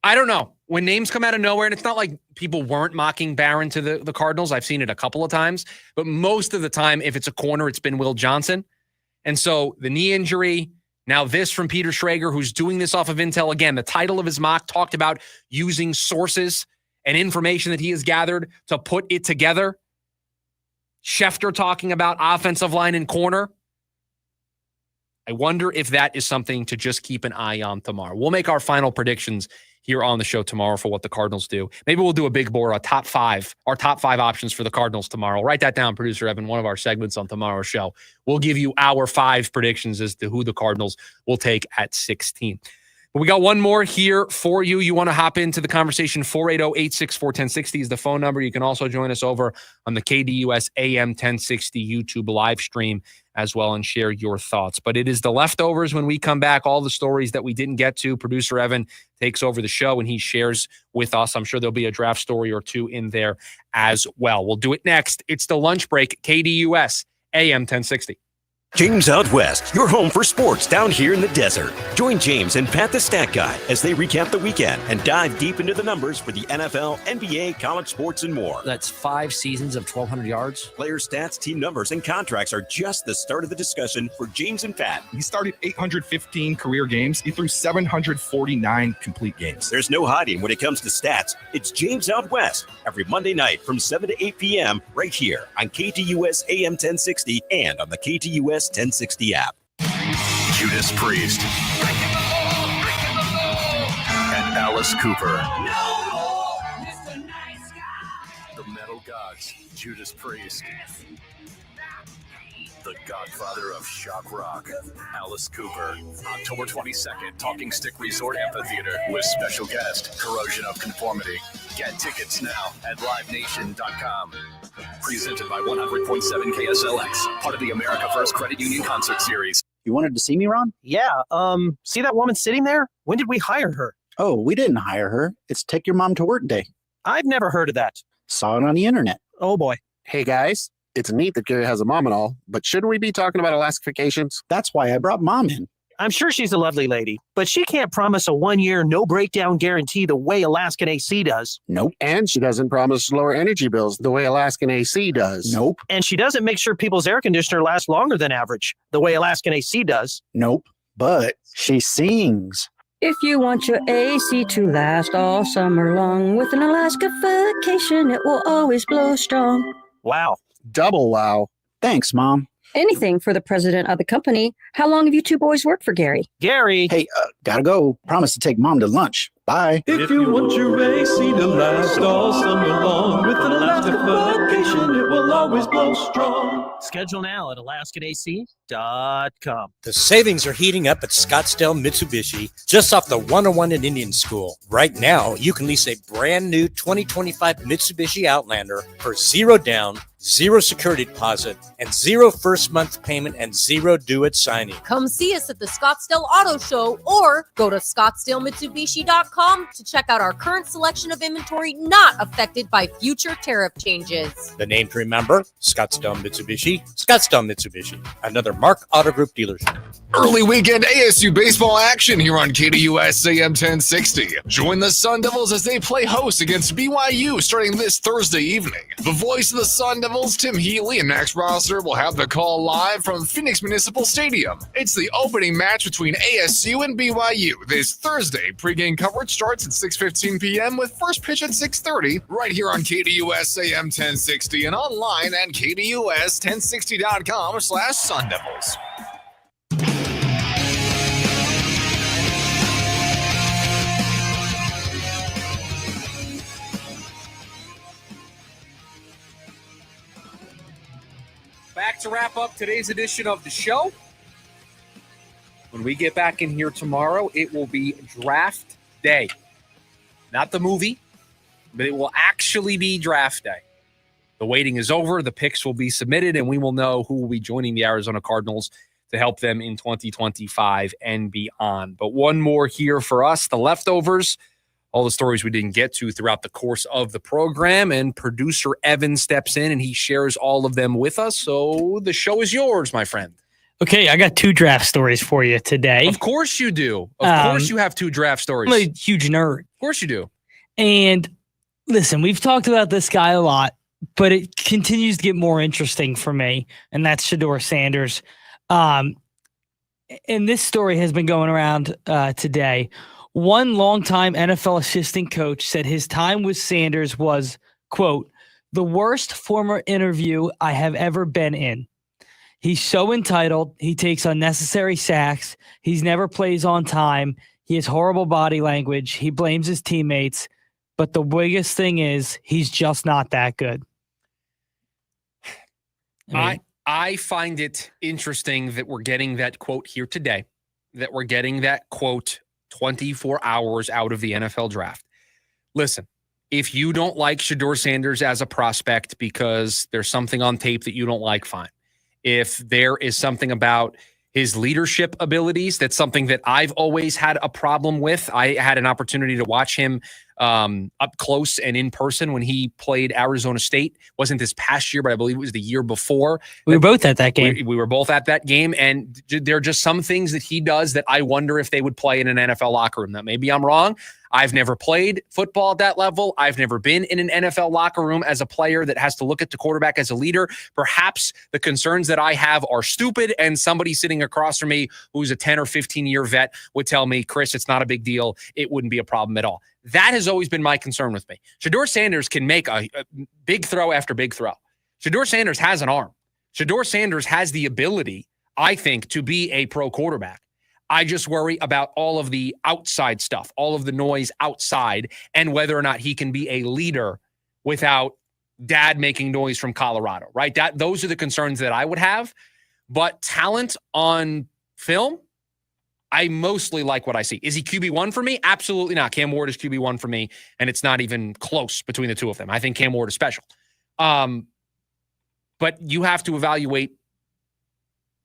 I don't know. When names come out of nowhere, and it's not like people weren't mocking Barron to the Cardinals. I've seen it a couple of times. But most of the time, if it's a corner, it's been Will Johnson. And so the knee injury, now this from Peter Schrager, who's doing this off of intel. Again, the title of his mock talked about using sources and information that he has gathered to put it together. Schefter talking about offensive line and corner. I wonder if that is something to just keep an eye on tomorrow. We'll make our final predictions here on the show tomorrow for what the Cardinals do. Maybe we'll do a big board, our top five options for the Cardinals tomorrow. Write that down, producer Evan, one of our segments on tomorrow's show. We'll give you our 5 predictions as to who the Cardinals will take at 16. But we got one more here for you. You want to hop into the conversation, 480-864-1060 is the phone number. You can also join us over on the KDUS AM 1060 YouTube live stream as well and share your thoughts. But it is the leftovers when we come back, all the stories that we didn't get to. Producer Evan takes over the show and he shares with us. I'm sure there'll be a draft story or two in there as well. We'll do it next. It's the lunch break, KDUS AM 1060. James Out West, your home for sports down here in the desert. Join James and Pat the Stat Guy as they recap the weekend and dive deep into the numbers for the NFL, NBA, college sports, and more. That's 5 seasons of 1,200 yards. Player stats, team numbers, and contracts are just the start of the discussion for James and Pat. He started 815 career games. He threw 749 complete games. There's no hiding when it comes to stats. It's James Out West every Monday night from 7 to 8 p.m. right here on KTUS AM 1060 and on the KTUS 1060 app. Judas Priest and Alice Cooper. The Metal Gods, Judas Priest. The godfather of shock rock, Alice Cooper. October 22nd, Talking Stick Resort Amphitheater with special guest, Corrosion of Conformity. Get tickets now at livenation.com. Presented by 100.7 KSLX, part of the America First Credit Union Concert Series. You wanted to see me, Ron? Yeah. See that woman sitting there? When did we hire her? Oh, we didn't hire her. It's Take Your Mom to Work Day. I've never heard of that. Saw it on the internet. Oh, boy. Hey, guys. It's neat that Gary has a mom and all, but shouldn't we be talking about elastifications? That's why I brought Mom in. I'm sure she's a lovely lady, but she can't promise a 1-year no breakdown guarantee the way Alaskan AC does. Nope. And she doesn't promise lower energy bills the way Alaskan AC does. Nope. And she doesn't make sure people's air conditioner lasts longer than average, the way Alaskan AC does. Nope. But she sings. If you want your AC to last all summer long, with an Alaskification, it will always blow strong. Wow. Double wow. Thanks, Mom. Anything for the president of the company. How long have you two boys worked for Gary? Gary! Hey, gotta go. Promise to take Mom to lunch. Bye. If you want your AC to last all summer long, with an Alaskification, it will always blow strong. Schedule now at alaskanac.com. The savings are heating up at Scottsdale Mitsubishi, just off the 101 in Indian School. Right now, you can lease a brand new 2025 Mitsubishi Outlander for 0 down, 0 security deposit, and 0 first month payment and 0 due at signing. Come see us at the Scottsdale Auto Show or go to ScottsdaleMitsubishi.com to check out our current selection of inventory not affected by future tariff changes. The name to remember, Scottsdale Mitsubishi. Scottsdale Mitsubishi, another Mark Auto Group dealership. Early weekend ASU baseball action here on KDUS AM 1060. Join the Sun Devils as they play host against BYU starting this Thursday evening. The voice of the Sun Devils, Tim Healy and Max Rosser, will have the call live from Phoenix Municipal Stadium. It's the opening match between ASU and BYU this Thursday. Pre-game coverage starts at 6:15 p.m. with first pitch at 6:30 right here on KDUS AM 1060 and online at KDUS1060.com/Sun Devils. that to wrap up today's edition of the show. When we get back in here tomorrow, it will be draft day. Not the movie, but it will actually be draft day. The waiting is over. The picks will be submitted, and we will know who will be joining the Arizona Cardinals to help them in 2025 and beyond. But one more here for us, the leftovers, all the stories we didn't get to throughout the course of the program, and producer Evan steps in and he shares all of them with us. So the show is yours, my friend. Okay, I got 2 draft stories for you today. Of course you do. Of course you have 2 draft stories. I'm a huge nerd. Of course you do. And listen, we've talked about this guy a lot, but it continues to get more interesting for me, and that's Shedeur Sanders. And this story has been going around today. One longtime NFL assistant coach said his time with Sanders was, quote, the worst former interview I have ever been in. He's so entitled. He takes unnecessary sacks. He's never plays on time. He has horrible body language. He blames his teammates. But the biggest thing is he's just not that good. I find it interesting that we're getting that quote here today, that we're getting that quote 24 hours out of the NFL draft. Listen, if you don't like Shedeur Sanders as a prospect because there's something on tape that you don't like, fine. If there is something about his leadership abilities, that's something that I've always had a problem with. I had an opportunity to watch him up close and in person when he played Arizona State. Wasn't this past year, but I believe it was the year before. We were both at that game. We were both at that game, and there are just some things that he does that I wonder if they would play in an NFL locker room. Now, maybe I'm wrong. I've never played football at that level. I've never been in an NFL locker room as a player that has to look at the quarterback as a leader. Perhaps the concerns that I have are stupid, and somebody sitting across from me who's a 10 or 15-year vet would tell me, Chris, it's not a big deal. It wouldn't be a problem at all. That has always been my concern with me. Shedeur Sanders can make a big throw after big throw. Shedeur Sanders has an arm. Shedeur Sanders has the ability, I think, to be a pro quarterback. I just worry about all of the outside stuff, all of the noise outside, and whether or not he can be a leader without dad making noise from Colorado, right? Those are the concerns that I would have. But talent on film, I mostly like what I see. Is he QB1 for me? Absolutely not. Cam Ward is QB1 for me, and it's not even close between the two of them. I think Cam Ward is special. But you have to evaluate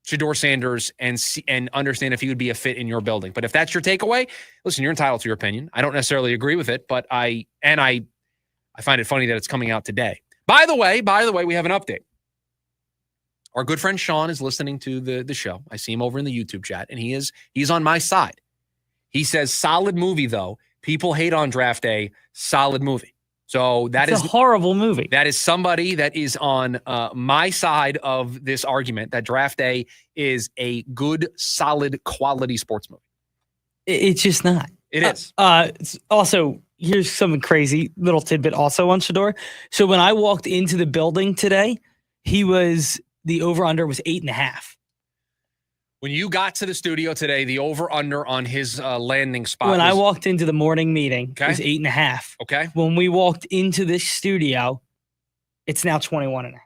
Shedeur Sanders and understand if he would be a fit in your building. But if that's your takeaway, listen, you're entitled to your opinion. I don't necessarily agree with it, but I find it funny that it's coming out today. By the way, we have an update. Our good friend Sean is listening to the show. I see him over in the YouTube chat, and he's on my side. He says, solid movie, though. People hate on draft day. Solid movie. So it's a horrible movie. That is somebody that is on my side of this argument that draft day is a good, solid, quality sports movie. It's just not. It is. Also, here's some crazy little tidbit also on Shedeur. So when I walked into the building today, the over-under was 8.5. When you got to the studio today, the over-under on his landing spot When I walked into the morning meeting, it was 8.5. Okay. When we walked into this studio, it's now 21.5.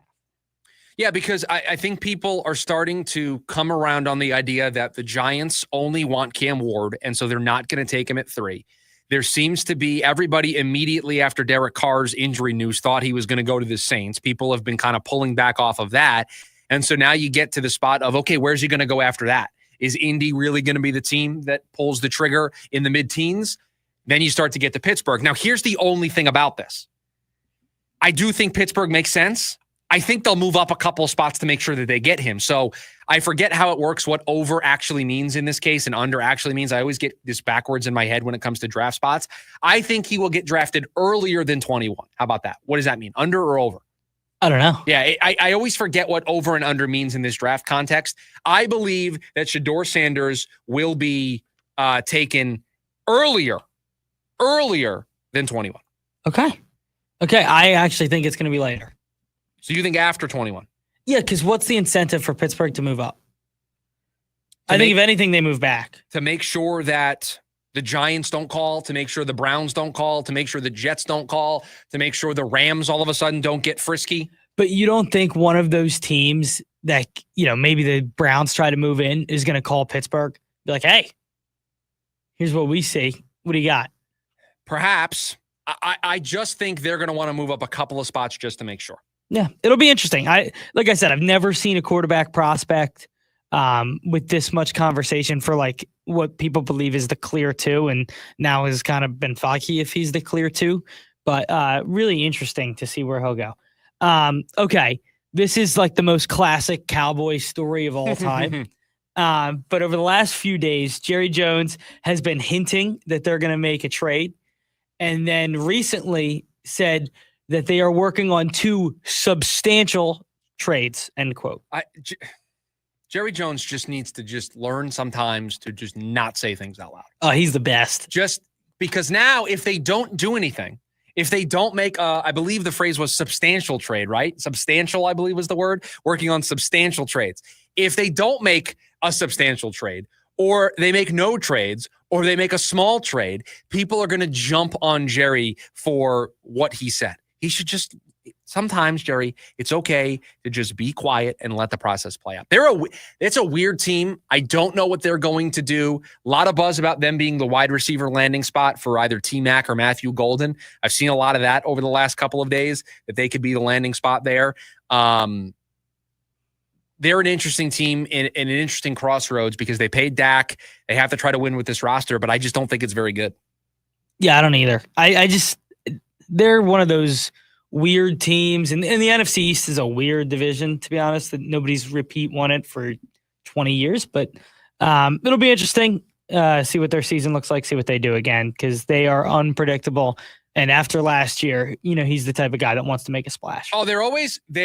Yeah, because I think people are starting to come around on the idea that the Giants only want Cam Ward, and so they're not going to take him at 3. There seems to be everybody immediately after Derek Carr's injury news thought he was going to go to the Saints. People have been kind of pulling back off of that. And so now you get to the spot of, okay, where's he going to go after that? Is Indy really going to be the team that pulls the trigger in the mid-teens? Then you start to get to Pittsburgh. Now, here's the only thing about this. I do think Pittsburgh makes sense. I think they'll move up a couple of spots to make sure that they get him. So I forget how it works, what over actually means in this case and under actually means. I always get this backwards in my head when it comes to draft spots. I think he will get drafted earlier than 21. How about that? What does that mean? Under or over? I don't know. Yeah, I always forget what over and under means in this draft context. I believe that Shedeur Sanders will be taken earlier than 21. Okay. I actually think it's going to be later. So you think after 21? Yeah, because what's the incentive for Pittsburgh to move up? I think if anything, they move back. To make sure that the Giants don't call, to make sure the Browns don't call, to make sure the Jets don't call, to make sure the Rams all of a sudden don't get frisky. But you don't think one of those teams that, maybe the Browns try to move in is going to call Pittsburgh, be like, hey, here's what we see. What do you got? Perhaps. I just think they're going to want to move up a couple of spots just to make sure. Yeah, it'll be interesting. Like I said, I've never seen a quarterback prospect with this much conversation for like what people believe is the clear two, and now has kind of been foggy if he's the clear two. But really interesting to see where he'll go. Okay, this is like the most classic Cowboy story of all time. But over the last few days, Jerry Jones has been hinting that they're going to make a trade, and then recently said that they are working on 2 substantial trades, end quote. Jerry Jones just needs to just learn sometimes to just not say things out loud. Oh, he's the best. Just because now if they don't do anything, if they don't make, I believe the phrase was substantial trade, right? Substantial, I believe was the word, working on substantial trades. If they don't make a substantial trade, or they make no trades, or they make a small trade, people are going to jump on Jerry for what he said. He should just, sometimes, Jerry, it's okay to just be quiet and let the process play out. It's a weird team. I don't know what they're going to do. A lot of buzz about them being the wide receiver landing spot for either T-Mac or Matthew Golden. I've seen a lot of that over the last couple of days, that they could be the landing spot there. They're an interesting team in an interesting crossroads because they paid Dak. They have to try to win with this roster, but I just don't think it's very good. Yeah, I don't either. They're one of those weird teams, and the NFC East is a weird division, to be honest, that nobody's won it for 20 years, but it'll be interesting. See what their season looks like, see what they do again, because they are unpredictable. And after last year, he's the type of guy that wants to make a splash. Oh, they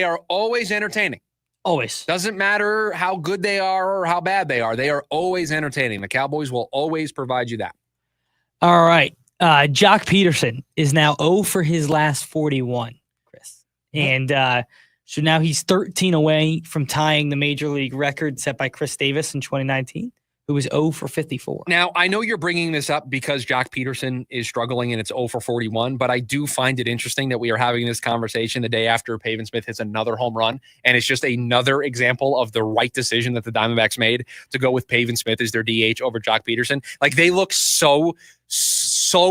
are always entertaining. Always. Doesn't matter how good they are or how bad they are. They are always entertaining. The Cowboys will always provide you that. All right. Jock Peterson is now 0 for his last 41, Chris. And so now he's 13 away from tying the major league record set by Chris Davis in 2019, who was 0 for 54. Now, I know you're bringing this up because Jock Peterson is struggling and it's 0 for 41, but I do find it interesting that we are having this conversation the day after Pavin Smith hits another home run, and it's just another example of the right decision that the Diamondbacks made to go with Pavin Smith as their DH over Jock Peterson. Like, they look so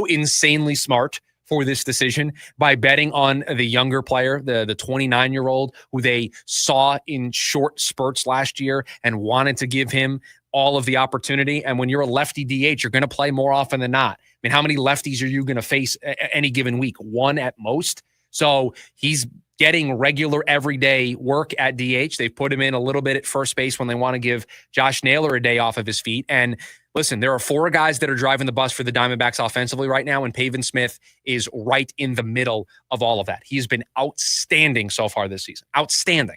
insanely smart for this decision by betting on the younger player, the 29-year-old who they saw in short spurts last year and wanted to give him all of the opportunity. And when you're a lefty DH, you're going to play more often than not. I mean, how many lefties are you going to face any given week? One at most. So he's getting regular everyday work at DH. They've put him in a little bit at first base when they want to give Josh Naylor a day off of his feet. And listen, there are 4 guys that are driving the bus for the Diamondbacks offensively right now, and Pavin Smith is right in the middle of all of that. He's been outstanding so far this season. Outstanding.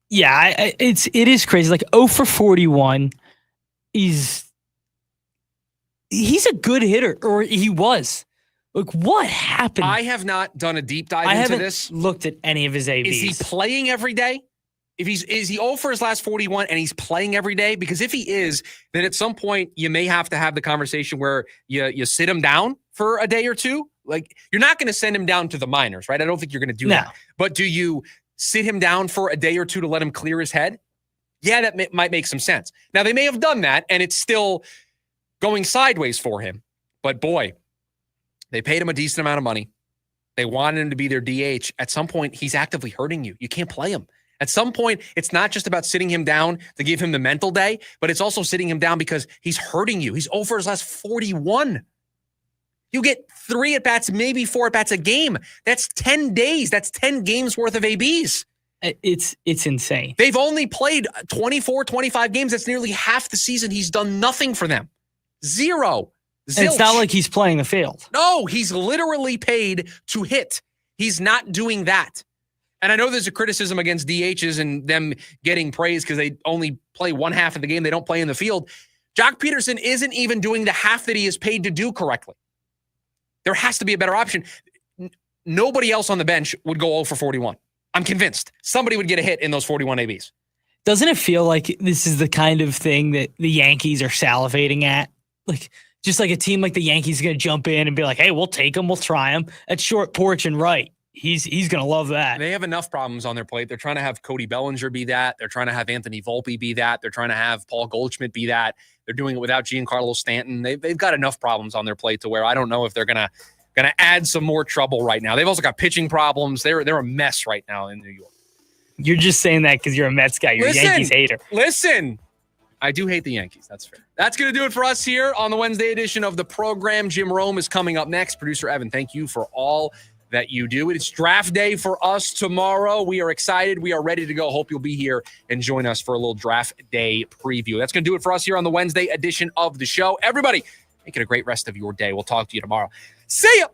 Yeah, it is crazy. Like 0 for 41 he's a good hitter, or he was. Like, what happened? I have not done a deep dive into this. Looked at any of his ABs. Is he playing every day? Is he 0 for his last 41 and he's playing every day? Because if he is, then at some point you may have to have the conversation where you sit him down for a day or two. Like, you're not going to send him down to the minors, right? I don't think you're going to do that. But do you sit him down for a day or two to let him clear his head? Yeah, that might make some sense. Now, they may have done that, and it's still going sideways for him. But boy, they paid him a decent amount of money. They wanted him to be their DH. At some point, he's actively hurting you. You can't play him. At some point, it's not just about sitting him down to give him the mental day, but it's also sitting him down because he's hurting you. He's over his last 41. You get 3 at-bats, maybe 4 at-bats a game. That's 10 days. That's 10 games worth of ABs. It's insane. They've only played 24, 25 games. That's nearly half the season. He's done nothing for them. 0. Zilch. It's not like he's playing the field. No, he's literally paid to hit. He's not doing that. And I know there's a criticism against DHs and them getting praise because they only play one half of the game. They don't play in the field. Jock Peterson isn't even doing the half that he is paid to do correctly. There has to be a better option. Nobody else on the bench would go 0 for 41. I'm convinced somebody would get a hit in those 41 ABs. Doesn't it feel like this is the kind of thing that the Yankees are salivating at? Like, just like a team like the Yankees is going to jump in and be like, hey, we'll take him. We'll try him at short porch and right. he's going to love that. They have enough problems on their plate. They're trying to have Cody Bellinger be that. They're trying to have Anthony Volpe be that. They're trying to have Paul Goldschmidt be that. They're doing it without Giancarlo Stanton. They've got enough problems on their plate to where I don't know if they're gonna add some more trouble right now. They've also got pitching problems. They're a mess right now in New York. You're just saying that because you're a Mets guy. You're a Yankees hater. Listen, I do hate the Yankees. That's fair. That's going to do it for us here on the Wednesday edition of the program. Jim Rome is coming up next. Producer Evan, thank you for all that you do. It's draft day for us tomorrow. We are excited. We are ready to go. Hope you'll be here and join us for a little draft day preview. That's going to do it for us here on the Wednesday edition of the show. Everybody, make it a great rest of your day. We'll talk to you tomorrow. See ya.